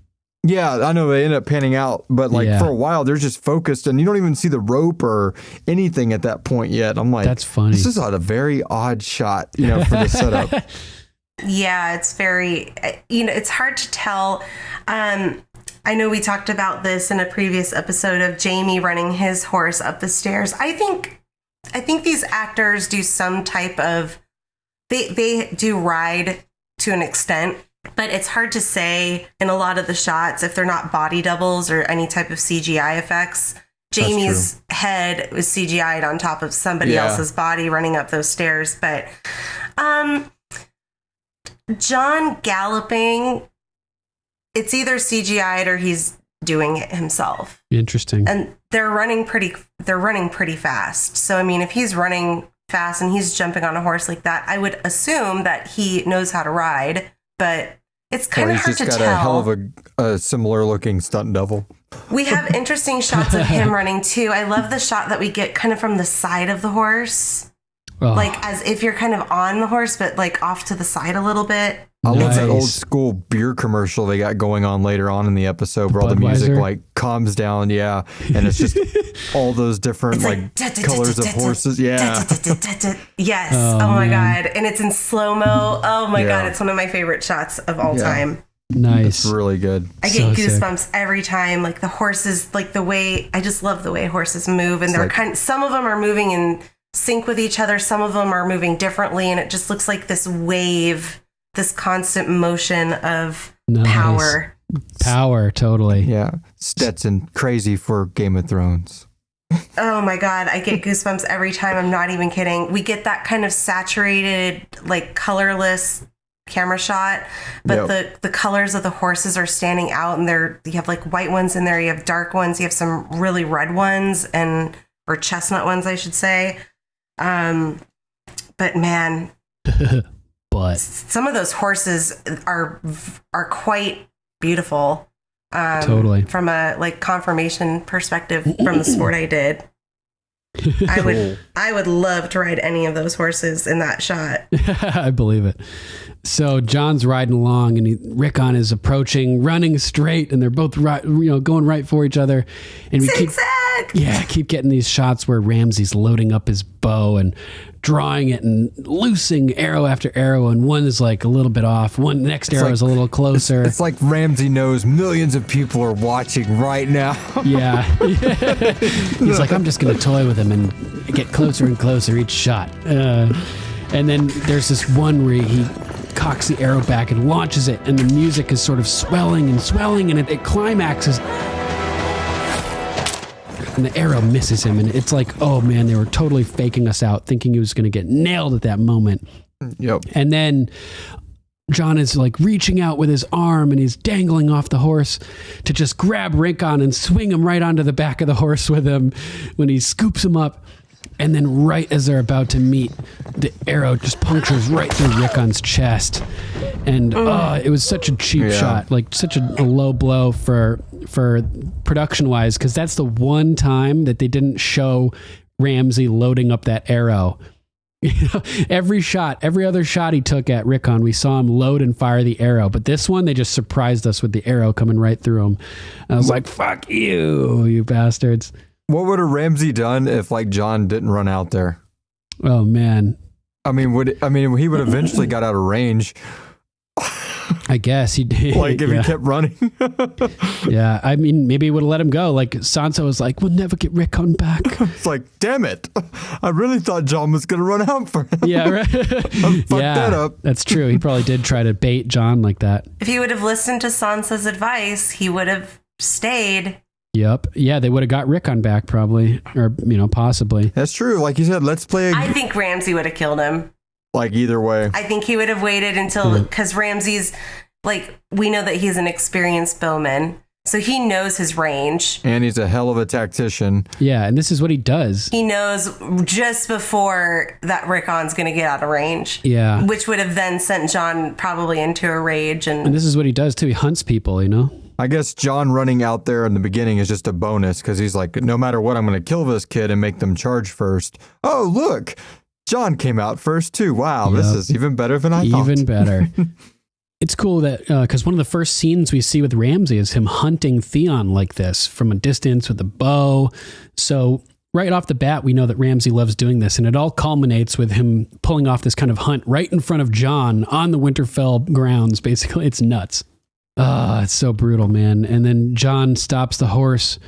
Yeah, I know they end up panning out, but like for a while they're just focused and you don't even see the rope or anything at that point yet. I'm like, that's funny. This is a very odd shot, for the setup. Yeah, it's very, it's hard to tell. I know we talked about this in a previous episode of Jamie running his horse up the stairs. I think these actors do some type of, they do ride to an extent. But it's hard to say in a lot of the shots if they're not body doubles or any type of CGI effects. Jamie's head was CGI'd on top of somebody else's body running up those stairs. But John galloping, it's either CGI'd or he's doing it himself. Interesting. And they're running pretty fast. So, I mean, if he's running fast and he's jumping on a horse like that, I would assume that he knows how to ride. But it's kind of hard to tell. He's just got a hell of a similar looking stunt double. We have interesting shots of him running too. I love the shot that we get kind of from the side of the horse. Oh. Like as if you're kind of on the horse, but like off to the side a little bit. I love that old school beer commercial they got going on later on in the episode where all the music like calms down. Yeah. And it's just all those different like colors of horses. Yeah. Yes. Oh my God. And it's in slow-mo. Oh my God. It's one of my favorite shots of all time. Nice. It's really good. I get goosebumps every time. Like the horses, like the way, I just love the way horses move. And they're some of them are moving in sync with each other. Some of them are moving differently. And it just looks like this wave, this constant motion of power. Power, totally. Yeah. Stetson, crazy for Game of Thrones. Oh my God. I get goosebumps every time. I'm not even kidding. We get that kind of saturated, like colorless camera shot, but the colors of the horses are standing out, and you have like white ones in there, you have dark ones, you have some really red ones or chestnut ones, I should say. But man, some of those horses are quite beautiful. Totally. From a like conformation perspective from the sport I did. I would love to ride any of those horses in that shot. I believe it. So John's riding along, and Rickon is approaching, running straight, and they're both going right for each other. And we keep getting these shots where Ramsey's loading up his bow and drawing it and loosing arrow after arrow, and one is like a little bit off. The next arrow is a little closer. It's like Ramsey knows millions of people are watching right now. Yeah. He's like, I'm just going to toy with him and get closer and closer each shot. And then there's this one where he cocks the arrow back and launches it, and the music is sort of swelling, and it climaxes. And the arrow misses him, and it's like, oh man, they were totally faking us out, thinking he was going to get nailed at that moment. Yep. And then John is like reaching out with his arm, and he's dangling off the horse to just grab Rickon and swing him right onto the back of the horse with him when he scoops him up. And then right as they're about to meet, the arrow just punctures right through Rickon's chest. And it was such a cheap shot, like such a low blow for production-wise, because that's the one time that they didn't show Ramsey loading up that arrow. Every other shot he took at Rickon, we saw him load and fire the arrow. But this one, they just surprised us with the arrow coming right through him. I was like, fuck you bastards. What would have Ramsey done if like John didn't run out there? Oh man. I mean, he would eventually got out of range. I guess he did. Like if he kept running. Yeah. I mean, maybe he would have let him go. Like Sansa was like, we'll never get Rickon back. It's like, damn it. I really thought John was going to run out for him. Yeah. Right. Fucked that up. That's true. He probably did try to bait John like that. If he would have listened to Sansa's advice, he would have stayed. Yep. Yeah, they would have got Rickon back probably, or, possibly. That's true. Like you said, let's play. I think Ramsey would have killed him. Like either way. I think he would have waited until, because Ramsey's, like, we know that he's an experienced bowman, so he knows his range. And he's a hell of a tactician. Yeah, and this is what he does. He knows just before that Rickon's going to get out of range. Yeah. Which would have then sent John probably into a rage. And this is what he does too. He hunts people, I guess John running out there in the beginning is just a bonus because he's like, no matter what, I'm going to kill this kid and make them charge first. Oh, look, John came out first too. Wow, This is even better than I thought. Even better. It's cool that because one of the first scenes we see with Ramsey is him hunting Theon like this from a distance with a bow. So right off the bat, we know that Ramsey loves doing this, and it all culminates with him pulling off this kind of hunt right in front of John on the Winterfell grounds. Basically, it's nuts. It's so brutal, man. And then John stops the horse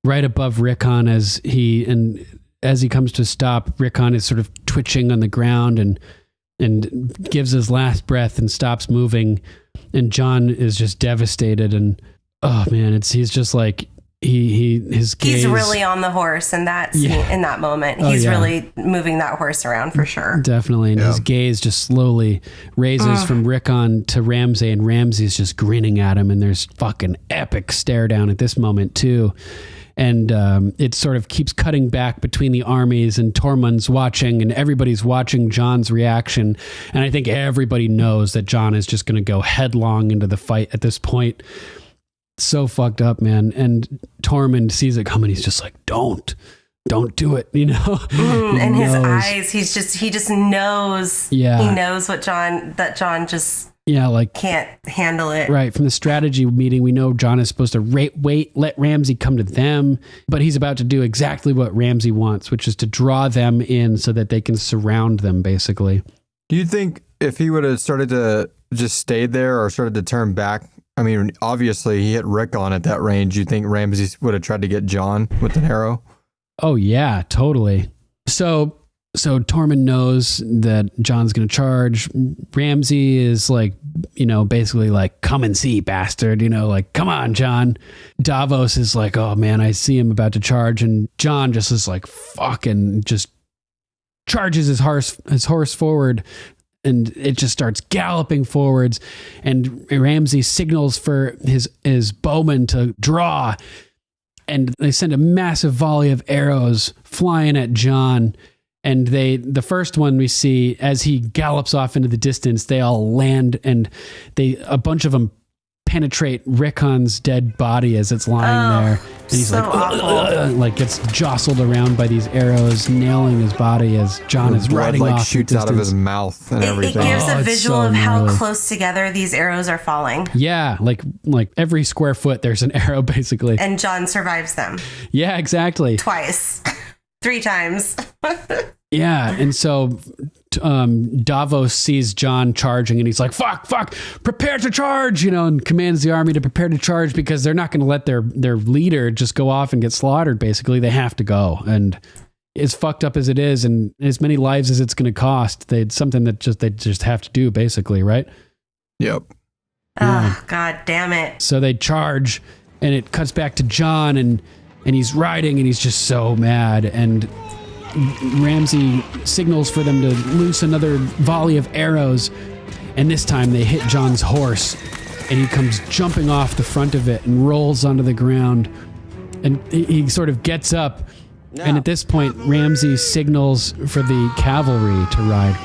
right above Rickon as he comes to stop. Rickon is sort of twitching on the ground and gives his last breath and stops moving. And John is just devastated. And oh man, he's just like his gaze. He's really on the horse in that scene, in that moment. He's really moving that horse around for sure. Definitely. And his gaze just slowly raises from Rickon to Ramsey, and Ramsey's just grinning at him. And there's fucking epic stare down at this moment too. And it sort of keeps cutting back between the armies, and Tormund's watching, and everybody's watching John's reaction. And I think everybody knows that John is just going to go headlong into the fight at this point. So fucked up, man. And Tormund sees it coming. He's just like, don't do it, and his eyes, he just knows. Yeah, he knows John just can't handle it. Right. From the strategy meeting, we know John is supposed to let Ramsey come to them, but he's about to do exactly what Ramsey wants, which is to draw them in so that they can surround them, basically. Do you think if he would have started to just stay there or started to turn back? I mean, obviously he hit Rickon at that range. You think Ramsey would have tried to get John with an arrow? Oh yeah, totally. So Tormund knows that John's going to charge. Ramsey is like, basically like, come and see, bastard. Like, come on, John. Davos is like, oh man, I see him about to charge. And John just is like, fucking just charges his horse forward. And it just starts galloping forwards, and Ramsey signals for his bowman to draw, and they send a massive volley of arrows flying at John. And the first one we see as he gallops off into the distance, they all land, and a bunch of them penetrate Rickon's dead body as it's lying there. And he's so like gets jostled around by these arrows, nailing his body as John is riding off. Shoots out of his mouth and everything. It gives a visual so of how gnarly. close together these arrows are falling. Yeah, like every square foot, there's an arrow basically. And John survives them. Yeah, exactly. Twice. 3 times. Yeah, and so Davos sees John charging and he's like, fuck, prepare to charge, and commands the army to prepare to charge because they're not going to let their leader just go off and get slaughtered, basically. They have to go. And as fucked up as it is and as many lives as it's going to cost, it's something that they just have to do, basically, right? Yep. Yeah. Oh, God damn it. So they charge and it cuts back to John and he's riding and he's just so mad, and Ramsay signals for them to loose another volley of arrows, and this time they hit John's horse and he comes jumping off the front of it and rolls onto the ground, and he sort of gets up and at this point Ramsay signals for the cavalry to ride.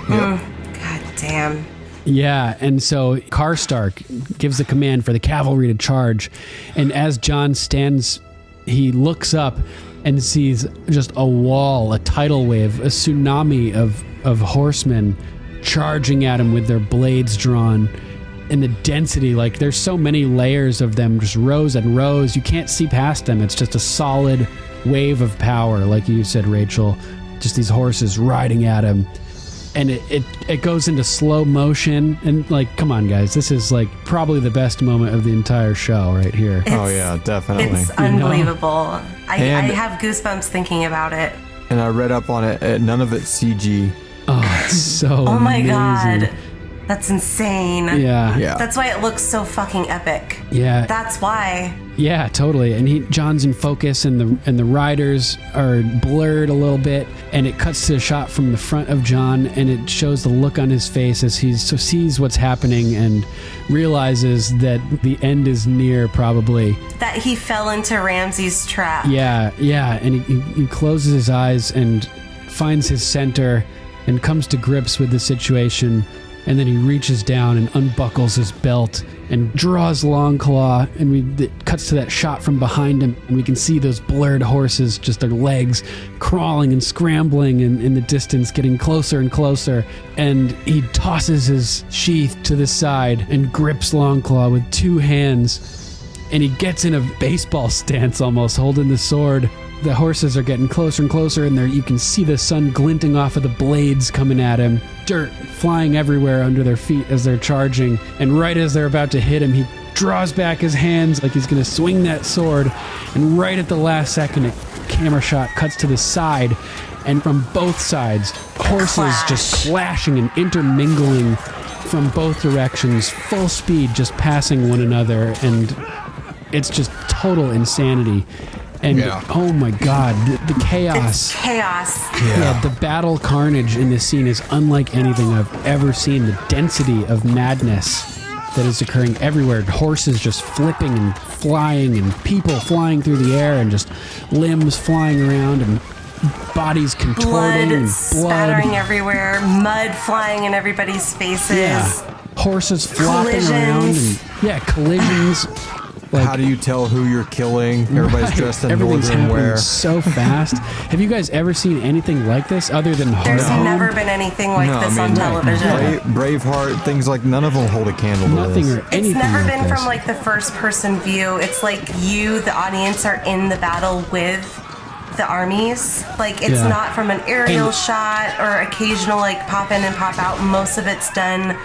God damn. Yeah, and so Karstark gives the command for the cavalry to charge, and as John stands, he looks up and sees just a wall, a tidal wave, a tsunami of horsemen charging at him with their blades drawn. And the density, like there's so many layers of them, just rows and rows. You can't see past them. It's just a solid wave of power, like you said, Rachel. Just these horses riding at him. And it goes into slow motion. And like, come on, guys, this is like probably the best moment of the entire show right here. Yeah, definitely. It's unbelievable. I have goosebumps thinking about it. And I read up on it. None of it's CG. Oh, it's so Oh my amazing. God. That's insane. Yeah. That's why it looks so fucking epic. Yeah. That's why. Yeah, totally. And John's in focus, and the riders are blurred a little bit, and it cuts to a shot from the front of John, and it shows the look on his face as he sees what's happening and realizes that the end is near, probably. That he fell into Ramsay's trap. Yeah, and he closes his eyes and finds his center and comes to grips with the situation. And then he reaches down and unbuckles his belt and draws Longclaw, and it cuts to that shot from behind him, and we can see those blurred horses, just their legs crawling and scrambling in the distance, getting closer and closer. And he tosses his sheath to the side and grips Longclaw with 2 hands, and he gets in a baseball stance almost, holding the sword. The horses are getting closer and closer, and you can see the sun glinting off of the blades coming at him. Dirt flying everywhere under their feet as they're charging. And right as they're about to hit him, he draws back his hands like he's going to swing that sword. And right at the last second, a camera shot cuts to the side. And from both sides, horses just slashing and intermingling from both directions, full speed, just passing one another. And it's just total insanity. And oh my God, the chaos. It's chaos. Yeah, the battle carnage in this scene is unlike anything I've ever seen. The density of madness that is occurring everywhere. Horses just flipping and flying, and people flying through the air, and just limbs flying around, and bodies contorting, and blood spattering everywhere, mud flying in everybody's faces. Yeah, horses flopping around, and collisions. Like, how do you tell who you're killing? Everybody's dressed in northern wear. So fast. Have you guys ever seen anything like this other than Hard There's Home? never been anything like this on television. Braveheart, things like, none of them hold a candle to Nothing this. or anything. It's never like been this. from like the first person view. It's like you, the audience, are in the battle with the armies. Like it's not from an aerial shot or occasional like pop in and pop out. Most of it's done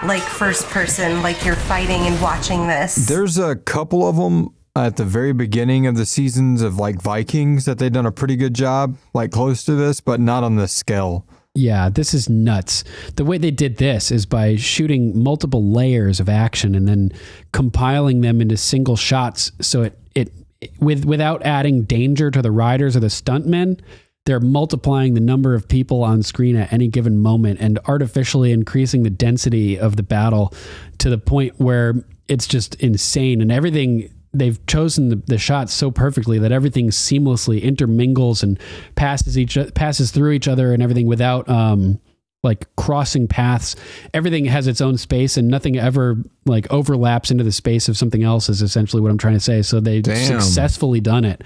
like first person, like you're fighting and watching this. There's a couple of them at the very beginning of the seasons of like Vikings that they've done a pretty good job, like close to this, but not on this scale. Yeah, this is nuts. The way they did this is by shooting multiple layers of action and then compiling them into single shots. So without adding danger to the riders or the stuntmen, they're multiplying the number of people on screen at any given moment and artificially increasing the density of the battle to the point where it's just insane. And everything, they've chosen the shots so perfectly that everything seamlessly intermingles and passes through each other and everything without like crossing paths. Everything has its own space and nothing ever like overlaps into the space of something else is essentially what I'm trying to say. So they've successfully done it.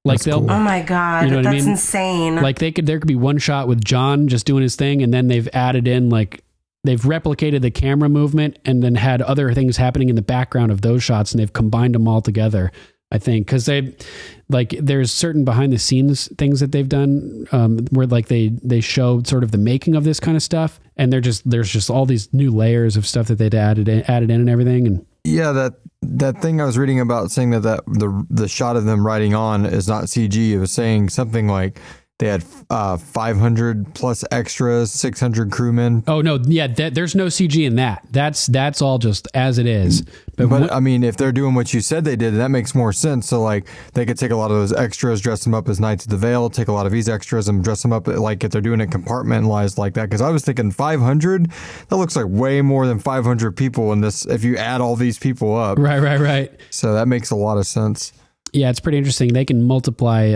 Like cool. Oh my God, you know that's insane. Like there could be one shot with John just doing his thing, and then they've added in like they've replicated the camera movement and then had other things happening in the background of those shots, and they've combined them all together. I think because there's certain behind the scenes things that they've done where like they show sort of the making of this kind of stuff, and there's just all these new layers of stuff that they'd added in and everything. And yeah, that thing I was reading about saying that the shot of them riding on is not CG. It was saying something like they had 500 plus extras, 600 crewmen. Oh no, yeah, there's no CG in that. That's all just as it is. But I mean, if they're doing what you said they did, that makes more sense. So like they could take a lot of those extras, dress them up as Knights of the Vale, take a lot of these extras and dress them up like if they're doing it compartmentalized like that. Because I was thinking 500, that looks like way more than 500 people in this. If you add all these people up, right. So that makes a lot of sense. Yeah, it's pretty interesting. They can multiply.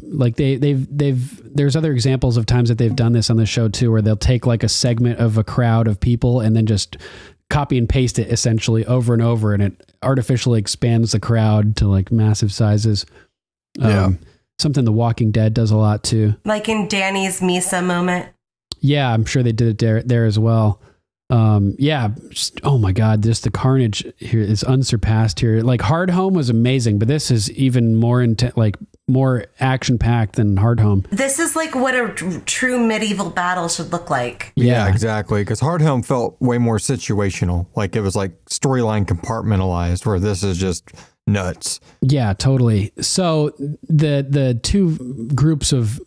Like there's other examples of times that they've done this on the show too, where they'll take like a segment of a crowd of people and then just copy and paste it essentially over and over, and it artificially expands the crowd to like massive sizes. Something The Walking Dead does a lot too. Like in Danny's Misa moment. Yeah, I'm sure they did it there as well. Oh my God, just the carnage here is unsurpassed here. Like Hard Home was amazing, but this is even more more action packed than Hard Home. This is like what a true medieval battle should look like. Yeah, exactly. Because Hard Home felt way more situational. Like it was like storyline compartmentalized, where this is just nuts. Yeah, totally. So the two groups of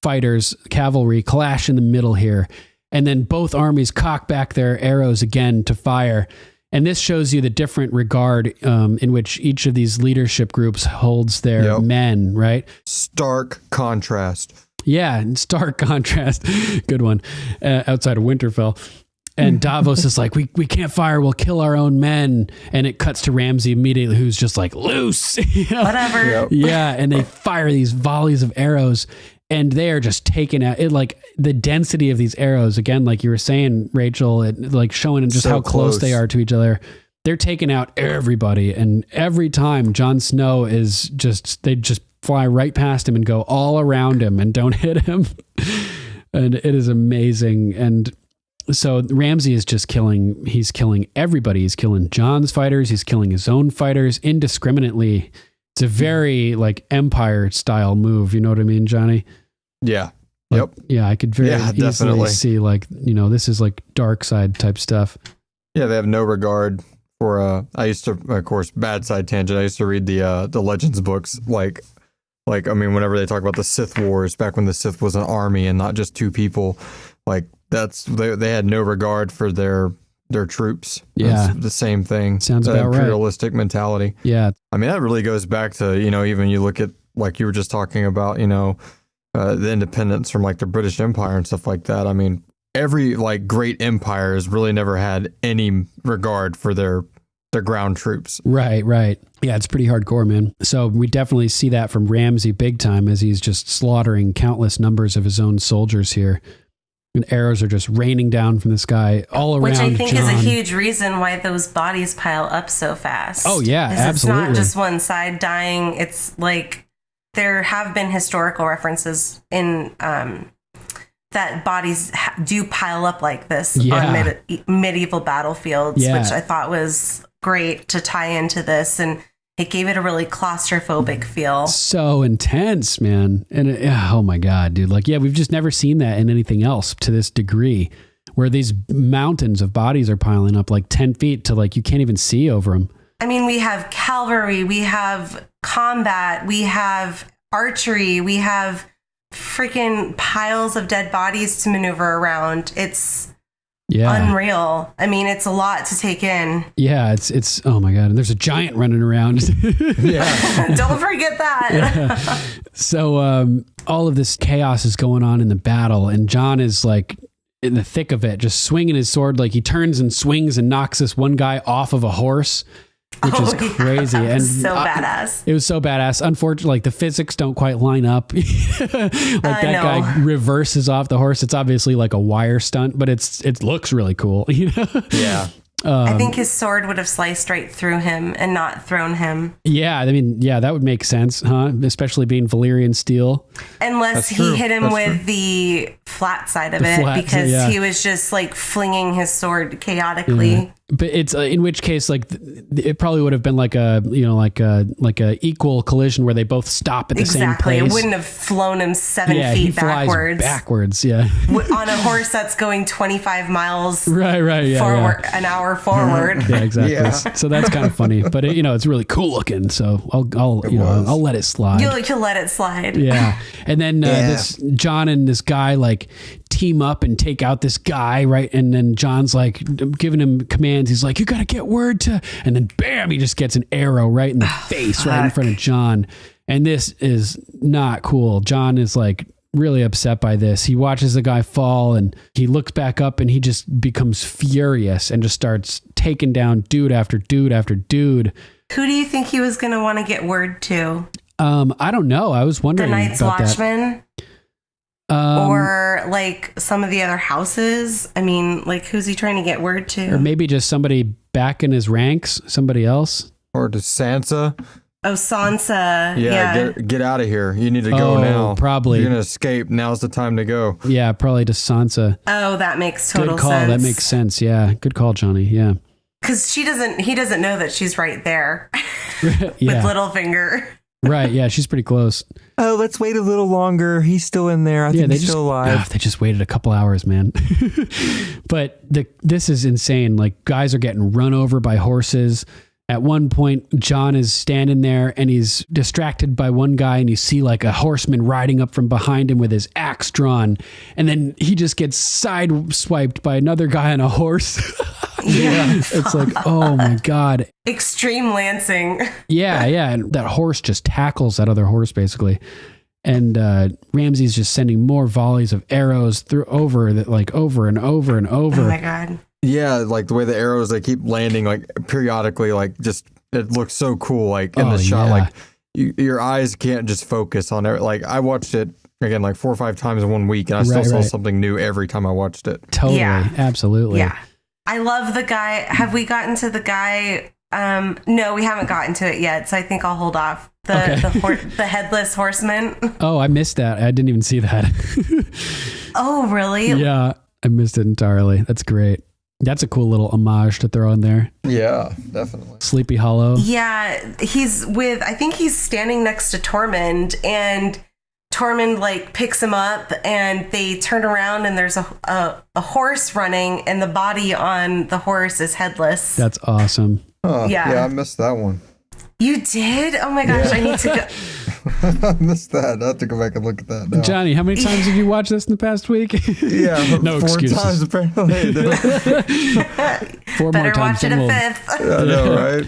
fighters, cavalry, clash in the middle here. And then both armies cock back their arrows again to fire. And this shows you the different regard in which each of these leadership groups holds their men, right? Stark contrast. Yeah, in stark contrast. Good one. Outside of Winterfell. And Davos is like, we can't fire, we'll kill our own men. And it cuts to Ramsay immediately, who's just like, loose. Whatever. Yep. Yeah, and they fire these volleys of arrows. And they are just taking out it, like the density of these arrows. Again, like you were saying, Rachel, like showing just how close they are to each other. They're taking out everybody. And every time Jon Snow they just fly right past him and go all around him and don't hit him. And it is amazing. And so Ramsay is just he's killing everybody. He's killing Jon's fighters. He's killing his own fighters indiscriminately. It's a very like Empire style move. You know what I mean, Johnny? Yeah. Like, yeah. I could very easily see like, this is like dark side type stuff. Yeah. They have no regard for, I used to, of course, bad side tangent. I used to read the Legends books. Like, I mean, whenever they talk about the Sith Wars, back when the Sith was an army and not just two people, like they had no regard for their troops. Yeah. It's the same thing. Sounds about right. Imperialistic mentality. Yeah. I mean, that really goes back to, even you look at, like you were just talking about, the independence from like the British Empire and stuff like that. I mean, every like great empire has really never had any regard for their ground troops. Right. Yeah, it's pretty hardcore, man. So we definitely see that from Ramsay big time as he's just slaughtering countless numbers of his own soldiers here. And arrows are just raining down from the sky all around. Which I think Jon. is a huge reason why those bodies pile up so fast. Oh, yeah, absolutely. It's not just one side dying. It's like there have been historical references in that bodies do pile up like this on medieval battlefields, which I thought was great to tie into this. And it gave it a really claustrophobic feel. So intense, man. And oh my God, dude. Like, we've just never seen that in anything else to this degree, where these mountains of bodies are piling up like 10 feet to like, you can't even see over them. I mean, we have cavalry, we have combat, we have archery, we have freaking piles of dead bodies to maneuver around. It's unreal. I mean, it's a lot to take in. Yeah, it's oh my God. And there's a giant running around. Don't forget that. Yeah. So all of this chaos is going on in the battle, and Jon is like in the thick of it, just swinging his sword. Like he turns and swings and knocks this one guy off of a horse. which is crazy. And so badass. It was so badass. Unfortunately, like the physics don't quite line up. That guy reverses off the horse. It's obviously like a wire stunt, but it looks really cool. Yeah. I think his sword would have sliced right through him and not thrown him. Yeah, I mean, that would make sense, huh? Especially being Valyrian steel. Unless he hit him with the flat side of it, because he was just like flinging his sword chaotically. Yeah. But it's in which case, like, it probably would have been like a equal collision where they both stop at the same place. It wouldn't have flown him 7 feet backwards. Yeah. On a horse that's going 25 miles right, forward, an hour forward. Yeah, exactly. Yeah. So that's kind of funny, but it's really cool looking. So I'll let it slide. You'll let it slide. Yeah. And then this John and this guy like team up and take out this guy, right? And then John's like giving him commands. He's like, you got to get word to, and then bam, he just gets an arrow right in the face, right in front of John. And this is not cool. John is like really upset by this. He watches the guy fall and he looks back up and he just becomes furious and just starts taking down dude after dude after dude. Who do you think he was going to want to get word to? I don't know. I was wondering the Night's about Watchman? Or like some of the other houses. I mean, like, who's he trying to get word to? Or maybe just somebody back in his ranks, somebody else. Or to Sansa. Oh, Sansa. Yeah. Get out of here. You need to go now. Probably. You're going to escape. Now's the time to go. Yeah, probably to Sansa. Oh, that makes total sense. Good call. Sense. That makes sense. Yeah. Good call, Johnny. Yeah. Because he doesn't know that she's right there with Littlefinger. Right. Yeah. She's pretty close. Oh, let's wait a little longer. He's still in there. I think he's still alive. They just waited a couple hours, man. But this is insane. Like, guys are getting run over by horses. At one point, John is standing there and he's distracted by one guy, and you see like a horseman riding up from behind him with his axe drawn. And then he just gets sideswiped by another guy on a horse. It's like, oh my God. Extreme lancing. Yeah. And that horse just tackles that other horse basically. And Ramsay's just sending more volleys of arrows over and over and over. Oh my God. Yeah, like the way the arrows, they keep landing like periodically, like just, it looks so cool. Like in the shot, like your eyes can't just focus on it. Like I watched it again, like 4 or 5 times in 1 week, and I still saw something new every time I watched it. Totally. Yeah. Absolutely. Yeah. I love the guy. Have we gotten to the guy? No, we haven't gotten to it yet. So I think I'll hold off. The headless horseman. Oh, I missed that. I didn't even see that. Oh, really? Yeah. I missed it entirely. That's great. That's a cool little homage to throw in there. Yeah, definitely. Sleepy Hollow. Yeah, I think he's standing next to Tormund, and Tormund like picks him up, and they turn around, and there's a horse running, and the body on the horse is headless. That's awesome. Yeah, I missed that one. You did? Oh my gosh, I need to go. I missed that. I have to go back and look at that now. Johnny, how many times did you watch this in the past week? Yeah, no 4 excuses. times apparently. 4 Better more times. watch it a fifth. I know, right?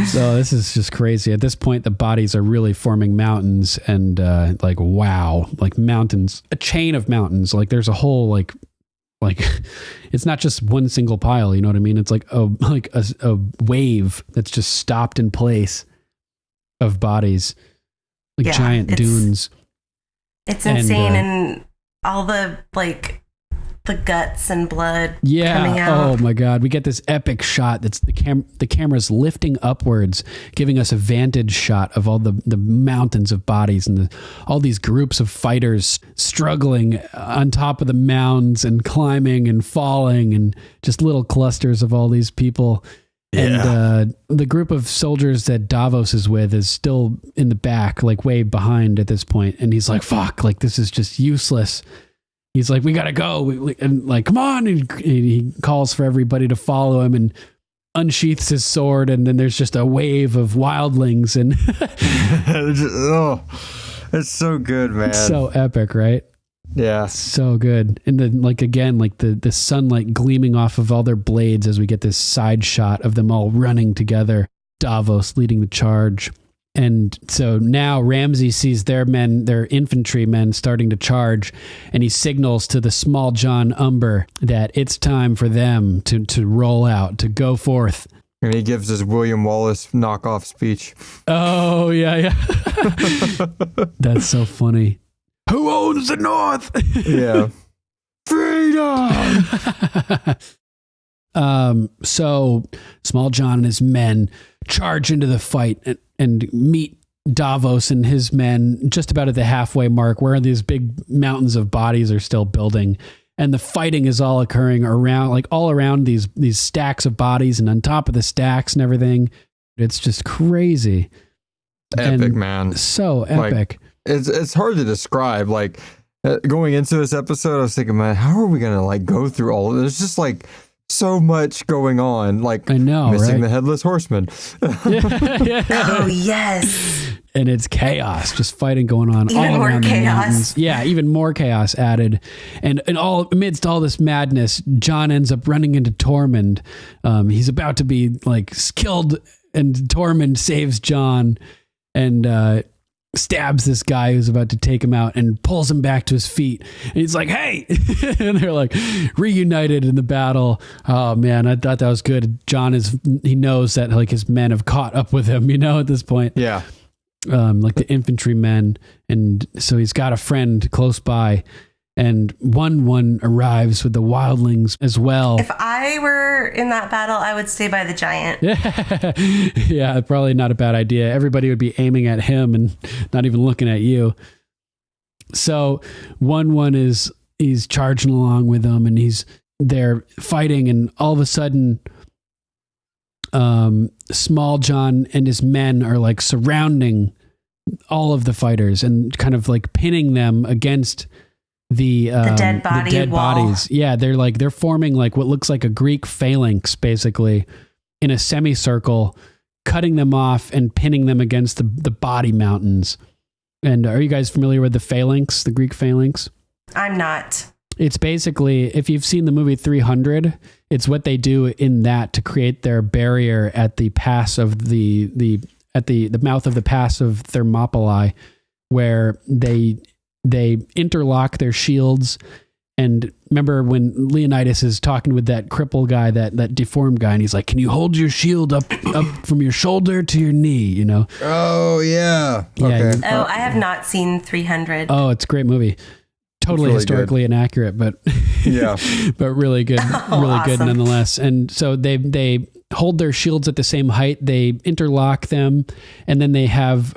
So this is just crazy. At this point, the bodies are really forming mountains, and like wow, like mountains, a chain of mountains. Like there's a whole like it's not just one single pile. You know what I mean? It's like a wave that's just stopped in place of bodies. Like giant dunes. It's insane, and all the the guts and blood coming out. Oh my God. We get this epic shot that's the camera's lifting upwards, giving us a vantage shot of all the mountains of bodies and all these groups of fighters struggling on top of the mounds and climbing and falling, and just little clusters of all these people. Yeah. And the group of soldiers that Davos is with is still in the back, like way behind at this point. And he's like, fuck, like this is just useless. He's like, we got to go. And like, come on. And he calls for everybody to follow him and unsheaths his sword. And then there's just a wave of wildlings. And it's so good, man. It's so epic, right? Yeah. So good. And then the sunlight gleaming off of all their blades as we get this side shot of them all running together. Davos leading the charge. And so now Ramsay sees their infantrymen starting to charge, and he signals to the small John Umber that it's time for them to roll out, to go forth. And he gives his William Wallace knockoff speech. Oh, yeah. That's so funny. Who owns the North? Yeah. Freedom! So Small John and his men charge into the fight and meet Davos and his men just about at the halfway mark where these big mountains of bodies are still building. And the fighting is all occurring around, like all around these stacks of bodies and on top of the stacks and everything. It's just crazy. Epic, man. So epic. Like, it's hard to describe. Like going into this episode, I was thinking, man, how are we going to like go through all of it? There's just like so much going on. Like I know, missing right? the Headless Horseman. Yeah. Oh, yes. And it's chaos, just fighting going on even all more around chaos. the mountains. Yeah, even more chaos added. And all amidst all this madness, John ends up running into Tormund. He's about to be like killed, and Tormund saves John and stabs this guy who's about to take him out and pulls him back to his feet. And he's like, hey! And they're like reunited in the battle. Oh man, I thought that was good. John he knows that like his men have caught up with him, at this point. Yeah. Like the infantrymen, and so he's got a friend close by, and one arrives with the wildlings as well. If I were in that battle, I would stay by the giant. Yeah, probably not a bad idea. Everybody would be aiming at him and not even looking at you. So he's charging along with them, and they're fighting, and all of a sudden Small John and his men are like surrounding all of the fighters and kind of like pinning them against the dead bodies. Yeah, they're forming like what looks like a Greek phalanx, basically, in a semicircle, cutting them off and pinning them against the body mountains. And are you guys familiar with the phalanx, the Greek phalanx? I'm not. It's basically, if you've seen the movie 300, it's what they do in that to create their barrier at the pass of the mouth of the pass of Thermopylae, where they interlock their shields. And remember when Leonidas is talking with that cripple guy, that deformed guy, and he's like, can you hold your shield up from your shoulder to your knee, Oh, yeah. Okay. I have not seen 300. Oh, it's a great movie. Totally really historically good. Inaccurate, but yeah, but really good, good nonetheless. And so they hold their shields at the same height. They interlock them, and then they have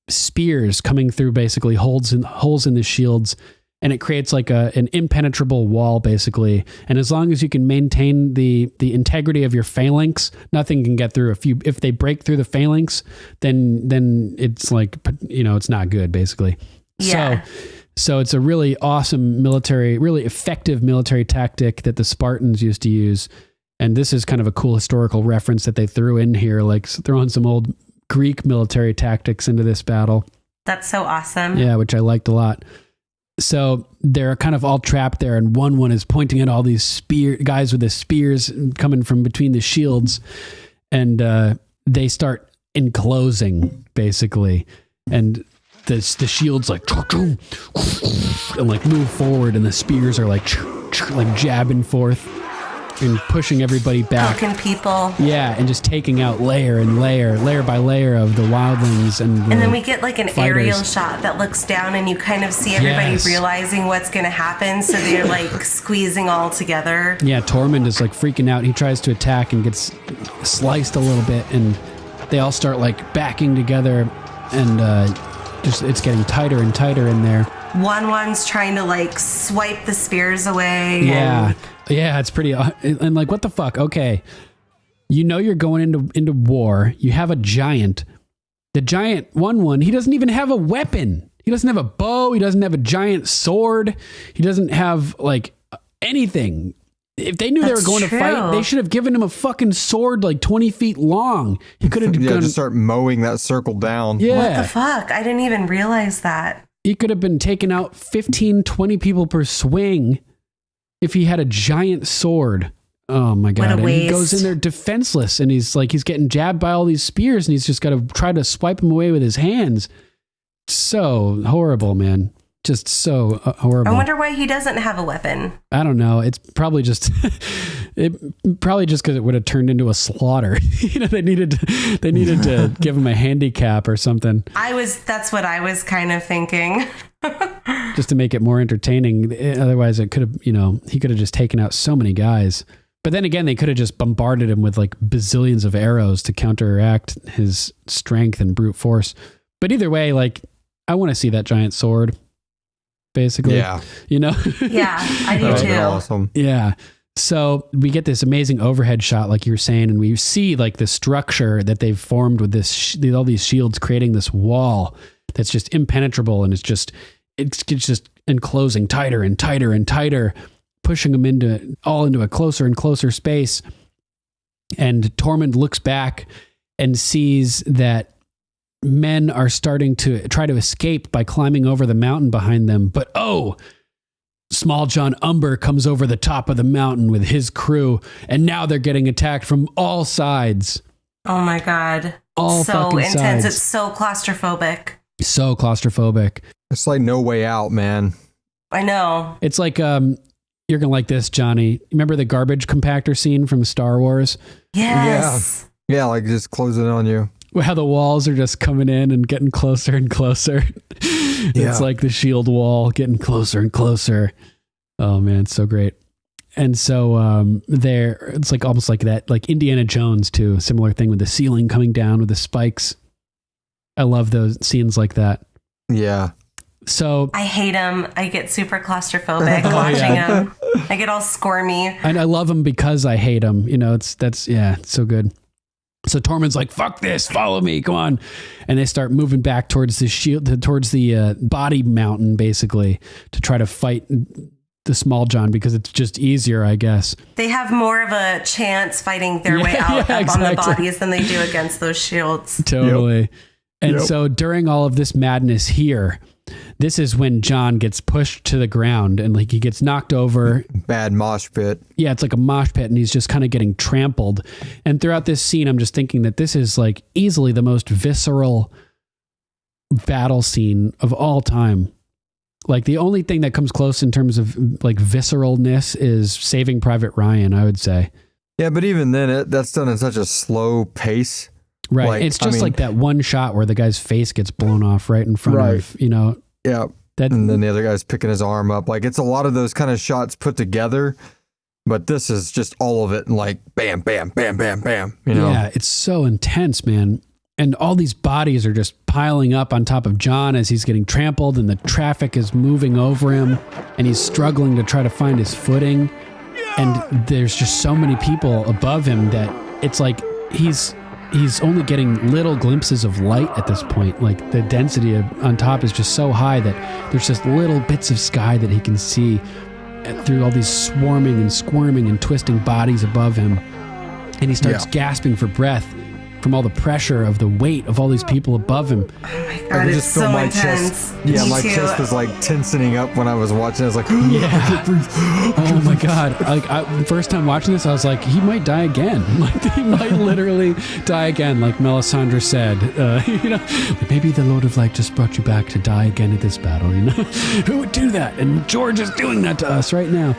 spears coming through, basically holes in the shields, and it creates like an impenetrable wall, basically. And as long as you can maintain the integrity of your phalanx, nothing can get through. If they break through the phalanx, then it's like it's not good, basically. Yeah. So it's a really awesome really effective military tactic that the Spartans used to use. And this is kind of a cool historical reference that they threw in here, like throwing some old Greek military tactics into this battle. That's so awesome. Yeah, which I liked a lot. So they're kind of all trapped there, and one is pointing at all these guys with the spears coming from between the shields, and they start enclosing, basically. And the shields like and like move forward, and the spears are like jabbing forth and pushing everybody back. Poking people. Yeah, and just taking out layer by layer of the wildlings. And then we get like an fighters. Aerial shot that looks down, and you kind of see everybody realizing what's going to happen. So they're like squeezing all together. Yeah, Tormund is like freaking out. He tries to attack and gets sliced a little bit, and they all start like backing together, and it's getting tighter and tighter in there. One's trying to like swipe the spears away. Yeah. Yeah, it's pretty, and like, what the fuck? Okay. You're going into war. You have a giant. The giant one, he doesn't even have a weapon. He doesn't have a bow. He doesn't have a giant sword. He doesn't have like anything. If they knew they were going to fight, they should have given him a fucking sword like 20 feet long. He could have just start mowing that circle down. Yeah. What the fuck? I didn't even realize that. He could have been taking out 15, 20 people per swing if he had a giant sword. Oh my God. And he goes in there defenseless, and he's getting jabbed by all these spears, and he's just got to try to swipe them away with his hands. So horrible, man. Just so horrible. I wonder why he doesn't have a weapon. I don't know. It's probably just It probably just because it would have turned into a slaughter. They needed to give him a handicap or something. That's what I was kind of thinking. Just to make it more entertaining. Otherwise it could have, he could have just taken out so many guys. But then again, they could have just bombarded him with like bazillions of arrows to counteract his strength and brute force. But either way, like, I want to see that giant sword, basically. Yeah. Yeah, I do too. Awesome. Yeah. So we get this amazing overhead shot, like you were saying, and we see like the structure that they've formed with this, all these shields creating this wall that's just impenetrable, and it's just enclosing tighter and tighter and tighter, pushing them into a closer and closer space. And Tormund looks back and sees that men are starting to try to escape by climbing over the mountain behind them. But Small John Umber comes over the top of the mountain with his crew, and now they're getting attacked from all sides. Oh my God. All so fucking intense. sides. It's so claustrophobic. So claustrophobic. It's like no way out, man. I know. It's like, you're going to like this, Johnny. Remember the garbage compactor scene from Star Wars? Yes. Yeah, like just closing on you. How the walls are just coming in and getting closer and closer. It's like the shield wall getting closer and closer. Oh man, it's so great. And so it's like almost like that, like Indiana Jones too. Similar thing with the ceiling coming down with the spikes. I love those scenes like that. Yeah. So I hate him. I get super claustrophobic watching him. I get all squirmy. And I love him because I hate him. It's so good. So Tormund's like, fuck this, follow me, come on. And they start moving back towards the shield, towards the body mountain, basically, to try to fight the Small John, because it's just easier, I guess. They have more of a chance fighting their way out up on the bodies than they do against those shields. Totally. Yep. And so during all of this madness here, this is when John gets pushed to the ground and like he gets knocked over. Bad mosh pit. Yeah, it's like a mosh pit, and he's just kind of getting trampled. And throughout this scene, I'm just thinking that this is like easily the most visceral battle scene of all time. Like the only thing that comes close in terms of like visceralness is Saving Private Ryan, I would say. Yeah, but even then, that's done in such a slow pace. Right. Like, it's just like that one shot where the guy's face gets blown off right in front of, Yeah. And then the other guy's picking his arm up. Like, it's a lot of those kind of shots put together, but this is just all of it and like bam, bam, bam, bam, bam. Yeah, it's so intense, man. And all these bodies are just piling up on top of John as he's getting trampled, and the traffic is moving over him, and he's struggling to try to find his footing. And there's just so many people above him that it's like he's only getting little glimpses of light at this point. Like the density on top is just so high that there's just little bits of sky that he can see through all these swarming and squirming and twisting bodies above him. And he starts gasping for breath from all the pressure of the weight of all these people above him. Oh my God, it's so intense. My chest was like tensioning up when I was watching. I was like, oh my God. Like first time watching this, I was like, he might die again. Like he might literally die again. Like Melisandre said, maybe the Lord of Light just brought you back to die again at this battle. Who would do that? And George is doing that to us right now.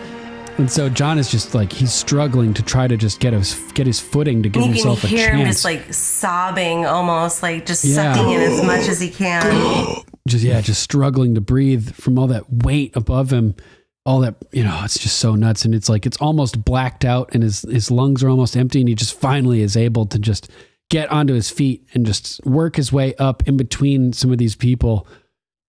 And so John is just like, he's struggling to try to just get his footing to give himself a chance. You can hear him just like sobbing, almost like just sucking in as much as he can. Just struggling to breathe from all that weight above him. All that, it's just so nuts. And it's like, it's almost blacked out and his lungs are almost empty. And he just finally is able to just get onto his feet and just work his way up in between some of these people.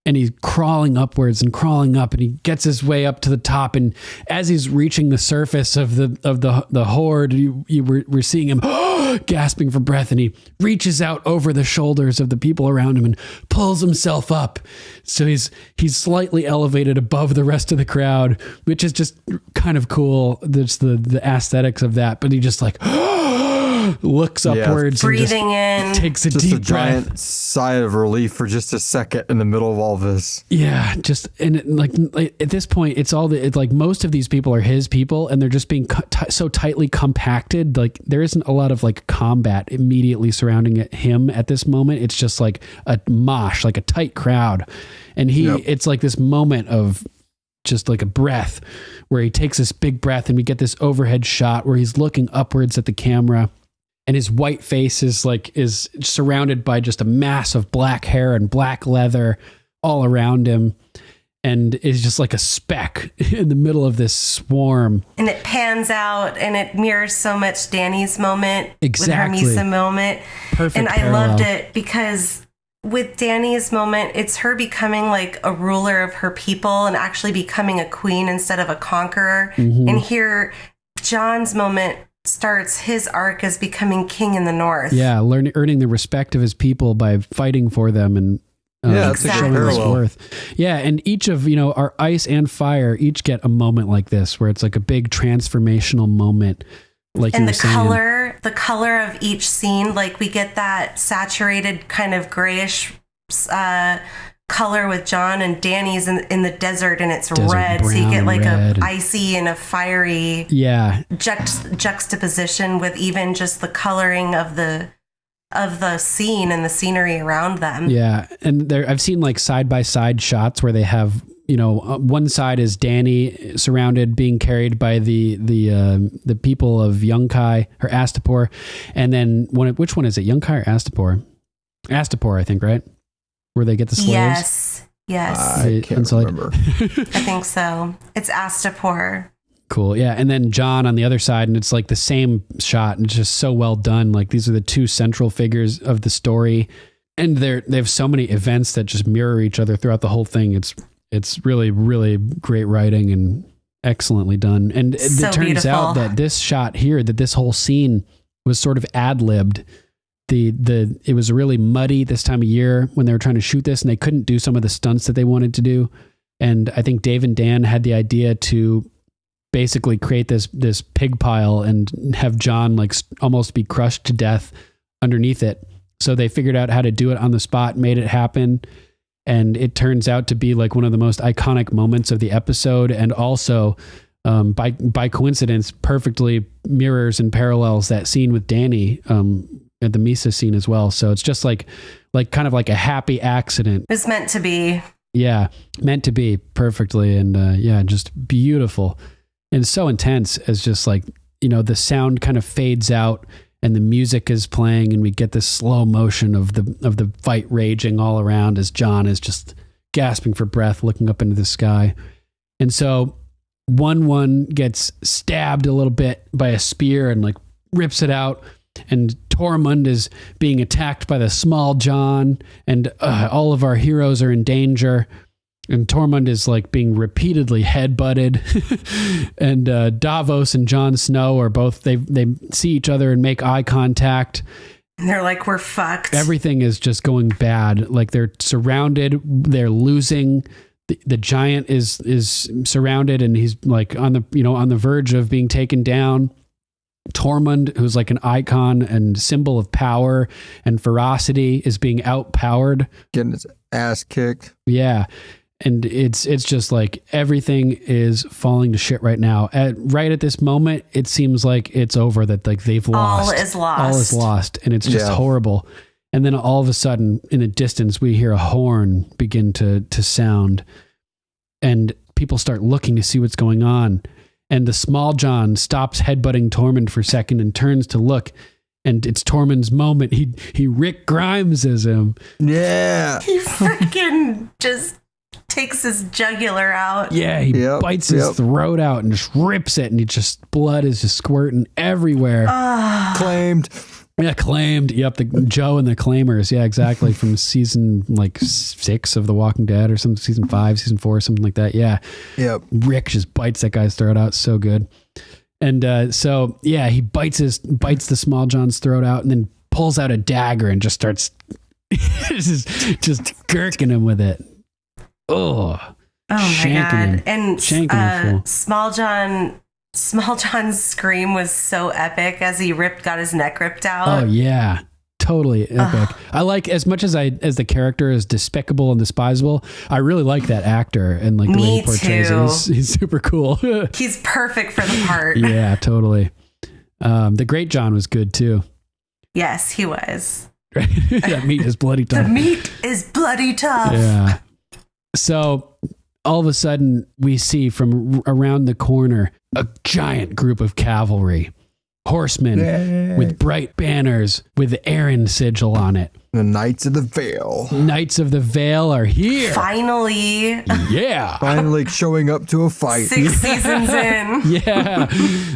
And he's crawling upwards and crawling up, and he gets his way up to the top. And as he's reaching the surface of the horde, we're seeing him gasping for breath, and he reaches out over the shoulders of the people around him and pulls himself up. So he's slightly elevated above the rest of the crowd, which is just kind of cool. There's the aesthetics of that, but he just like looks upwards, breathing in, takes a just deep a giant sigh of relief for just a second in the middle of all this. Yeah, like at this point, it's like most of these people are his people, and they're just being so tightly compacted. Like there isn't a lot of like combat immediately surrounding him at this moment. It's just like a mosh, like a tight crowd, and it's like this moment of just like a breath, where he takes this big breath and we get this overhead shot where he's looking upwards at the camera and his white face is surrounded by just a mass of black hair and black leather all around him. And is just like a speck in the middle of this swarm. And it pans out and it mirrors so much Danny's moment exactly. with her Misa moment. Perfect and parallel. I loved it because with Danny's moment, it's her becoming like a ruler of her people and actually becoming a queen instead of a conqueror. Mm-hmm. And here, John's moment starts his arc as becoming king in the North. Yeah, earning the respect of his people by fighting for them and exactly. showing his worth. Yeah, and each of, our ice and fire each get a moment like this where it's like a big transformational moment. Like and you were the color of each scene, like we get that saturated kind of grayish color with John, and Danny's in the desert and it's red. Brown, so you get like red, a icy and a fiery juxtaposition with even just the coloring of the scene and the scenery around them. Yeah. And I've seen like side by side shots where they have, one side is Danny surrounded, being carried by the people of Yunkai or Astapor. And then which one is it? Yunkai or Astapor? Astapor, I think, right? Where they get the slaves? Yes. I can't remember. I think so. It's Astapor. Cool. Yeah. And then John on the other side, and it's like the same shot, and it's just so well done. Like these are the two central figures of the story, and they have so many events that just mirror each other throughout the whole thing. It's really, really great writing and excellently done. And so it turns beautiful. out that this shot here, that this whole scene was sort of ad-libbed. It was really muddy this time of year when they were trying to shoot this, and they couldn't do some of the stunts that they wanted to do. And I think Dave and Dan had the idea to basically create this pig pile and have John like almost be crushed to death underneath it. So they figured out how to do it on the spot, made it happen. And it turns out to be like one of the most iconic moments of the episode. And also by coincidence, perfectly mirrors and parallels that scene with Danny at the Misa scene as well. So it's just like kind of like a happy accident. It's meant to be. Yeah. Meant to be perfectly. And just beautiful. And so intense as just like, the sound kind of fades out and the music is playing and we get this slow motion of the fight raging all around as John is just gasping for breath, looking up into the sky. And so one gets stabbed a little bit by a spear and like rips it out. And Tormund is being attacked by the small John, and all of our heroes are in danger. And Tormund is like being repeatedly headbutted. And Davos and Jon Snow are both, they see each other and make eye contact. And they're like, we're fucked. Everything is just going bad. Like they're surrounded, they're losing. The giant is surrounded and he's like on the verge of being taken down. Tormund, who's like an icon and symbol of power and ferocity, is being outpowered. Getting his ass kicked. Yeah. And it's just like everything is falling to shit right now. Right at this moment, it seems like it's over, that like they've lost. All is lost. All is lost. And it's just horrible. And then all of a sudden, in the distance, we hear a horn begin to sound. And people start looking to see what's going on. And the small John stops headbutting Tormund for a second and turns to look. And it's Tormund's moment. He Rick Grimeses him. Yeah. He freaking just takes his jugular out. Yeah, he bites his throat out and just rips it, and blood is just squirting everywhere. Claimed. Yeah, claimed. Yep, the Joe and the Claimers. Yeah, exactly. From season like 6 of The Walking Dead or something, season 5, season 4, something like that. Yeah. Yep. Rick just bites that guy's throat out. So good. And he bites the small John's throat out and then pulls out a dagger and just starts just gurking him with it. Oh my God. And shanking Small John's scream was so epic as he got his neck ripped out. Oh yeah, totally epic. I like, as much as the character is despicable and despisable, I really like that actor and like the way he portrays it. He's super cool. He's perfect for the part. Yeah, totally. The Great John was good too. Yes, he was. That meat is bloody tough. The meat is bloody tough. Yeah. So all of a sudden we see from around the corner a giant group of cavalry, horsemen with bright banners with the Aaron sigil on it. The Knights of the Vale. Knights of the Vale are here. Finally. Yeah. Finally showing up to a fight. 6 seasons in. Yeah.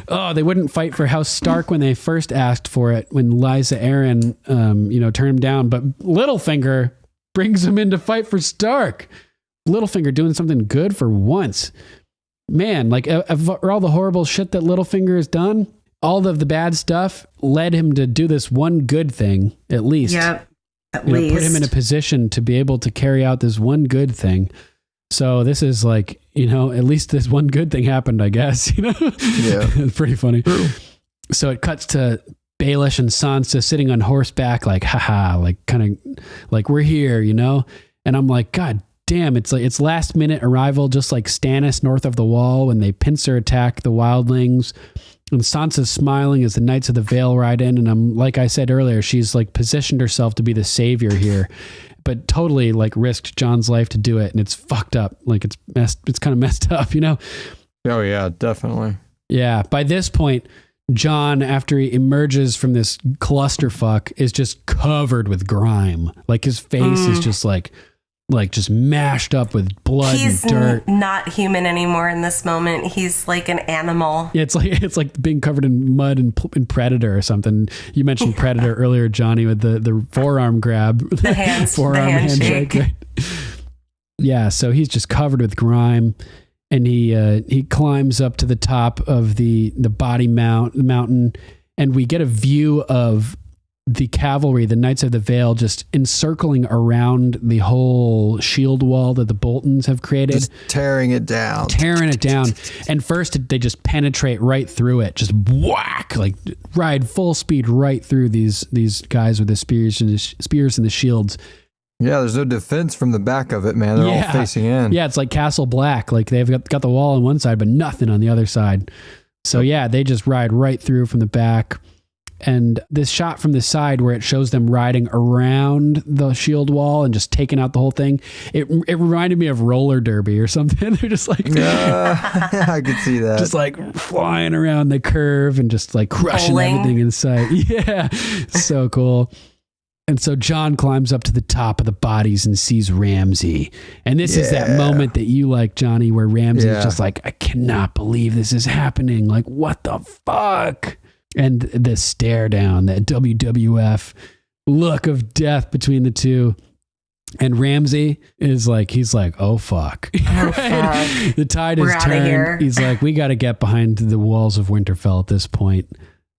Oh, they wouldn't fight for House Stark when they first asked for it, when Lysa Arryn, turned him down. But Littlefinger brings him in to fight for Stark. Littlefinger doing something good for once. Man, like all the horrible shit that Littlefinger has done, all of the bad stuff led him to do this one good thing, at least. Yep. At least. Put him in a position to be able to carry out this one good thing. So this is like, at least this one good thing happened, I guess. Yeah. It's pretty funny. True. So it cuts to Baelish and Sansa sitting on horseback, like, haha, like kind of like we're here, And I'm like, God damn, it's like it's last minute arrival, just like Stannis north of the Wall when they pincer attack the wildlings. And Sansa's smiling as the Knights of the Vale ride in. And I'm, like I said earlier, she's like positioned herself to be the savior here, but totally like risked Jon's life to do it. And it's fucked up. Like it's kind of messed up, Oh yeah, definitely. Yeah. By this point, Jon, after he emerges from this clusterfuck, is just covered with grime. Like his face is just like just mashed up with blood and dirt. He's not human anymore in this moment. He's like an animal. Yeah, it's like being covered in mud and Predator or something. You mentioned Predator earlier, Johnny, with the forearm grab. The hands, forearm the handshake. Right? Yeah, so he's just covered with grime, and he climbs up to the top of the body mountain, and we get a view of the cavalry, the Knights of the Vale, just encircling around the whole shield wall that the Boltons have created. Just tearing it down. And first they just penetrate right through it. Just whack, like ride full speed right through these guys with the spears and the shields. Yeah, there's no defense from the back of it, man. They're all facing in. Yeah, it's like Castle Black. Like they've got the wall on one side, but nothing on the other side. So yeah, they just ride right through from the back. And this shot from the side where it shows them riding around the shield wall and just taking out the whole thing, it reminded me of roller derby or something. They're just like, I could see that. Just like flying around the curve and just like crushing everything in sight. Yeah, so cool. And so Jon climbs up to the top of the bodies and sees Ramsay. And this is that moment that you like, Johnny, where Ramsay is just like, I cannot believe this is happening. Like, what the fuck? And the stare down, that WWF look of death between the two. And Ramsay is like, he's like, oh, fuck. Oh, fuck. The tide is turned. Here. He's like, we got to get behind the walls of Winterfell at this point.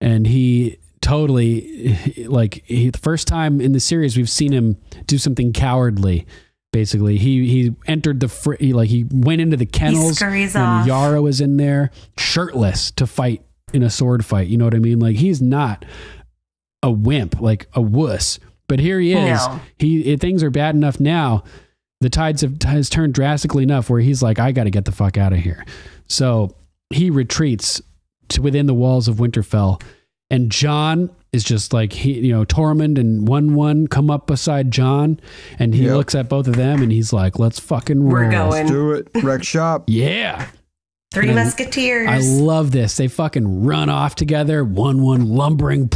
And he totally, the first time in the series, we've seen him do something cowardly. Basically, he entered he went into the kennels when Yara was in there, shirtless to fight in a sword fight. You know what I mean? Like, he's not a wimp, like a wuss, but here he is. No. Things are bad enough now. The tides has turned drastically enough where he's like, I got to get the fuck out of here. So he retreats to within the walls of Winterfell, and Jon is just like, Tormund and 1-1 come up beside Jon, and he looks at both of them and he's like, let's fucking roll. We're going. Let's do it. Wreck shop. Yeah. Three Musketeers. I love this. They fucking run off together, 1-1 lumbering.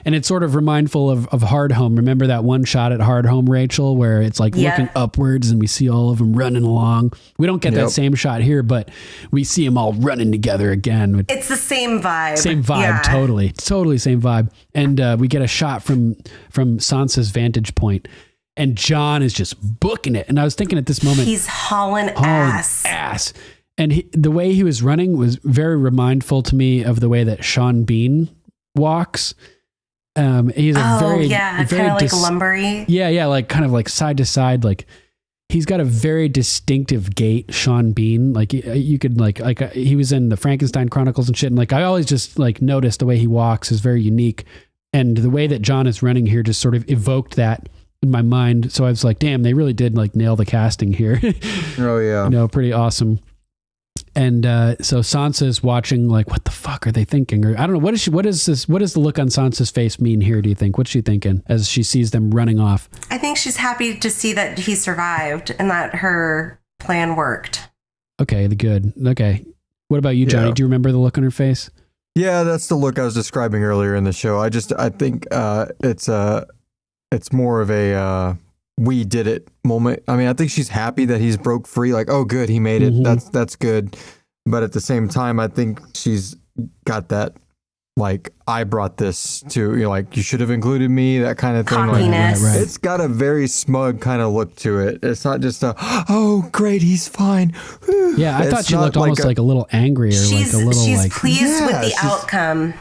And it's sort of remindful of Hardhome. Remember that one shot at Hardhome, Rachel, where it's like looking upwards and we see all of them running along. We don't get that same shot here, but we see them all running together again. It's the same vibe. Same vibe, totally. Totally same vibe. And we get a shot from Sansa's vantage point. And Jon is just booking it. And I was thinking at this moment, he's hauling ass. And the way he was running was very remindful to me of the way that Sean Bean walks. He's a very kind of like lumbery. Yeah, like kind of like side to side. Like he's got a very distinctive gait, Sean Bean. Like you could like he was in the Frankenstein Chronicles and shit. And like I always just like noticed the way he walks is very unique. And the way that Jon is running here just sort of evoked that in my mind. So I was like, damn, they really did like nail the casting here. Oh yeah. Pretty awesome. And so Sansa is watching like, what the fuck are they thinking? Or I don't know. What does the look on Sansa's face mean here, do you think? What's she thinking as she sees them running off? I think she's happy to see that he survived and that her plan worked. Okay, good. Okay. What about you, Johnny? Yeah. Do you remember the look on her face? Yeah, that's the look I was describing earlier in the show. I think it's more of a we did it moment. I mean, I think she's happy that he's broke free. Like, oh, good, he made it. Mm-hmm. That's good. But at the same time, I think she's got that, like, I brought this to, like, you should have included me, that kind of thing. Cockiness. Like, it's got a very smug kind of look to it. It's not just oh, great, he's fine. Yeah, I thought she looked almost like a little angry or she's, like a little she's pleased with the outcome.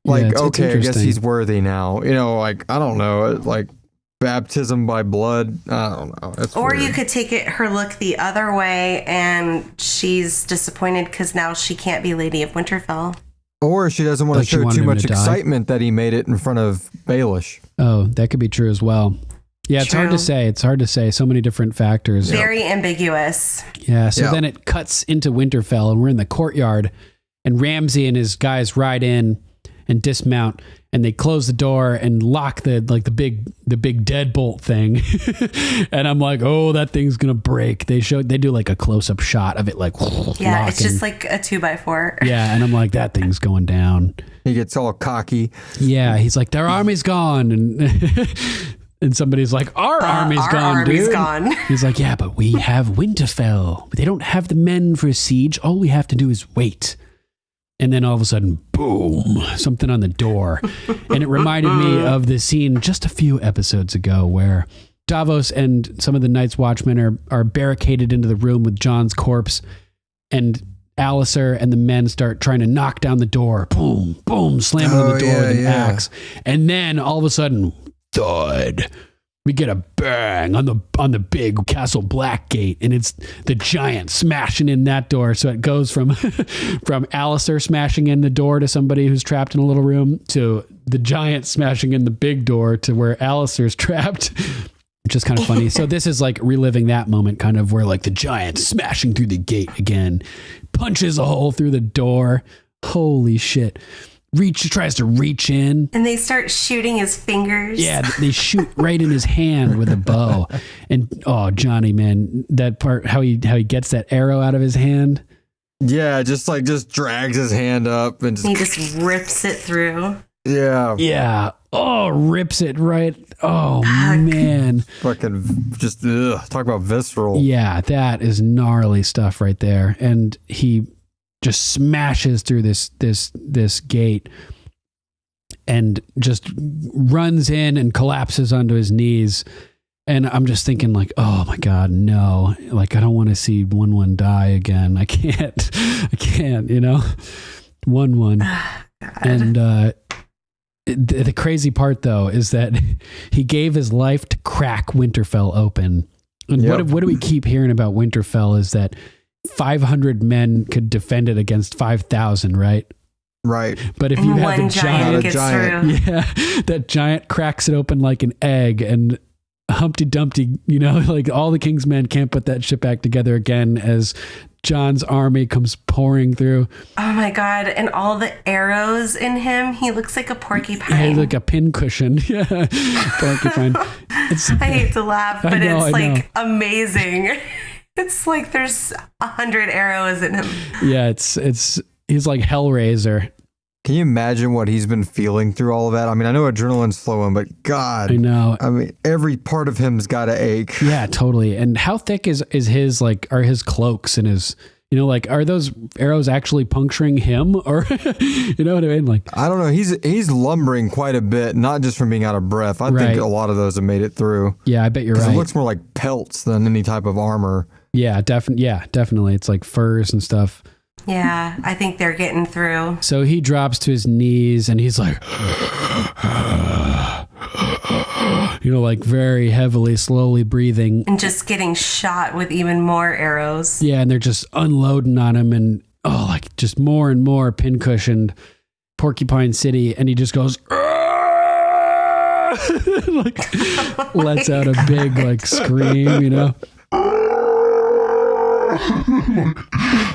Like, it's okay, I guess he's worthy now. Like, I don't know, like baptism by blood. I don't know. It's or weird. you could take her look the other way and she's disappointed because now she can't be Lady of Winterfell. Or she doesn't want to show too much excitement that he made it in front of Baelish. Oh, that could be true as well. Yeah, it's hard to say. It's hard to say. So many different factors. Very ambiguous. Yeah, so then it cuts into Winterfell and we're in the courtyard and Ramsay and his guys ride in and dismount and they close the door and lock the big deadbolt thing. And I'm like, oh, that thing's gonna break. They do like a close-up shot of it, like yeah, locking. it's just like a 2x4. Yeah, and I'm like, that thing's going down. He gets all cocky. Yeah, he's like, their army's gone, and and somebody's like, our army's gone, dude. Gone. He's like, yeah, but we have Winterfell. They don't have the men for a siege. All we have to do is wait. And then all of a sudden, boom, something on the door. And it reminded me of the scene just a few episodes ago where Davos and some of the Night's Watchmen are barricaded into the room with Jon's corpse. And Alistair and the men start trying to knock down the door. Boom, boom, slamming on the door with an axe. And then all of a sudden, thud. We get a bang on the big Castle Blackgate, and it's the giant smashing in that door. So it goes from from Alistair smashing in the door to somebody who's trapped in a little room to the giant smashing in the big door to where Alistair's trapped, which is kind of funny. So this is like reliving that moment, kind of where like the giant smashing through the gate again, punches a hole through the door. Holy shit. Tries to reach in. And they start shooting his fingers. Yeah, they shoot right in his hand with a bow. And oh, Johnny, man, that part, how he gets that arrow out of his hand. Yeah, just drags his hand up and he just rips it through. Yeah. Yeah. Oh, rips it right. Oh, man. Fucking just talk about visceral. Yeah, that is gnarly stuff right there. And he just smashes through this gate and just runs in and collapses onto his knees. And I'm just thinking like, oh my God, no. Like, I don't want to see 1-1 die again. I can't, you know, 1-1. And the crazy part though, is that he gave his life to crack Winterfell open. And what do we keep hearing about Winterfell is that 500 men could defend it against 5,000, right? Right. But if you have a giant, yeah, that giant cracks it open like an egg, and Humpty Dumpty, you know, like all the King's men can't put that shit back together again as Jon's army comes pouring through. Oh my God. And all the arrows in him, he looks like a porcupine. Yeah, he's like a pincushion. Yeah. Porcupine. I hate to laugh, but it's like amazing. It's like there's 100 arrows in him. Yeah, he's like Hellraiser. Can you imagine what he's been feeling through all of that? I mean, I know adrenaline's flowing, but God, I know. I mean, every part of him's got to ache. Yeah, totally. And how thick is his, like, are his cloaks and his, you know, like, are those arrows actually puncturing him, or you know what I mean? Like, I don't know. He's lumbering quite a bit, not just from being out of breath. I think a lot of those have made it through. Yeah, I bet you're right. It looks more like pelts than any type of armor. Yeah, definitely. It's like furs and stuff. Yeah, I think they're getting through. So he drops to his knees and he's like, you know, like very heavily, slowly breathing. And just getting shot with even more arrows. Yeah, and they're just unloading on him and, like just more and more pincushioned Porcupine City. And he just goes, like, lets out a big, like, scream, you know?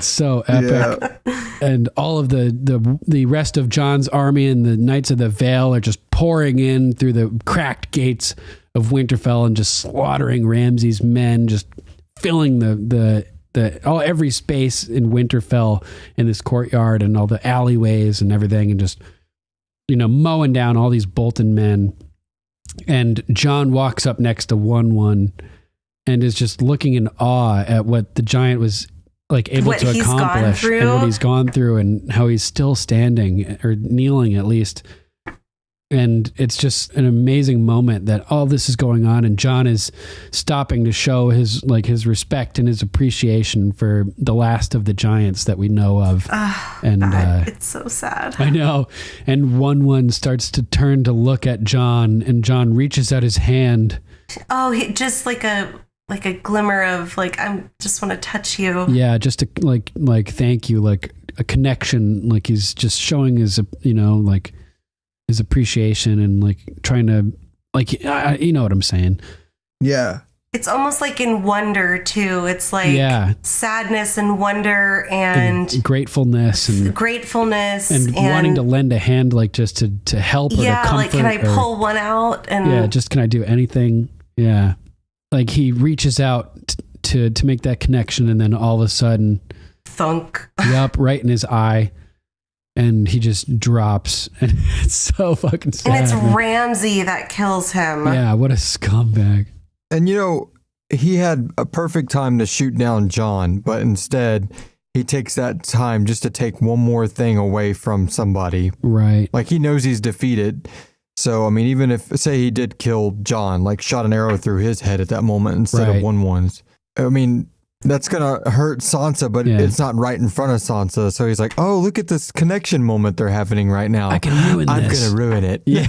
So epic. Yeah. And all of the rest of Jon's army and the Knights of the Vale are just pouring in through the cracked gates of Winterfell and just slaughtering Ramsay's men, just filling every space in Winterfell in this courtyard and all the alleyways and everything, and just, mowing down all these Bolton men. And Jon walks up next to 1-1 and is just looking in awe at what the giant was like able to accomplish and what he's gone through and how he's still standing or kneeling at least. And it's just an amazing moment that all this is going on, and Jon is stopping to show his respect and his appreciation for the last of the giants that we know of. It's so sad. I know. And 1-1 starts to turn to look at Jon, and Jon reaches out his hand. Oh, just like a glimmer of like, I just want to touch you. Yeah, just to like thank you, like a connection. Like he's just showing his his appreciation and like trying to you know what I'm saying. Yeah. It's almost like in wonder too. It's like sadness and wonder and gratefulness and wanting to lend a hand, like just to help or to comfort. Like can I pull one out? And just can I do anything? Yeah. Like he reaches out to make that connection, and then all of a sudden, thunk. Yup, right in his eye. And he just drops, and it's so fucking sad. And it's Ramsay that kills him. Yeah, what a scumbag. And he had a perfect time to shoot down Jon, but instead he takes that time just to take one more thing away from somebody. Right. Like he knows he's defeated. So, I mean, even if, say he did kill Jon, like shot an arrow through his head at that moment instead of 1-1's. I mean, that's going to hurt Sansa, but it's not right in front of Sansa. So he's like, oh, look at this connection moment they're having right now. I can ruin this. I'm going to ruin it. Yeah.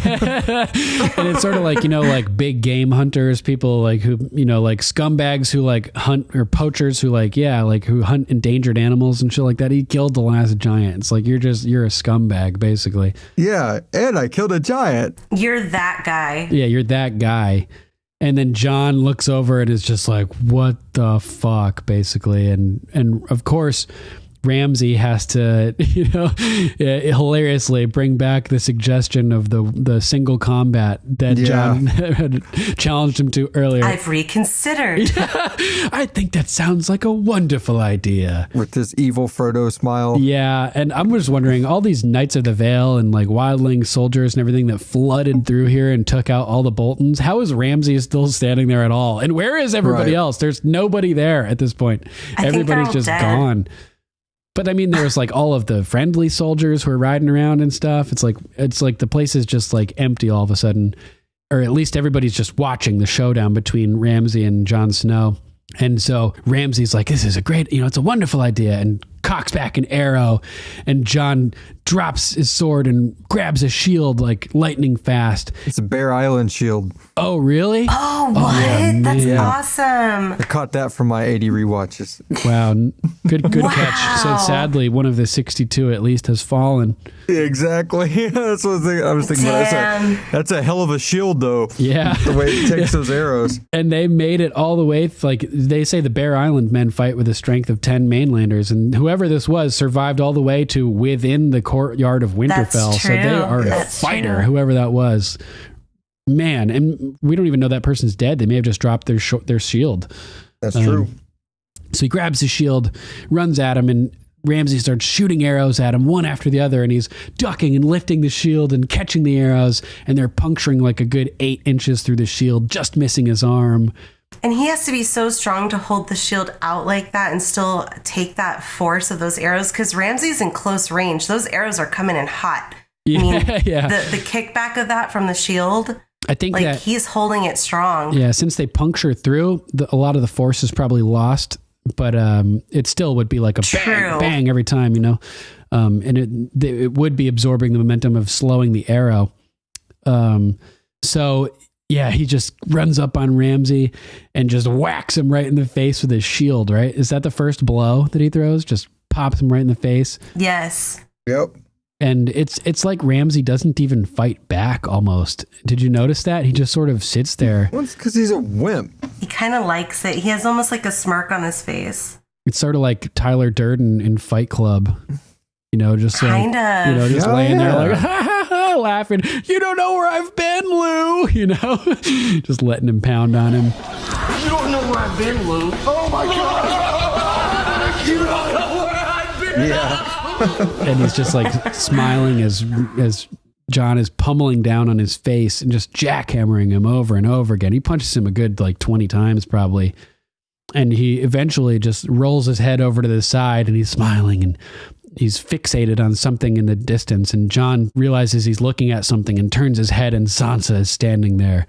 And it's sort of like, like big game hunters, people like who, like scumbags who like hunt, or poachers who who hunt endangered animals and shit like that. He killed the last giant. It's like, you're a scumbag, basically. Yeah. And I killed a giant. You're that guy. Yeah, you're that guy. And then Jon looks over and is just like, what the fuck, basically. And of course, Ramsay has to, hilariously bring back the suggestion of the single combat that Jon had challenged him to earlier. I've reconsidered. I think that sounds like a wonderful idea. With this evil Frodo smile. Yeah, and I'm just wondering, all these Knights of the Vale and like wildling soldiers and everything that flooded through here and took out all the Boltons, how is Ramsay still standing there at all? And where is everybody else? There's nobody there at this point. Everybody's just gone. But I mean, there's like all of the friendly soldiers who are riding around and stuff. It's like the place is just like empty all of a sudden, or at least everybody's just watching the showdown between Ramsay and Jon Snow. And so Ramsay's like, this is a great, it's a wonderful idea, and cocks back an arrow, and Jon drops his sword and grabs a shield like lightning fast. It's a Bear Island shield. Oh, really? Oh, what? Yeah, that's awesome. I caught that from my 80 rewatches. Wow. Good catch. So sadly, one of the 62 at least has fallen. Yeah, exactly. That's what I was thinking. That's a hell of a shield, though. Yeah. The way it takes those arrows. And they made it all the way. Like they say, the Bear Island men fight with the strength of 10 mainlanders, and whoever this was survived all the way to within the courtyard of Winterfell. So they are a fighter, whoever that was. Man, and we don't even know that person's dead. They may have just dropped their shield. That's true. So he grabs his shield, runs at him, and Ramsay starts shooting arrows at him one after the other, and he's ducking and lifting the shield and catching the arrows, and they're puncturing like a good 8 inches through the shield, just missing his arm. And he has to be so strong to hold the shield out like that and still take that force of those arrows, because Ramsay's in close range. Those arrows are coming in hot. Yeah, I mean, the kickback of that from the shield, I think that he's holding it strong. Yeah, since they puncture through, a lot of the force is probably lost, but it still would be like a bang, bang every time, and it would be absorbing the momentum of slowing the arrow. So yeah, he just runs up on Ramsay and just whacks him right in the face with his shield, right? Is that the first blow that he throws? Just pops him right in the face? Yes. Yep. And it's like Ramsay doesn't even fight back almost. Did you notice that? He just sort of sits there. Well, it's because he's a wimp. He kind of likes it. He has almost like a smirk on his face. It's sort of like Tyler Durden in Fight Club. Just kind of. Just laying there like, ha ha ha. laughing. You don't know where I've been, Lou. You know, just letting him pound on him. You don't know where I've been, Lou. Oh my God. You don't know where I've been. Yeah. And he's just like smiling as John is pummeling down on his face and just jackhammering him over and over again. He punches him a good 20 times probably. And he eventually just rolls his head over to the side and he's smiling and he's fixated on something in the distance. And John realizes he's looking at something and turns his head and Sansa is standing there.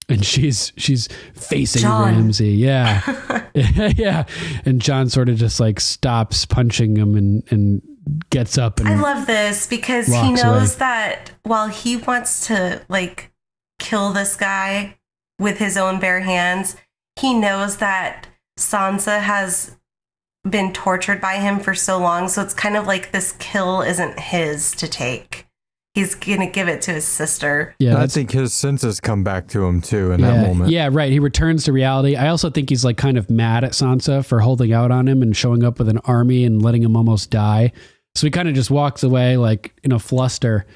And she's facing John. Ramsay. Yeah. Yeah. And John sort of just like stops punching him and gets up. And I love this because he knows that while he wants to like kill this guy with his own bare hands, he knows that Sansa has been tortured by him for so long. So it's kind of like this kill isn't his to take. He's going to give it to his sister. Yeah, I think his senses come back to him too in that moment. Yeah, right. He returns to reality. I also think he's like kind of mad at Sansa for holding out on him and showing up with an army and letting him almost die. So he kind of just walks away like in a fluster.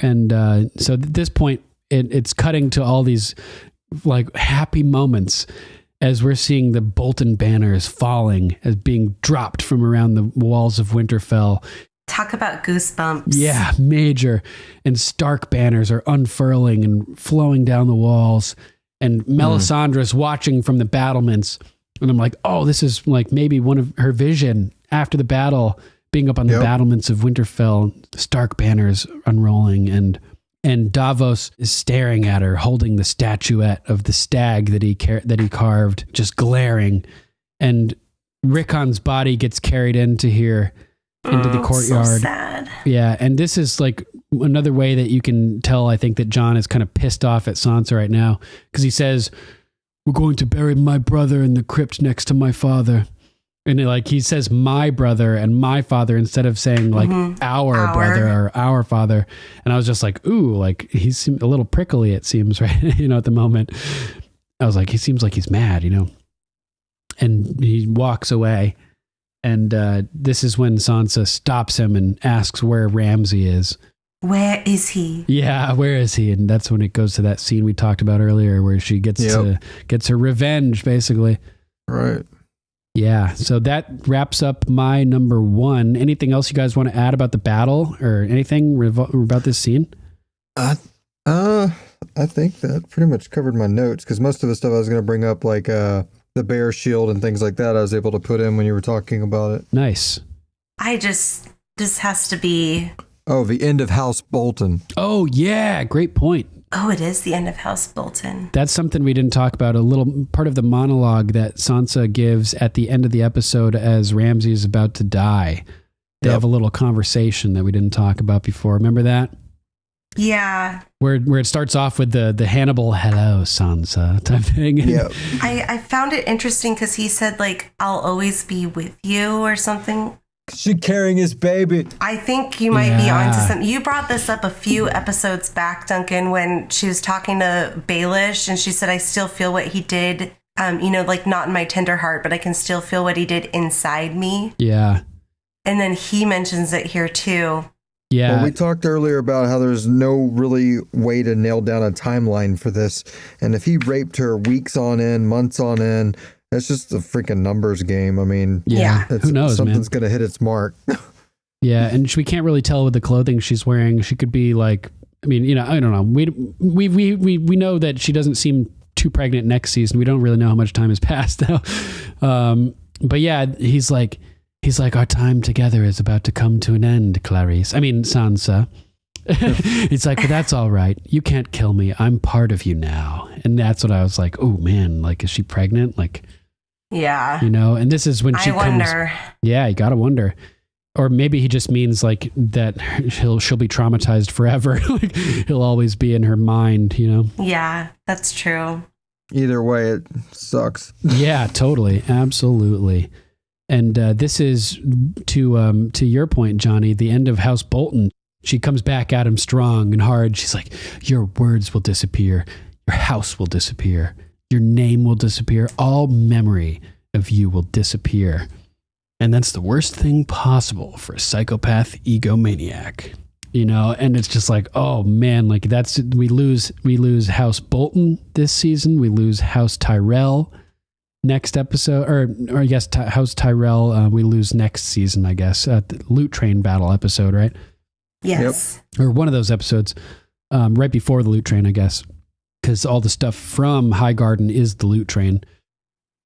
And so at this point, it's cutting to all these like happy moments as we're seeing the Bolton banners falling as being dropped from around the walls of Winterfell. Talk about goosebumps. Yeah, major. And Stark banners are unfurling and flowing down the walls. And Melisandre's watching from the battlements. And I'm like, oh, this is like maybe one of her vision after the battle, being up on the battlements of Winterfell, Stark banners unrolling. And Davos is staring at her, holding the statuette of the stag that he carved, just glaring. And Rickon's body gets carried into here. Into the courtyard. So sad. Yeah, and this is like another way that you can tell, I think, that John is kind of pissed off at Sansa right now, because he says, we're going to bury my brother in the crypt next to my father. And he says my brother and my father instead of saying like our brother or our father. And I was just like, ooh, like he's a little prickly, it seems, right? At the moment. I was like, he seems like he's mad, And he walks away. And this is when Sansa stops him and asks where Ramsay is. Where is he? Yeah, where is he? And that's when it goes to that scene we talked about earlier where she gets her revenge, basically. Right. Yeah, so that wraps up my number one. Anything else you guys want to add about the battle or anything about this scene? I think that pretty much covered my notes because most of the stuff I was going to bring up, like the bear shield and things like that, I was able to put in when you were talking about it. Nice. This has to be... Oh, the end of House Bolton. Oh, yeah. Great point. Oh, it is the end of House Bolton. That's something we didn't talk about. A little part of the monologue that Sansa gives at the end of the episode as Ramsay is about to die. They have a little conversation that we didn't talk about before. Remember that? Yeah. Where it starts off with the Hannibal, hello, Sansa type thing. Yeah. I found it interesting because he said, like, I'll always be with you or something. She carrying his baby. I think you might be onto something. You brought this up a few episodes back, Duncan, when she was talking to Baelish and she said, I still feel what he did, like not in my tender heart, but I can still feel what he did inside me. Yeah. And then he mentions it here too. Yeah. Well, we talked earlier about how there's no really way to nail down a timeline for this. And if he raped her weeks on end, months on end, that's just a freaking numbers game. I mean, who knows? Something's going to hit its mark. Yeah. And we can't really tell with the clothing she's wearing. She could be like, I mean, I don't know. We know that she doesn't seem too pregnant next season. We don't really know how much time has passed now. But yeah, he's like, our time together is about to come to an end, Sansa. He's like, but that's all right. You can't kill me. I'm part of you now. And that's what I was like, oh man, like, is she pregnant? Like, yeah. And this is when she comes. I wonder. Yeah, you gotta wonder. Or maybe he just means like that she'll be traumatized forever. Like he'll always be in her mind, Yeah, that's true. Either way, it sucks. Yeah, totally. Absolutely. And this is to your point, Johnny, the end of House Bolton. She comes back at him strong and hard. She's like, your words will disappear. Your house will disappear. Your name will disappear. All memory of you will disappear. And that's the worst thing possible for a psychopath egomaniac. you know, and it's just like, oh man, like we lose House Bolton this season. We lose House Tyrell next episode, or I guess House Tyrell we lose next season, I guess, the Loot Train battle episode, right? Yes. Yep. Or one of those episodes right before the Loot Train, I guess, because all the stuff from Highgarden is the Loot Train.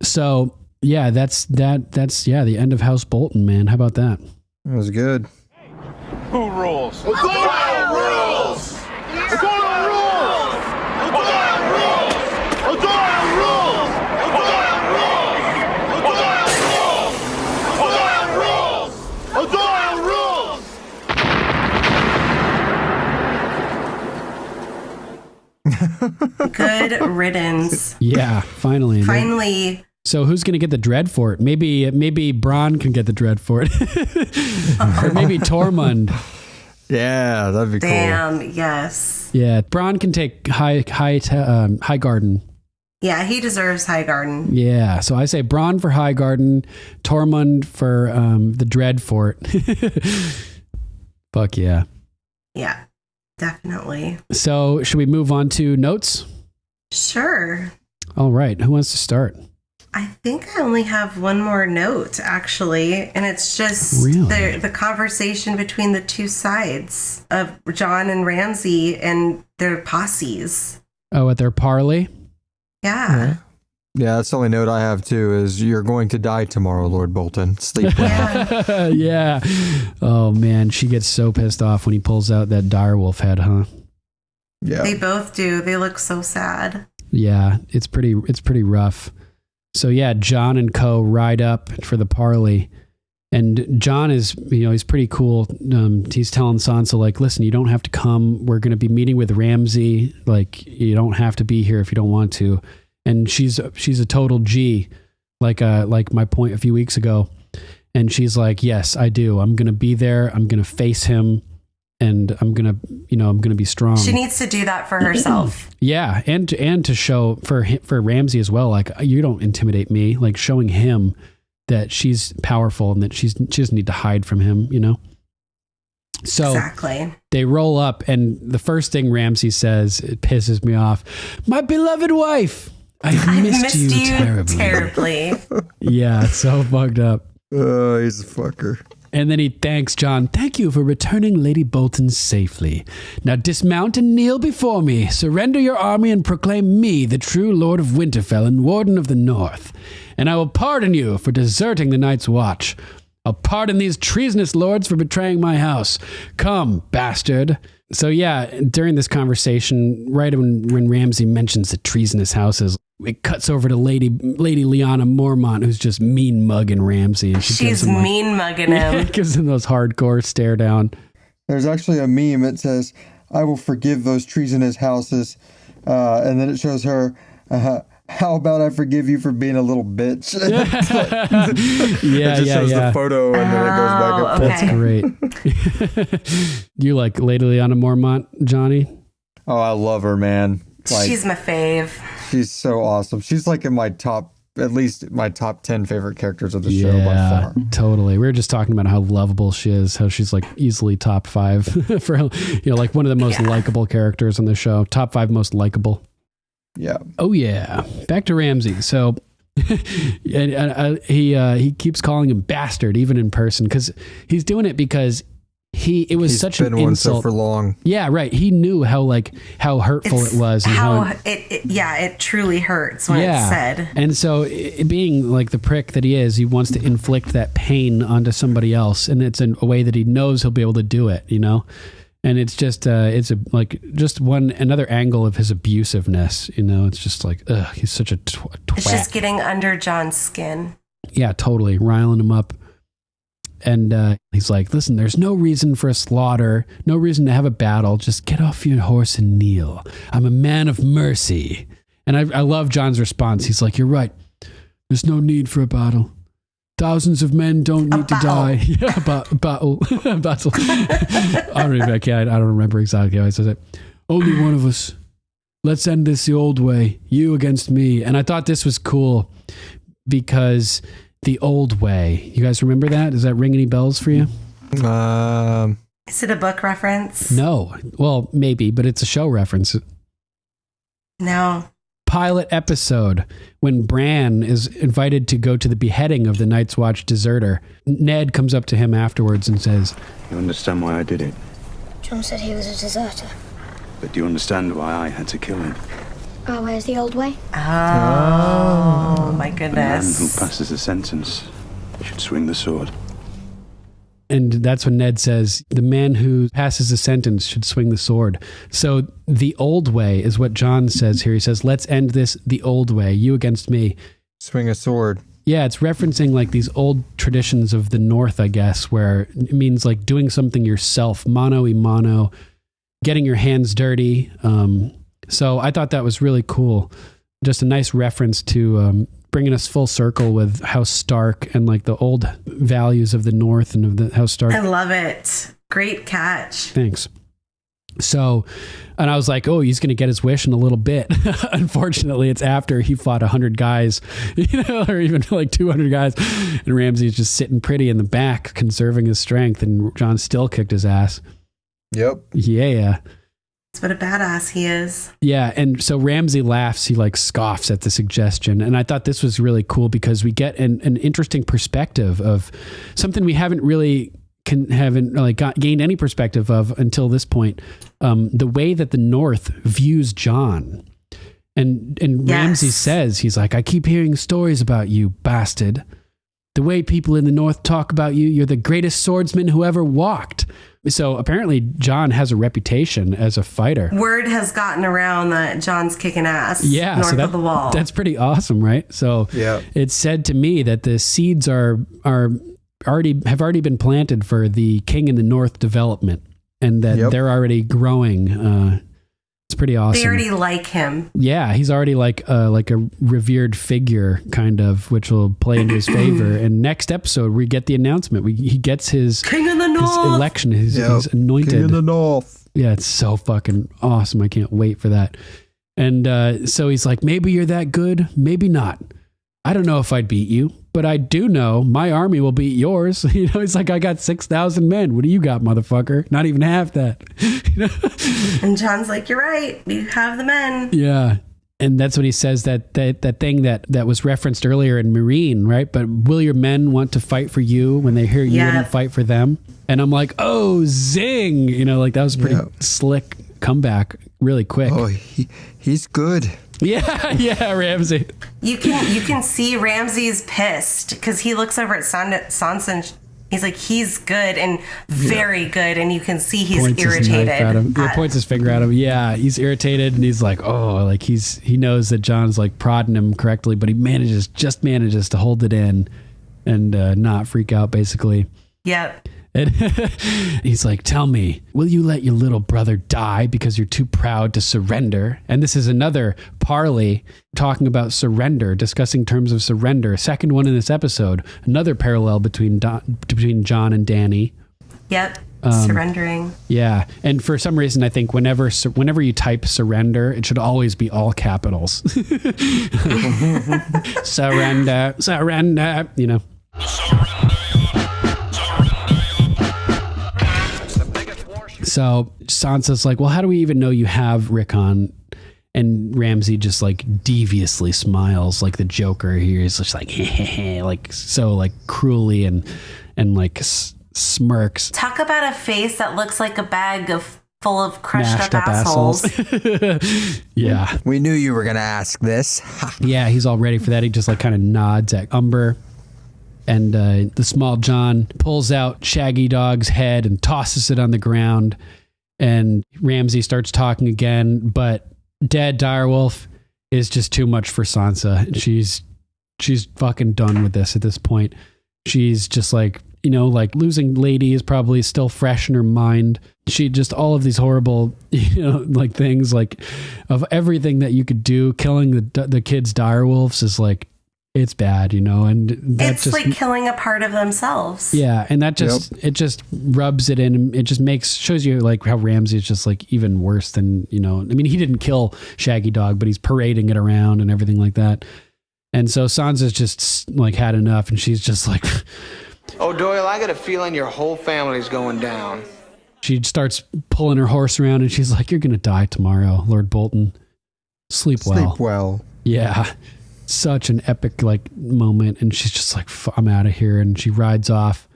So yeah, that's the end of House Bolton, man. How about that? It was good. Who rules? Audible rules! Audible rules! Audible rules! Audible rules! Audible rules! Audible rules! Audible rules! Good riddance. Yeah, finally. Finally. So who's going to get the Dreadfort? Maybe Bronn can get the Dreadfort. Or maybe Tormund. Yeah, that'd be cool. Damn, yes. Yeah, Bronn can take Highgarden. Yeah, he deserves Highgarden. Yeah, so I say Bronn for Highgarden, Tormund for the Dreadfort. Fuck yeah. Yeah, definitely. So should we move on to notes? Sure. All right, who wants to start? I think I only have one more note, actually, and it's just the conversation between the two sides of Jon and Ramsay and their posses. Oh, at their parley? Yeah. Yeah, that's the only note I have too, is you're going to die tomorrow, Lord Bolton. Sleep well. Yeah. Oh, man, she gets so pissed off when he pulls out that direwolf head, huh? Yeah. They both do. They look so sad. Yeah, it's pretty rough. So yeah, Jon and co ride up for the parley, and Jon is, he's pretty cool. He's telling Sansa, like, listen, you don't have to come. We're going to be meeting with Ramsay. Like, you don't have to be here if you don't want to. And she's a total G, like my point a few weeks ago. And she's like, yes, I do. I'm going to be there. I'm going to face him. And I'm gonna be strong. She needs to do that for herself. Yeah, and to show for Ramsay as well. Like, you don't intimidate me. Like, showing him that she's powerful and that she doesn't need to hide from him. So exactly. They roll up, and the first thing Ramsay says, it pisses me off. My beloved wife, I missed you terribly. Yeah, it's so fucked up. Oh, he's a fucker. And then he thanks Jon. Thank you for returning Lady Bolton safely. Now dismount and kneel before me. Surrender your army and proclaim me the true Lord of Winterfell and Warden of the North. And I will pardon you for deserting the Night's Watch. I'll pardon these treasonous lords for betraying my house. Come, bastard. So yeah, during this conversation, right when Ramsay mentions the treasonous houses, it cuts over to Lady Lyanna Mormont, who's just mean mugging Ramsay. And she's mean mugging him. Gives him those hardcore stare down. There's actually a meme that says, I will forgive those treasonous houses. And then it shows her, how about I forgive you for being a little bitch? It just shows the photo and then it goes back up. Okay. That's great. You like Lady Lyanna Mormont, Johnny? Oh, I love her, man. Like, she's my fave. She's so awesome. She's like in my top 10 favorite characters of the show by far. Totally. We were just talking about how lovable she is, how she's like easily top 5 for, like one of the most likable characters on the show. Top 5 most likable. Yeah. Oh yeah. Back to Ramsay. So he keeps calling him bastard even in person, because he's doing it because it was such an insult for long. Yeah, right. He knew how hurtful it was, and it truly hurts when it's said. And so, being like the prick that he is, he wants to inflict that pain onto somebody else, and it's in a way that he knows he'll be able to do it. And it's just another angle of his abusiveness. It's just like, he's such a twat. It's just getting under Jon's skin. Yeah, totally, riling him up. And he's like, listen, there's no reason for a slaughter, no reason to have a battle. Just get off your horse and kneel. I'm a man of mercy. And I love Jon's response. He's like, you're right. There's no need for a battle. Thousands of men don't need to die. Yeah, battle. Battle. I don't remember exactly how I said it. Only one of us. Let's end this the old way. You against me. And I thought this was cool because the old way. You guys remember that? Does that ring any bells for you? Is it a book reference? No. Well, maybe, but it's a show reference. No. Pilot episode when Bran is invited to go to the beheading of the Night's Watch deserter. Ned comes up to him afterwards and says, "You understand why I did it? John said he was a deserter. But do you understand why I had to kill him? Oh, where's the old way? Oh, my The goodness. man who passes the sentence should swing the sword." and that's when Ned says, the man who passes a sentence should swing the sword. So the old way is what John says here. He says, let's end this the old way, you against me. Swing a sword. Yeah, it's referencing like these old traditions of the North, I guess, where it means like doing something yourself, mano y mano, getting your hands dirty. So I thought that was really cool. Just a nice reference to bringing us full circle with House Stark and like the old values of the North and of the House Stark. I love it. Great catch. Thanks. So, and I was like, oh, he's going to get his wish in a little bit. Unfortunately, it's after he fought 100 guys, or even like 200 guys. And Ramsay's just sitting pretty in the back, conserving his strength. And John still kicked his ass. Yep. Yeah. That's what a badass he is. Yeah. And so Ramsay laughs. He like scoffs at the suggestion. And I thought this was really cool because we get an interesting perspective of something we haven't really gained any perspective of until this point. The way that the North views John. And yes. Ramsay says, he's like, I keep hearing stories about you, bastard. The way people in the North talk about you, you're the greatest swordsman who ever walked. So apparently John has a reputation as a fighter. Word has gotten around that John's kicking ass north of the wall. That's pretty awesome, right? So it's said to me that the seeds have already been planted for the King in the North development, and that they're already growing. It's pretty awesome. They already like him. Yeah, he's already like a revered figure, kind of, which will play into his favor. And next episode, we get the announcement. He gets his King in the North, his election. He's anointed. King in the North. Yeah, it's so fucking awesome. I can't wait for that. And so he's like, maybe you're that good, maybe not. I don't know if I'd beat you, but I do know my army will beat yours. He's like, I got 6,000 men. What do you got, motherfucker? Not even half that. And John's like, you're right. You have the men. Yeah. And that's what he says, that thing that was referenced earlier in Marine, right? But will your men want to fight for you when they hear you wouldn't fight for them? And I'm like, oh, zing. Like that was a pretty slick comeback really quick. Oh, he's good. Yeah, Ramsay. You can see Ramsay's pissed because he looks over at Sansa. He's like, he's good and very good, and you can see he's irritated. Points his finger at him. Yeah, he's irritated, and he's like, oh, like he knows that John's like prodding him correctly, but he manages to hold it in and not freak out, basically. Yep. And he's like, tell me, will you let your little brother die because you're too proud to surrender? And this is another parley talking about surrender, discussing terms of surrender. Second one in this episode, another parallel between John and Dany. Yep. Surrendering. Yeah. And for some reason, I think whenever you type surrender, it should always be all capitals. Surrender. So Sansa's like, well, how do we even know you have Rickon? And Ramsay just like deviously smiles like the Joker here. He's just like, like so like cruelly and like smirks. Talk about a face that looks like a bag full of crushed up assholes. Yeah. We knew you were going to ask this. Yeah, he's all ready for that. He just like kind of nods at Umber. And the small John pulls out Shaggy Dog's head and tosses it on the ground. And Ramsay starts talking again, but dead direwolf is just too much for Sansa. She's fucking done with this at this point. She's just like, like losing Lady is probably still fresh in her mind. She just all of these horrible, like things like of everything that you could do. Killing the kids' direwolves is like, it's bad, and that's it's just like killing a part of themselves. Yeah, and that just it just rubs it in. It just shows you like how Ramsay is just like even worse than I mean, he didn't kill Shaggy Dog, but he's parading it around and everything like that. And so Sansa's just like had enough, and she's just like, oh, Doyle, I got a feeling your whole family's going down. She starts pulling her horse around and she's like, "You're going to die tomorrow, Lord Bolton. Sleep well." Sleep well. Yeah. Such an epic moment. And she's just like, "I'm out of here." And she rides off.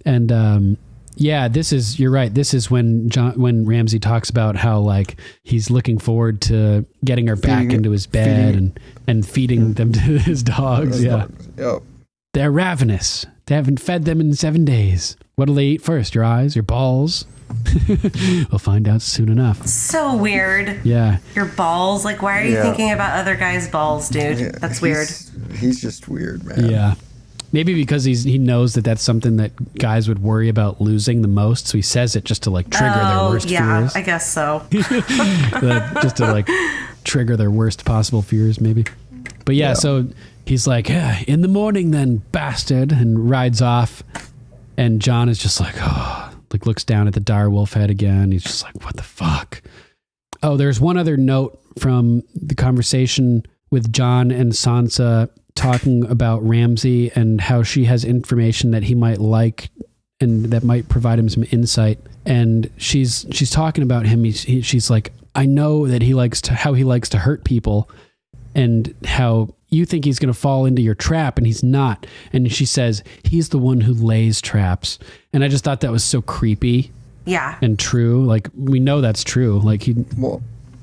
And you're right. This is when Ramsay talks about how he's looking forward to getting her back into his bed and feeding them to his dogs. Yeah. Yep. They're ravenous. They haven't fed them in 7 days. What'll they eat first? Your eyes? Your balls? We'll find out soon enough. So weird. Yeah. Your balls? Why are you thinking about other guys' balls, dude? Yeah, that's weird. He's just weird, man. Yeah. Maybe because he knows that that's something that guys would worry about losing the most, so he says it just to trigger their worst fears. I guess so. Just to trigger their worst possible fears, maybe. But yeah, so he's like, "Yeah, in the morning then, bastard," and rides off. And John is just looks down at the dire wolf head again. He's just like, "What the fuck?" Oh, there's one other note from the conversation with John and Sansa talking about Ramsay and how she has information that he might like and that might provide him some insight. And she's talking about him. She's like, "I know that how he likes to hurt people and how you think he's going to fall into your trap and he's not." And she says, "He's the one who lays traps." And I just thought that was so creepy. Yeah. And true. We know that's true. Like I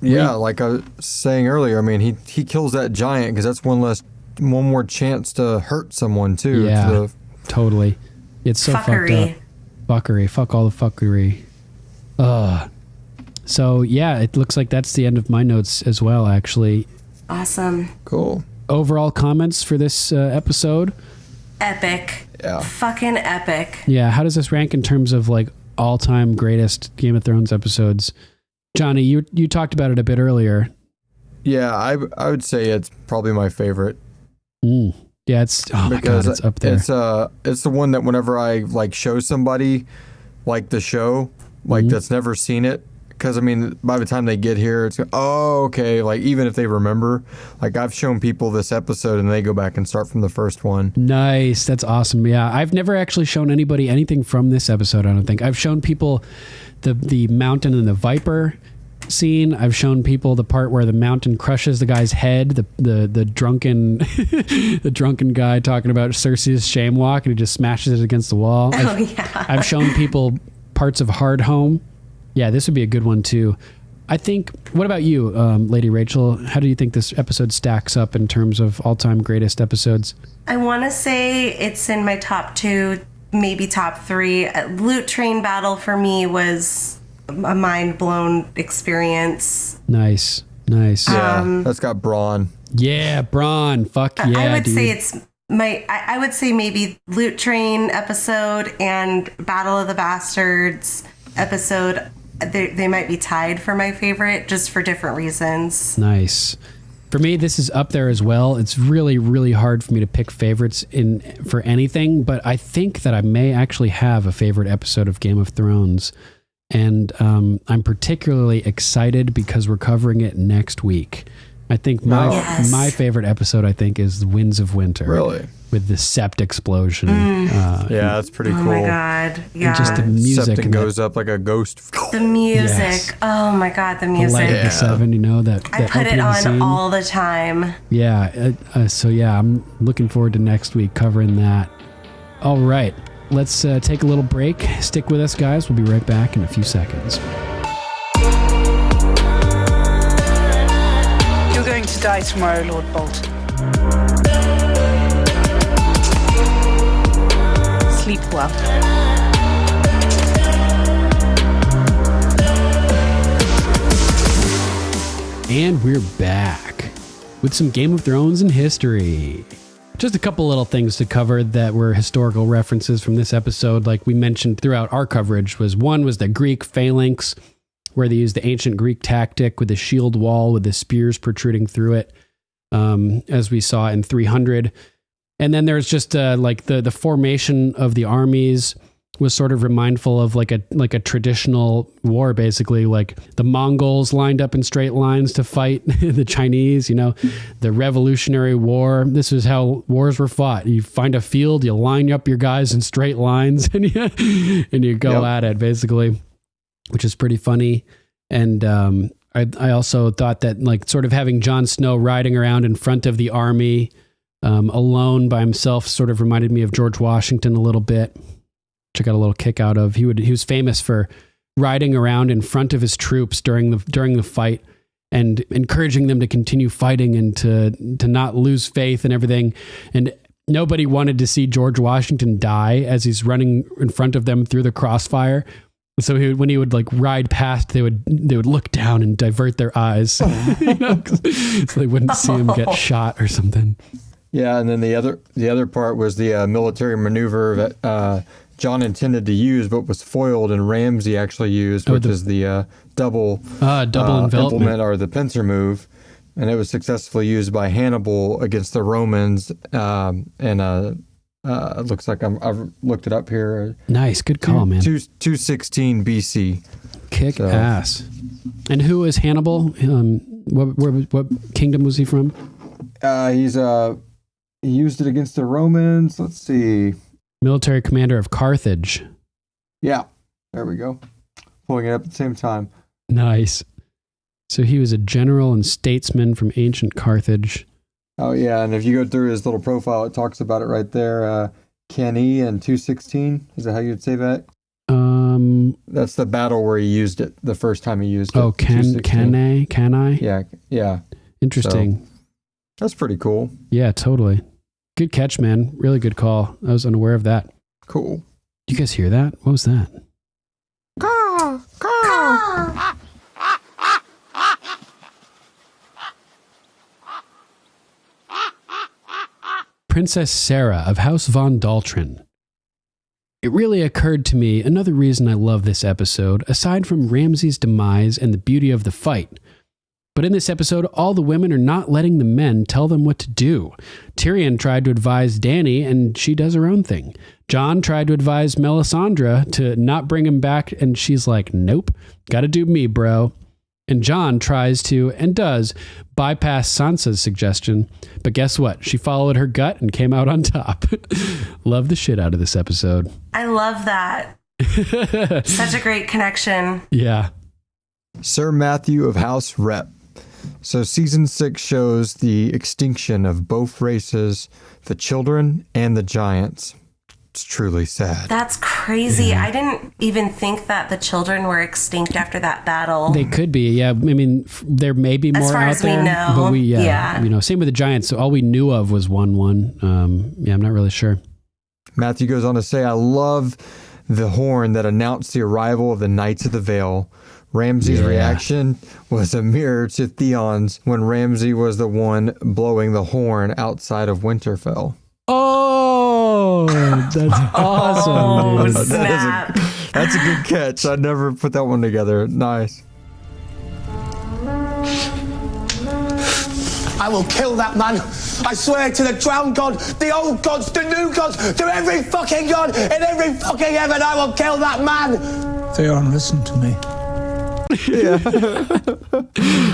was saying earlier, I mean, he kills that giant because that's one more chance to hurt someone too. Yeah, totally. It's so fuckery. Fucked up. Fuckery. Fuck all the fuckery. So yeah, it looks like that's the end of my notes as well, actually. Awesome. Cool. Overall comments for this episode? Epic. Yeah. Fucking epic. Yeah. How does this rank in terms of all-time greatest Game of Thrones episodes? Johnny, you talked about it a bit earlier. Yeah, I would say it's probably my favorite. Yeah, it's my God, it's up there. It's the one that whenever I show somebody the show that's never seen it, because I mean by the time they get here it's okay, even if they remember, I've shown people this episode and they go back and start from the first one. Nice, that's awesome. Yeah, I've never actually shown anybody anything from this episode. I don't think I've shown people the mountain and the viper scene. I've shown people the part where the mountain crushes the guy's head, the drunken the drunken guy talking about Cersei's shame walk and he just smashes it against the wall. I've shown people parts of Hard Home. Yeah, this would be a good one too. I think, what about you, Lady Rachel? How do you think this episode stacks up in terms of all-time greatest episodes? I want to say it's in my top 2, maybe top 3. Loot Train Battle for me was a mind-blown experience. Nice. Yeah, that's got Braun. Yeah, Braun. Fuck yeah, I would dude. say it's I would say maybe Loot Train episode and Battle of the Bastards episode. They might be tied for my favorite, just for different reasons. Nice. For me, this is up there as well. It's really, really hard for me to pick favorites for anything, but I think that I may actually have a favorite episode of Game of Thrones. And I'm particularly excited because we're covering it next week. I think my favorite episode, I think, is The Winds of Winter. Really? With the sept explosion. Yeah, that's pretty cool. Oh my God. Yeah. And just the music. Sept goes up like a ghost. The music. Yes. Oh my God, the music. The Light of the Seven, that I put it on scene. all the time. Yeah. So yeah, I'm looking forward to next week covering that. All right. Let's take a little break. Stick with us, guys. We'll be right back in a few seconds. You're going to die tomorrow, Lord Bolton. Sleep well. And we're back with some Game of Thrones in history. Just a couple little things to cover that were historical references from this episode. Like we mentioned throughout our coverage, one was the Greek phalanx, where they used the ancient Greek tactic with the shield wall with the spears protruding through it, as we saw in 300. And then there's just the formation of the armies was sort of remindful of like a traditional war, basically. Like the Mongols lined up in straight lines to fight the Chinese, the Revolutionary War. This is how wars were fought. You find a field, you line up your guys in straight lines and you go at it, basically, which is pretty funny. And I also thought that like sort of having Jon Snow riding around in front of the army alone by himself sort of reminded me of George Washington a little bit, which I got a little kick out of. He was famous for riding around in front of his troops during the fight and encouraging them to continue fighting and to not lose faith and everything. And nobody wanted to see George Washington die as he's running in front of them through the crossfire. So when he would like ride past, they would look down and divert their eyes, so they wouldn't see him get shot or something. Yeah, and then the other part was the military maneuver that Jon intended to use, but was foiled, and Ramsay actually used, which is the double envelopment or the pincer move, and it was successfully used by Hannibal against the Romans. It looks like I've looked it up here. Nice, good call, man. 216 BC. Kick ass. And who is Hannibal? What kingdom was he from? He used it against the Romans. Let's see. Military commander of Carthage. Yeah, there we go. Pulling it up at the same time. Nice. So he was a general and statesman from ancient Carthage. Oh, yeah, and if you go through his little profile, it talks about it right there. Cannae and 216. Is that how you'd say that? That's the battle where he used it, the first time he used it. Oh, Cannae? Yeah. Interesting. So, that's pretty cool. Yeah, totally. Good catch, man. Really good call. I was unaware of that. Cool. You guys hear that? What was that? Princess Sarah of House von Daltrin. It really occurred to me another reason I love this episode, aside from Ramsay's demise and the beauty of the fight. But in this episode, all the women are not letting the men tell them what to do. Tyrion tried to advise Dany, and she does her own thing. Jon tried to advise Melisandre to not bring him back, and she's like, nope, gotta do me, bro. And Jon tries to, and does, bypass Sansa's suggestion. But guess what? She followed her gut and came out on top. Love the shit out of this episode. I love that. Such a great connection. Yeah. Sir Matthew of House Repp. So season 6 shows the extinction of both races, the children and the giants. It's truly sad. That's crazy. Yeah. I didn't even think that the children were extinct after that battle. They could be, yeah. I mean, there may be more out there. As far as we know. But we, same with the giants. So all we knew of was one. I'm not really sure. Matthew goes on to say, I love the horn that announced the arrival of the Knights of the Vale. Ramsay's reaction was a mirror to Theon's when Ramsay was the one blowing the horn outside of Winterfell. Oh, that's awesome. Oh, snap. That's a good catch. I never put that one together. Nice. I will kill that man. I swear to the drowned god, the old gods, the new gods, to every fucking god in every fucking heaven, I will kill that man. Theon, listen to me. Yeah.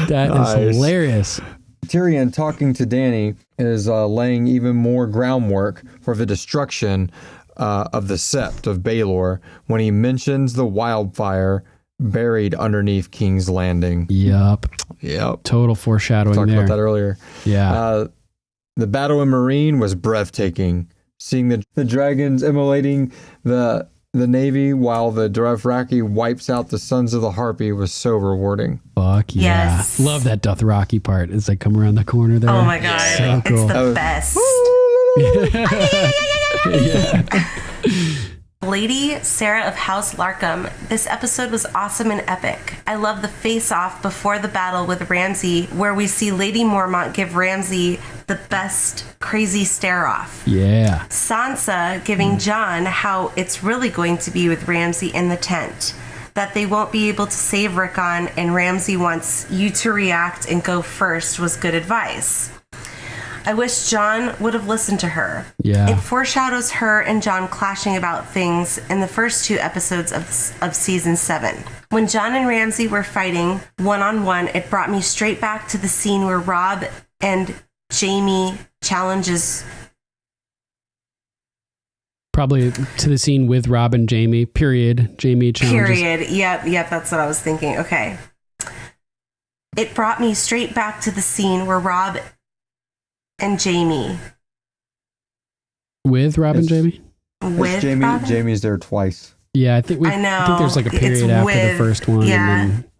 That is hilarious. Tyrion, talking to Dany, is laying even more groundwork for the destruction of the Sept of Baelor when he mentions the wildfire buried underneath King's Landing. Yep. Total foreshadowing there. Talked about that earlier. Yeah. The battle in Marine was breathtaking. Seeing the dragons immolating the Navy while the Dothraki wipes out the Sons of the Harpy was so rewarding. Fuck yeah. Yes. Love that Dothraki part as they come around the corner there. Oh my God. So cool. It's the best. Yeah. Lady Sarah of House Larkham. This episode was awesome and epic. I love the face-off before the battle with Ramsay, where we see Lady Mormont give Ramsay the best crazy stare-off. Yeah. Sansa giving Jon how it's really going to be with Ramsay in the tent, that they won't be able to save Rickon, and Ramsay wants you to react and go first was good advice. I wish John would have listened to her. Yeah. It foreshadows her and John clashing about things in the first 2 episodes of season 7. When John and Ramsay were fighting one-on-one, it brought me straight back to the scene where Rob and Jamie challenges... Probably to the scene with Rob and Jamie, period. Jamie challenges... Period. Yep, that's what I was thinking. Okay. It brought me straight back to the scene where Rob and Jamie... With Rob and Jamie? With Jamie, Rob? Jamie's there twice. Yeah, I think there's like a period after the first one. Yeah, and then,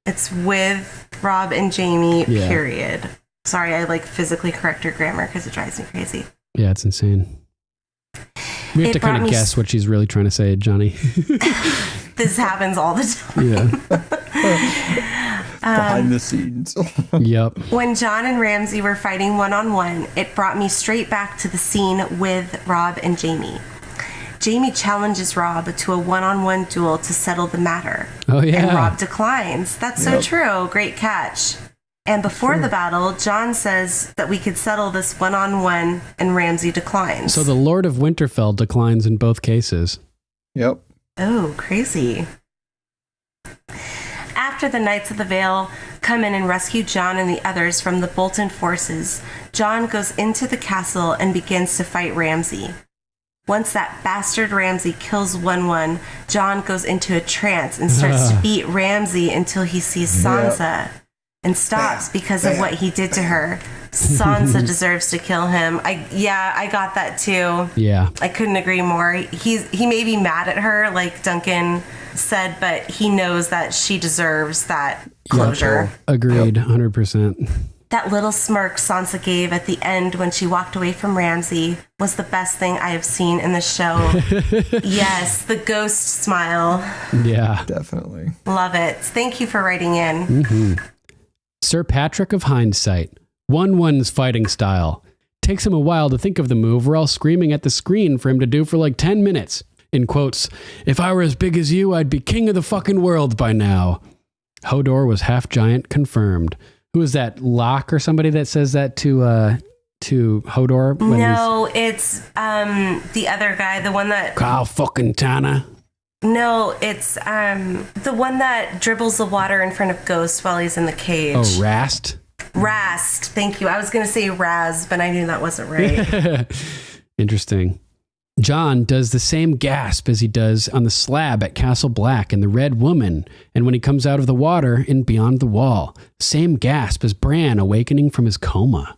it's with Rob and Jamie, Yeah. period. Sorry, I physically correct her grammar because it drives me crazy. yeah, it's insane. We have to kind of guess what she's really trying to say, Johnny. This happens all the time. Yeah. Behind the scenes. Yep. When John and Ramsay were fighting one-on-one, it brought me straight back to the scene with Rob and Jamie. Jamie challenges Rob to a one-on-one duel to settle the matter. Oh, yeah. And Rob declines. That's so true. Great catch. And before the battle, John says that we could settle this one-on-one, and Ramsay declines. So the Lord of Winterfell declines in both cases. Yep. Oh, crazy. After the Knights of the Vale come in and rescue John and the others from the Bolton forces, John goes into the castle and begins to fight Ramsay. Once that bastard Ramsay kills One, John goes into a trance and starts to beat Ramsay until he sees Sansa and stops because of what he did to her. Sansa deserves to kill him. I got that too. Yeah. I couldn't agree more. He may be mad at her, like Duncan said, but he knows that she deserves that closure. Yep. Agreed, 100%. That little smirk Sansa gave at the end when she walked away from Ramsay was the best thing I have seen in the show. Yes, the ghost smile. Yeah. Definitely. Love it. Thank you for writing in. Mm-hmm. Sir Patrick of Hindsight. 1-1's fighting style. Takes him a while to think of the move we're all screaming at the screen for him to do for like 10 minutes. In quotes, "If I were as big as you, I'd be king of the fucking world by now." Hodor was half giant confirmed. Who is that, Locke or somebody that says that to Hodor? No, it's the other guy, the one that... Kyle fucking Tana. No, it's the one that dribbles the water in front of Ghost while he's in the cage. Oh, Rast? Rast, thank you. I was going to say Raz, but I knew that wasn't right. Interesting. John does the same gasp as he does on the slab at Castle Black in The Red Woman, and when he comes out of the water in Beyond the Wall. Same gasp as Bran awakening from his coma.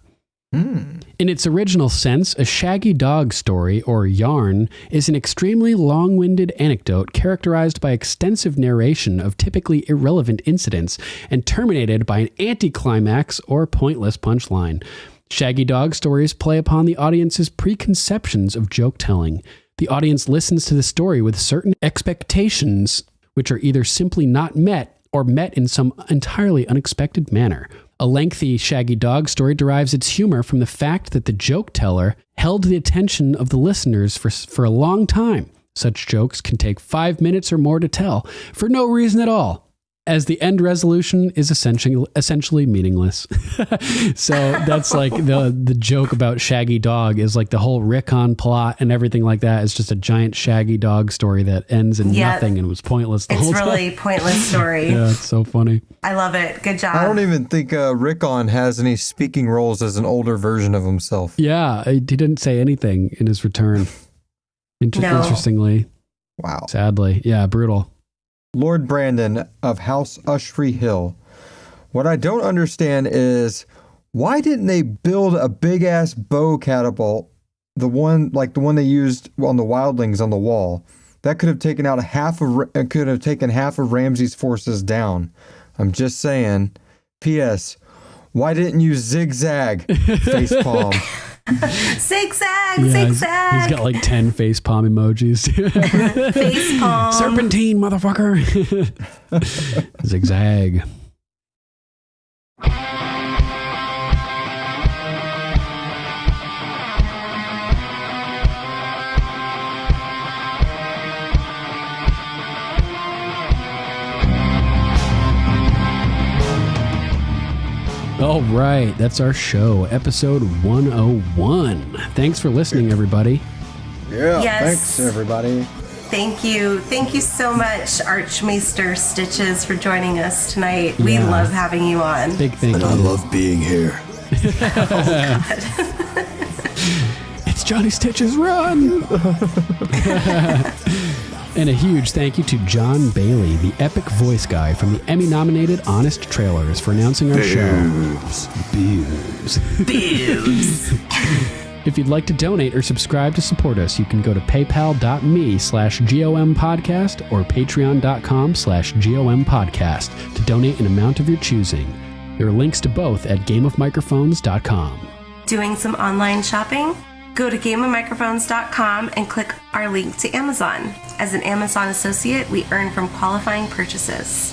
In its original sense, a shaggy dog story, or yarn, is an extremely long-winded anecdote characterized by extensive narration of typically irrelevant incidents and terminated by an anticlimax or pointless punchline. Shaggy dog stories play upon the audience's preconceptions of joke-telling. The audience listens to the story with certain expectations, which are either simply not met or met in some entirely unexpected manner. A lengthy shaggy dog story derives its humor from the fact that the joke teller held the attention of the listeners for a long time. Such jokes can take 5 minutes or more to tell for no reason at all, as the end resolution is essentially meaningless. So that's like the joke about Shaggy Dog is like the whole Rickon plot and everything like that is just a giant Shaggy Dog story that ends in nothing and was pointless the whole time. It's really pointless story. Yeah, it's so funny. I love it. Good job. I don't even think Rickon has any speaking roles as an older version of himself. Yeah, he didn't say anything in his return. Interestingly. Wow. Sadly. Yeah, brutal. Lord Brandon of House Ushry Hill. What I don't understand is why didn't they build a big ass bow catapult, the one they used on the wildlings on the wall? That could have taken out half of Ramsay's forces down. I'm just saying. P.S. Why didn't you zigzag? Facepalm. Zigzag. He's got like 10 facepalm emojis. Facepalm. Serpentine, motherfucker. Zigzag. All right, that's our show, episode 101. Thanks for listening, everybody. Yeah, Yes. thanks, everybody. Thank you. Thank you so much, Archmaester Stitches, for joining us tonight. We Yeah. love having you on. Big thank you. And I love being here. It's Johnny Stitches, run! And a huge thank you to John Bailey, the epic voice guy from the Emmy-nominated Honest Trailers, for announcing our show. Booze. If you'd like to donate or subscribe to support us, you can go to paypal.me/GOMPodcast or patreon.com/GOMPodcast to donate an amount of your choosing. There are links to both at gameofmicrophones.com. Doing some online shopping? Go to gameofmicrophones.com and click our link to Amazon. As an Amazon associate, we earn from qualifying purchases.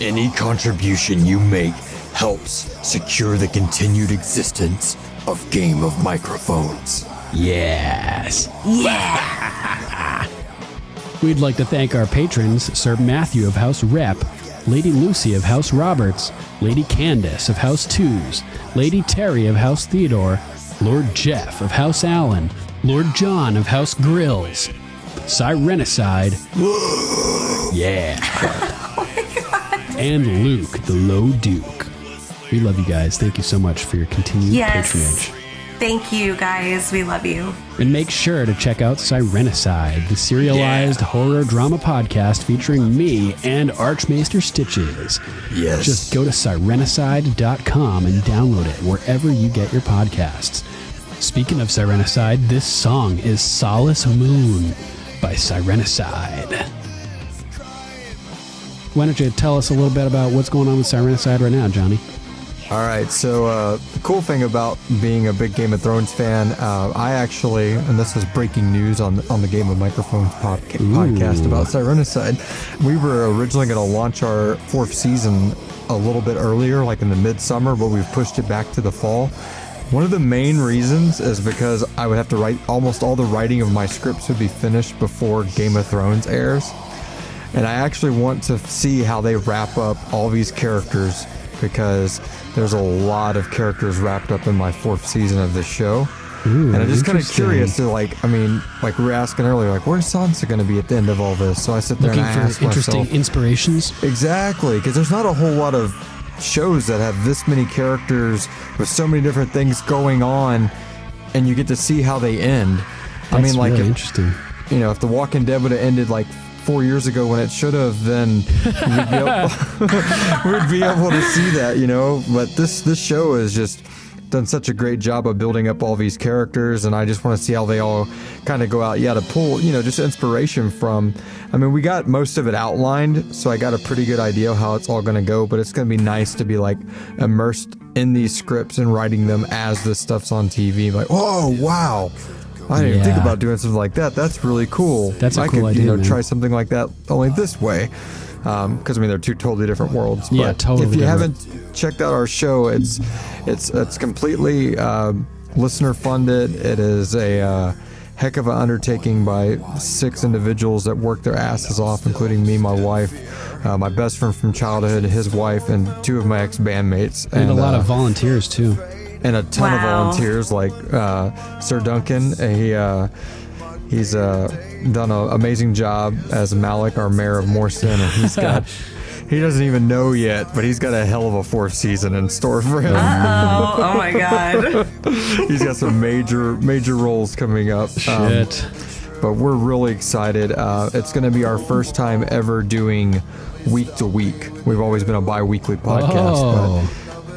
Any contribution you make helps secure the continued existence of Game of Microphones. Yes. Yeah! We'd like to thank our patrons, Sir Matthew of House Repp, Lady Lucy of House Roberts, Lady Candace of House Tews, Lady Teri of House Theodore, Lord Jeff of House Allen, Lord John of House Grilz, Sirenicide, yeah, and Luke, the Low Duke. We love you guys. Thank you so much for your continued patronage. Thank you, guys. We love you. And make sure to check out Sirenicide, the serialized horror drama podcast featuring me and Archmaester Stitches. Yes. Just go to Sirenicide.com and download it wherever you get your podcasts. Speaking of Sirenicide, this song is Solace Moon by Sirenicide. Why don't you tell us a little bit about what's going on with Sirenicide right now, Johnny? All right, so the cool thing about being a big Game of Thrones fan, I actually, and this is breaking news on the Game of Microphones podcast about Sirenicide, we were originally going to launch our 4th season a little bit earlier, like in the midsummer, but we've pushed it back to the fall. One of the main reasons is because I would have to write, almost all the writing of my scripts would be finished before Game of Thrones airs. And I actually want to see how they wrap up all these characters, because there's a lot of characters wrapped up in my 4th season of this show. Ooh, and I'm just kind of curious to, like we were asking earlier, like, where's Sansa going to be at the end of all this? So I sit there Looking and I for ask interesting myself, inspirations? Exactly, because there's not a whole lot of shows that have this many characters with so many different things going on, and you get to see how they end. That's really interesting. You know, if The Walking Dead would have ended like 4 years ago when it should have, then we'd be able to see that, you know. But this show has just done such a great job of building up all these characters, and I just want to see how they all kind of go out. Yeah, to pull, you know, just inspiration from. I mean, we got most of it outlined, so I got a pretty good idea of how it's all going to go. But it's going to be nice to be like immersed in these scripts and writing them as this stuff's on TV. Like, oh wow. I didn't even think about doing something like that. That's really cool. That's a cool I could, idea, man. man. Try something like that only this way. Because I mean, they're two totally different worlds. Yeah, but totally if you different. haven't checked out our show, it's completely listener funded. It is a heck of an undertaking by 6 individuals that work their asses off, including me, my wife, my best friend from childhood, his wife, and 2 of my ex-bandmates. And a lot of volunteers, too. And a ton of volunteers, like Sir Duncan. He's done an amazing job as Malik, our mayor of Morrison, and he doesn't even know yet, but he's got a hell of a 4th season in store for him. Oh my God. He's got some major roles coming up. Shit. But we're really excited. It's going to be our first time ever doing week to week. We've always been a bi-weekly podcast,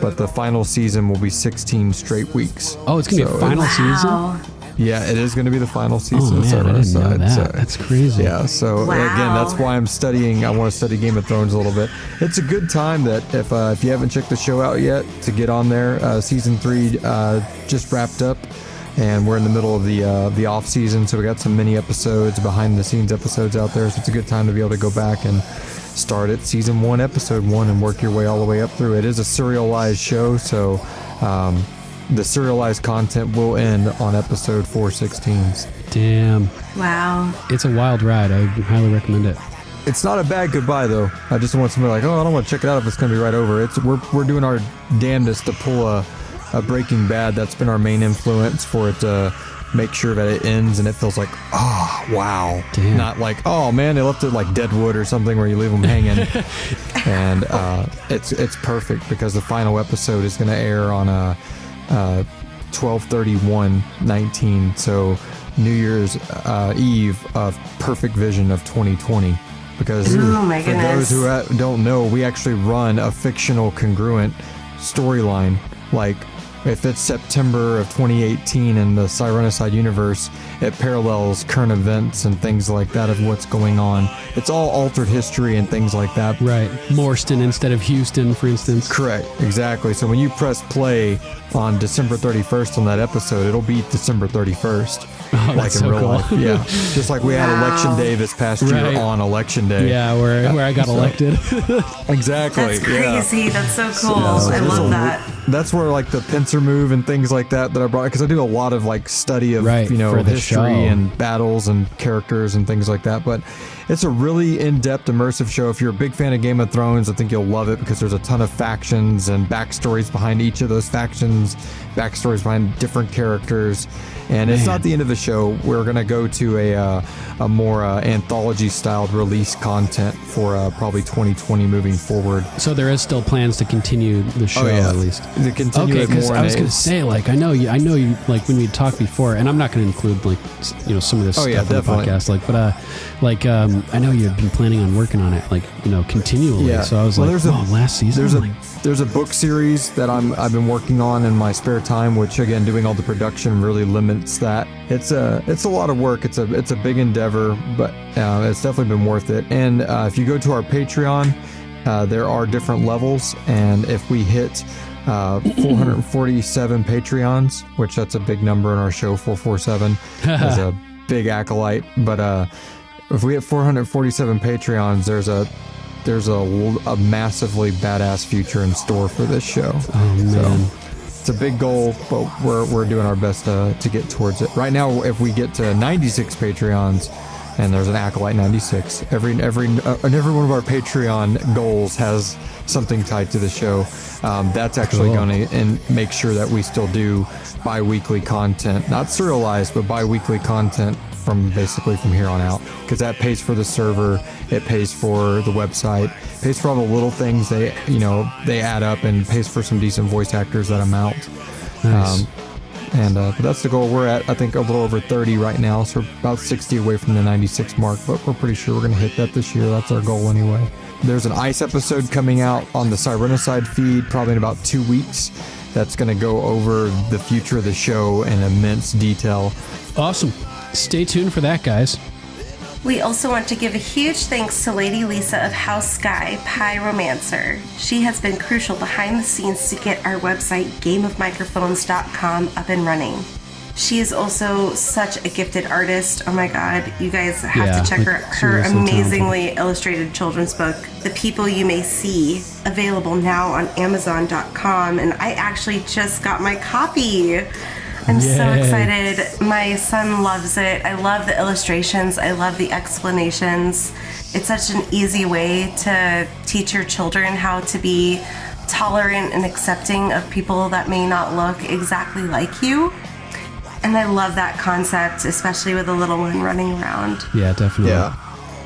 but the final season will be 16 straight weeks. Oh, it's going to be a final season? Yeah, it is going to be the final season. Oh, man, I didn't know that. So, that's crazy. Yeah, so again, that's why I'm studying. I want to study Game of Thrones a little bit. It's a good time that if you haven't checked the show out yet, to get on there. Season 3 just wrapped up, and we're in the middle of the off season, so we got some mini episodes, behind the scenes episodes out there. So it's a good time to be able to go back and start at season 1, episode 1, and work your way all the way up through. It is a serialized show, so the serialized content will end on episode 416. Damn. Wow. It's a wild ride. I highly recommend it. It's not a bad goodbye, though. I just want somebody like, oh, I don't want to check it out if it's going to be right over. We're doing our damnedest to pull a Breaking Bad. That's been our main influence for it to make sure that it ends and it feels like, oh, wow. Damn. Not like, oh, man, they left it like Deadwood or something where you leave them hanging. And it's perfect because the final episode is going to air on 12/31/19. So New Year's Eve of perfect vision of 2020. Because for those who don't know, we actually run a fictional congruent storyline. Like, if it's September of 2018 in the Sirenicide universe, it parallels current events and things like that of what's going on. It's all altered history and things like that. Right. Morston instead of Houston, for instance. Correct. Exactly. So when you press play on December 31st on that episode, it'll be December 31st. Oh, like in real life. Yeah. Just like we had election day this past year on election day. Yeah, where I got elected. Exactly. That's crazy. Yeah. That's so cool. I love that. That's where like the pincer move and things like that I brought, because I do a lot of like study of history and battles and characters and things like that. But it's a really in-depth, immersive show. If you're a big fan of Game of Thrones, I think you'll love it because there's a ton of factions and backstories behind each of those factions, backstories behind different characters. And it's not the end of the show. We're going to go to a more anthology-styled release content for probably 2020 moving forward. So there is still plans to continue the show, at least. To continue it more. I was going to say, like, I know you, like when we talked before, and I'm not going to include like, some of this stuff in the podcast, like, but I know you had been planning on working on it, like, continually. Yeah. So I was last season. There's a book series that I've been working on in my spare time, which again, doing all the production really limits that. It's a lot of work. It's a big endeavor, but it's definitely been worth it. And if you go to our Patreon, there are different levels, and if we hit 447 Patreons, which that's a big number in our show, 447 is a big acolyte. But if we hit 447 Patreons, there's a massively badass future in store for this show. Oh man. So it's a big goal, but we're doing our best to get towards it. Right now, if we get to 96 Patreons, and there's an acolyte 96, every one of our Patreon goals has something tied to the show. That's actually going to make sure that we still do bi-weekly content, not serialized, but bi-weekly content from here on out, because that pays for the server, it pays for the website, pays for all the little things they add up, and pays for some decent voice actors that amount. Nice. But that's the goal. We're at, I think, a little over 30 right now, so we're about 60 away from the 96 mark, but we're pretty sure we're going to hit that this year. That's our goal anyway. There's an ICE episode coming out on the Sirenicide feed probably in about 2 weeks. That's going to go over the future of the show in immense detail. Awesome. Stay tuned for that, guys. We also want to give a huge thanks to Lady Lisa of House Sky, Pyromancer. She has been crucial behind the scenes to get our website, gameofmicrophones.com, up and running. She is also such a gifted artist. Oh my God, you guys have to check her amazingly illustrated children's book, The People You May See, available now on Amazon.com. And I actually just got my copy. I'm so excited. My son loves it. I love the illustrations. I love the explanations. It's such an easy way to teach your children how to be tolerant and accepting of people that may not look exactly like you. And I love that concept, especially with a little one running around. Yeah, definitely. Yeah.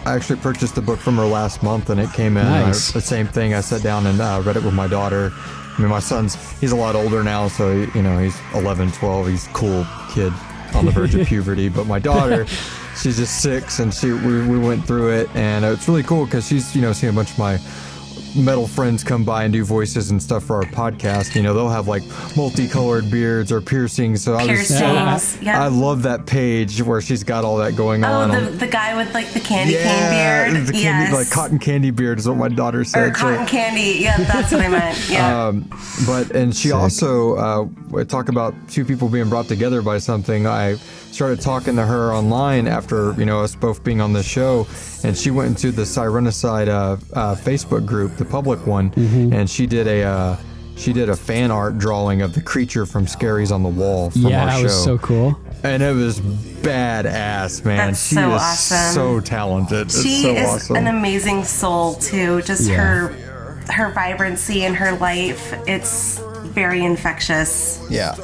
I actually purchased the book from her last month, and it came in. Nice. The same thing. I sat down and read it with my daughter. I mean, my he's a lot older now, so, he's 11, 12. He's a cool kid on the verge of puberty. But my daughter, she's just 6, and we went through it, and it's really cool because she's, seen a bunch of my metal friends come by and do voices and stuff for our podcast. They'll have like multicolored beards or piercings. So I love that page where she's got all that going on. Oh, the guy with like the candy cane beard. Yes. Like cotton candy beard is what my daughter said. Or cotton candy. Yeah, that's what I meant. Yeah. And she also talked about two people being brought together by something. I started talking to her online after us both being on the show, and she went into the Sirenicide Facebook group, the public one, and she did a fan art drawing of the creature from Scaries on the Wall from our show. Yeah, it was so cool. And it was badass, man. That's she so is awesome. so talented. It's She so is awesome. an amazing soul too. Just her vibrancy and her life. It's very infectious. Yeah.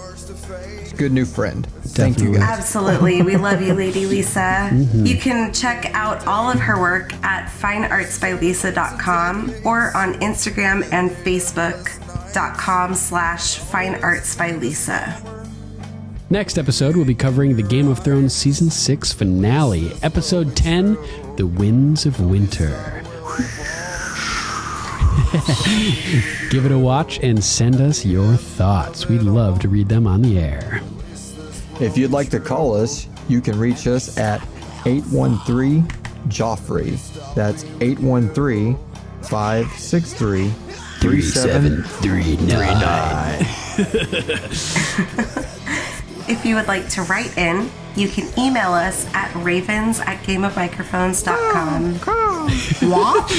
Good new friend. Thank you, guys. Absolutely. We love you, Lady Lisa. Mhm. You can check out all of her work at fineartsbylisa.com or on Instagram and Facebook.com/fineartsbylisa. Next episode, we'll be covering the Game of Thrones Season 6 finale, Episode 10, The Winds of Winter. Give it a watch and send us your thoughts. We'd love to read them on the air. If you'd like to call us, you can reach us at 813-JOFFREY. That's 813-563-3739. If you would like to write in, you can email us at ravens@gameofmicrophones.com. What?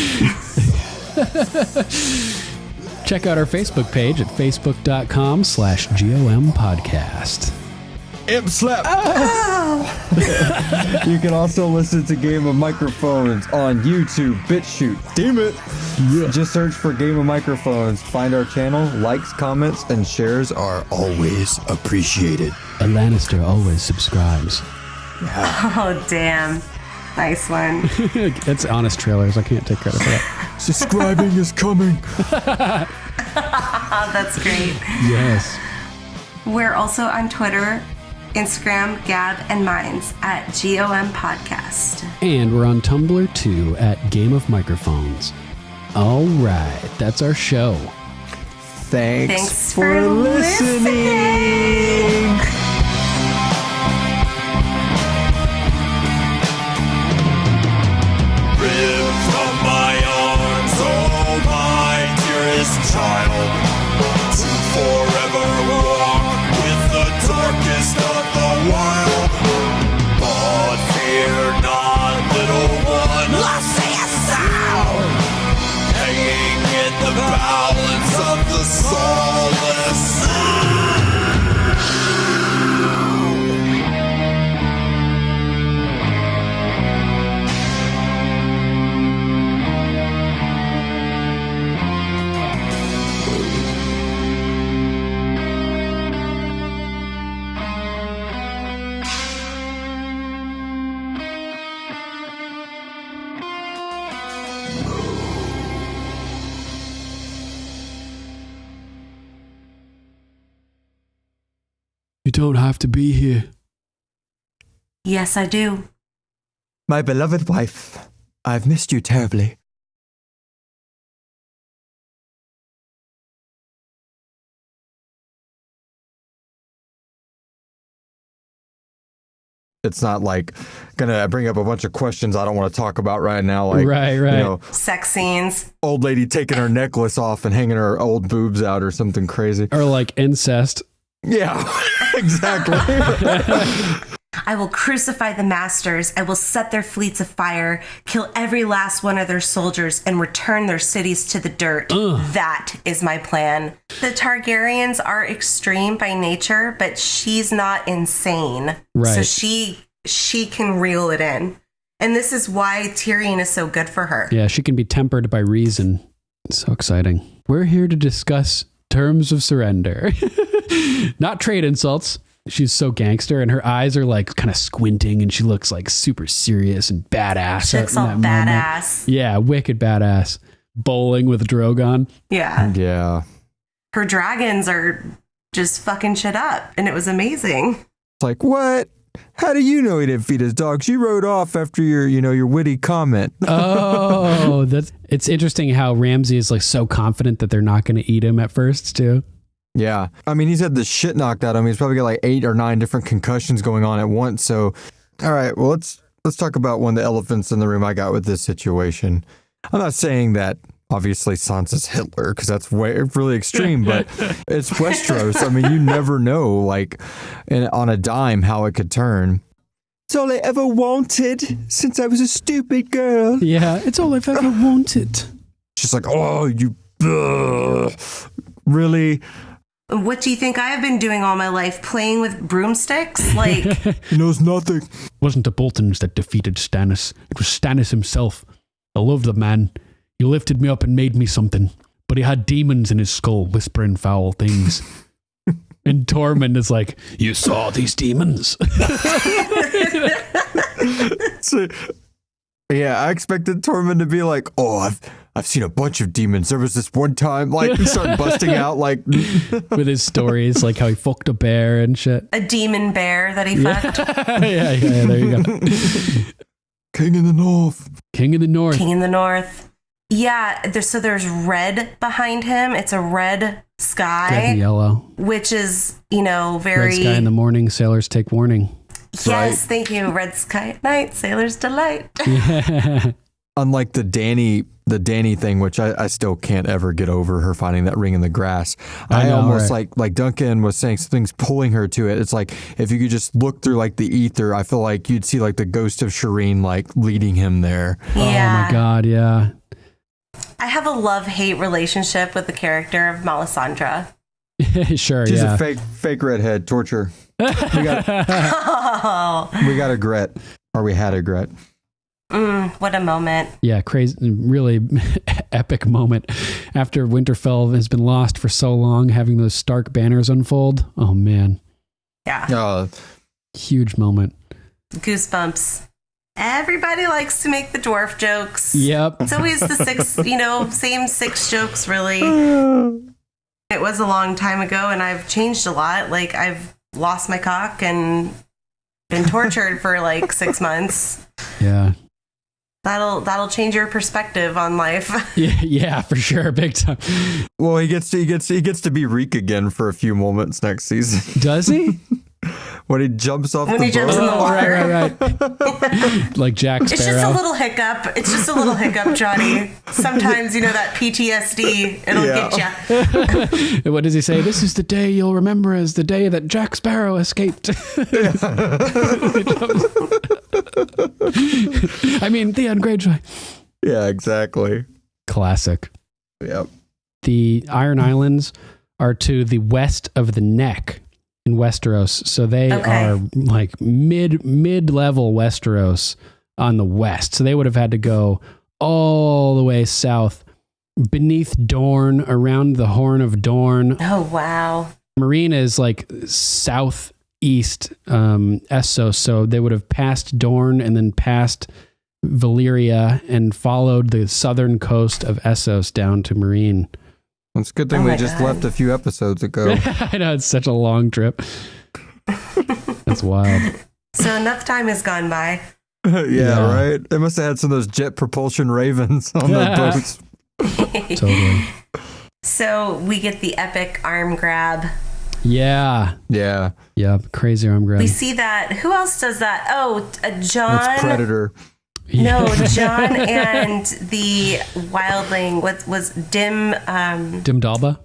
Check out our Facebook page at facebook.com/GOMPodcast. Imp slap. You can also listen to Game of Microphones on YouTube, BitChute. Damn it. Yeah. Just search for Game of Microphones. Find our channel. Likes, comments, and shares are always appreciated. A Lannister always subscribes. Oh, damn. Nice one. That's honest trailers. I can't take credit for that. Subscribing is coming. That's great. Yes. We're also on Twitter, Instagram, Gab, and Minds at GOMPodcast. And we're on Tumblr too at Game of Microphones. All right, that's our show. Thanks for listening. Ripped from my arms, oh my dearest child, to forever walk with the darkest of the world. But fear not, little one, I'll say a sound, hanging in the balance of the soulless. You don't have to be here. Yes, I do. My beloved wife, I've missed you terribly. It's not like gonna bring up a bunch of questions I don't want to talk about right now. Like, right. You know, sex scenes. Old lady taking her necklace off and hanging her old boobs out or something crazy. Or like incest. Yeah, exactly. I will crucify the masters. I will set their fleets afire, kill every last one of their soldiers, and return their cities to the dirt. That is my plan. The Targaryens are extreme by nature, but she's not insane. Right. So she can reel it in. And this is why Tyrion is so good for her. Yeah, she can be tempered by reason. It's so exciting. We're here to discuss terms of surrender. Not trade insults. She's so gangster, and her eyes are like kind of squinting, and she looks like super serious and badass. She looks all badass. Yeah, wicked badass. Bowling with Drogon. Yeah. Yeah. Her dragons are just fucking shit up, and it was amazing. It's like, what? How do you know he didn't feed his dog? She rode off after your witty comment. Oh, it's interesting how Ramsay is like so confident that they're not going to eat him at first too. Yeah. I mean, he's had the shit knocked out of him. He's probably got like 8 or 9 different concussions going on at once. So, all right, well, let's talk about one of the elephants in the room I got with this situation. I'm not saying that obviously Sansa's Hitler, because that's really extreme, but it's Westeros. I mean, you never know, like, on a dime, how it could turn. It's all I ever wanted since I was a stupid girl. Yeah, it's all I've ever wanted. She's like, oh, you... really? What do you think I have been doing all my life? Playing with broomsticks? Like, he knows nothing. It wasn't the Boltons that defeated Stannis. It was Stannis himself. I love the man. He lifted me up and made me something. But he had demons in his skull whispering foul things. And Tormund is like, you saw these demons? So, yeah, I expected Tormund to be like, oh, I've seen a bunch of demons. There was this one time, like, he started busting out, like... with his stories, like how he fucked a bear and shit. A demon bear that he fucked. yeah, there you go. King in the North. King in the North. King in the North. Yeah, there's red behind him. It's a red sky. Red and yellow. Which is, very... Red sky in the morning, sailors take warning. Yes, right. Thank you. Red sky at night, sailor's delight. Yeah. Unlike the Dany thing, which I still can't ever get over, her finding that ring in the grass. I almost like Duncan was saying, something's pulling her to it. It's like, if you could just look through like the ether, I feel like you'd see like the ghost of Shireen like leading him there. Yeah. Oh my God, yeah. I have a love-hate relationship with the character of Melisandre. Sure, She's yeah. a fake redhead, torture. We got a Gret, or we had a Gret. What a moment. Yeah, crazy, really epic moment. After Winterfell has been lost for so long, having those Stark banners unfold. Oh, man. Yeah. Huge moment. Goosebumps. Everybody likes to make the dwarf jokes. Yep. It's always the same six jokes, really. It was a long time ago, and I've changed a lot. Like, I've lost my cock and been tortured for like 6 months. Yeah. That'll change your perspective on life. Yeah, for sure, big time. Well, he gets to be Reek again for a few moments next season. Does he? When he jumps off when the he boat. jumps in the water. Right. Like Jack Sparrow. It's just a little hiccup. It's just a little hiccup, Johnny. Sometimes, that PTSD, it'll get you. What does he say? This is the day you'll remember as the day that Jack Sparrow escaped. I mean, Theon Greyjoy. Yeah, exactly. Classic. Yep. The Iron Islands are to the west of the Neck in Westeros, so they are like mid-level Westeros on the west. So they would have had to go all the way south beneath Dorne, around the Horn of Dorne. Oh wow! Marine is like southeast Essos, so they would have passed Dorne and then passed Valyria and followed the southern coast of Essos down to Marine. It's a good thing we just left a few episodes ago. I know, it's such a long trip. That's wild. So enough time has gone by. Yeah, right? They must have had some of those jet propulsion ravens on their boats. Totally. So we get the epic arm grab. Yeah. Crazy arm grab. We see that. Who else does that? Oh, John. That's Predator. No, John and the wildling. What was Dim Dalba?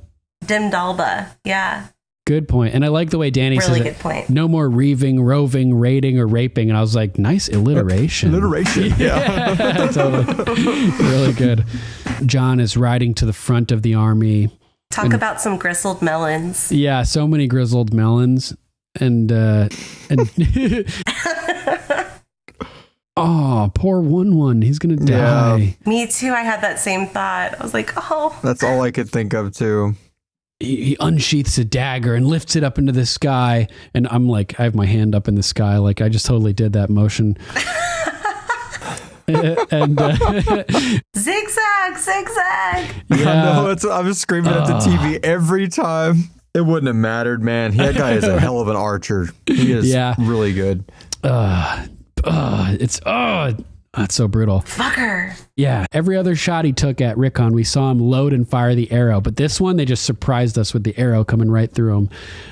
Dim Dalba. Yeah. Good point. And I like the way Danny says really good point. No more reaving, roving, raiding, or raping. And I was like, nice alliteration. Yeah. Totally. Really good. John is riding to the front of the army. Talk about some grizzled melons. Yeah, so many grizzled melons. And oh, poor one. He's going to die. Yeah. Me too. I had that same thought. I was like, oh. That's all I could think of too. He unsheaths a dagger and lifts it up into the sky. And I'm like, I have my hand up in the sky. Like I just totally did that motion. and zigzag. Yeah. I was screaming at the TV every time. It wouldn't have mattered, man. That guy is a hell of an archer. He is really good. That's so brutal. Fucker. Yeah. Every other shot he took at Rickon, we saw him load and fire the arrow. But this one, they just surprised us with the arrow coming right through him.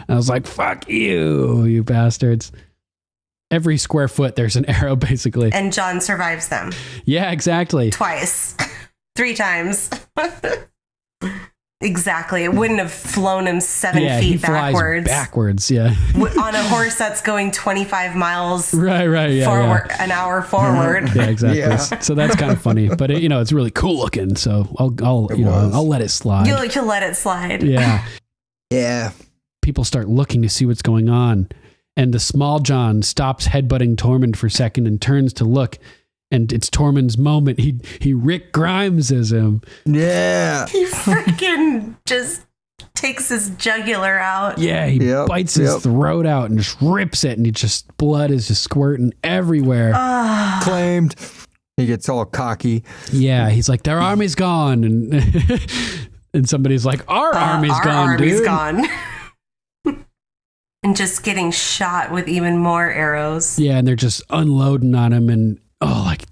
And I was like, fuck you bastards. Every square foot, there's an arrow, basically. And John survives them. Yeah, exactly. Twice. 3 times. Exactly. It wouldn't have flown him 7 feet he flies backwards, yeah. On a horse that's going 25 miles right, forward, an hour forward. Yeah, exactly. Yeah. So that's kind of funny, but it's really cool looking. So I'll let it slide. You'll let it slide. Yeah. Yeah. People start looking to see what's going on. And the small John stops headbutting Tormund for a second and turns to look. And it's Tormund's moment. He Rick Grimeses him. Yeah. He freaking just takes his jugular out. Yeah, he bites his throat out and just rips it. And blood is just squirting everywhere. Claimed. He gets all cocky. Yeah, he's like, their army's gone. And and somebody's like, our army's gone, dude. Our army's gone. And just getting shot with even more arrows. Yeah, and they're just unloading on him. And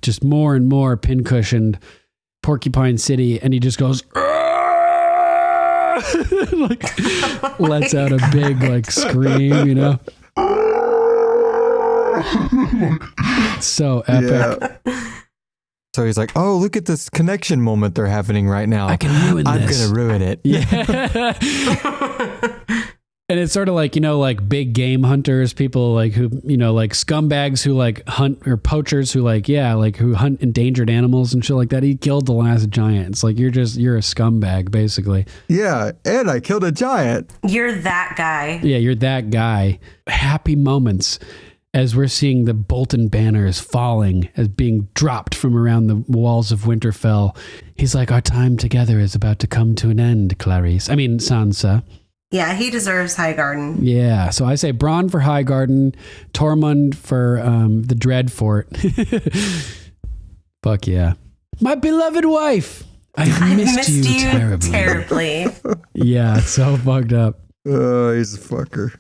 just more and more pincushioned Porcupine City. And he just goes, lets out a big scream, you know? So epic. Yeah. So he's like, oh, look at this connection moment they're having right now. I can ruin this. I'm going to ruin it. Yeah. And it's sort of like big game hunters, people who, scumbags who hunt, or poachers who who hunt endangered animals and shit like that. He killed the last giant. It's like, you're a scumbag, basically. Yeah. And I killed a giant. You're that guy. Yeah, you're that guy. Happy moments as we're seeing the Bolton banners falling, as being dropped from around the walls of Winterfell. He's like, our time together is about to come to an end, Sansa. Yeah, he deserves Highgarden. Yeah, so I say Bronn for Highgarden, Tormund for the Dreadfort. Fuck yeah. My beloved wife. I missed you terribly. Yeah, it's so fucked up. Oh, he's a fucker.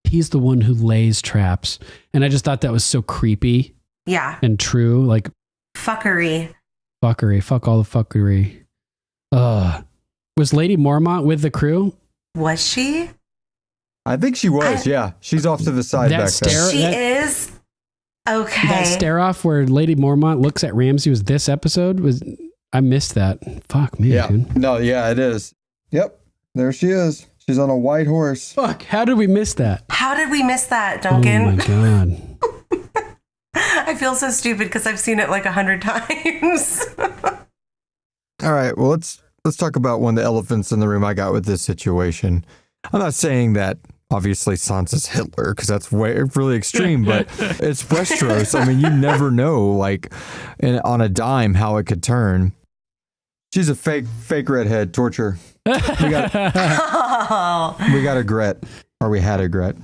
He's the one who lays traps. And I just thought that was so creepy. Yeah. And true. Fuckery. Fuck all the fuckery. Was Lady Mormont with the crew? Was she? I think she was, yeah. She's off to the side back there. She is? Okay. That stare off where Lady Mormont looks at Ramsay was this episode? I missed that. Fuck me. Yeah. Dude. No, yeah, it is. Yep. There she is. She's on a white horse. Fuck. How did we miss that? How did we miss that, Duncan? Oh my God. I feel so stupid because I've seen it 100 times. All right. Well, let's talk about one of the elephants in the room I got with this situation. I'm not saying that obviously Sansa's Hitler, because that's really extreme, but it's Westeros. I mean, you never know, on a dime, how it could turn. She's a fake redhead. Torture. We got a Gret, or we had a Gret.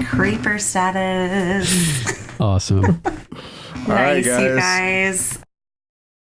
Creeper status. Awesome. Nice, you guys.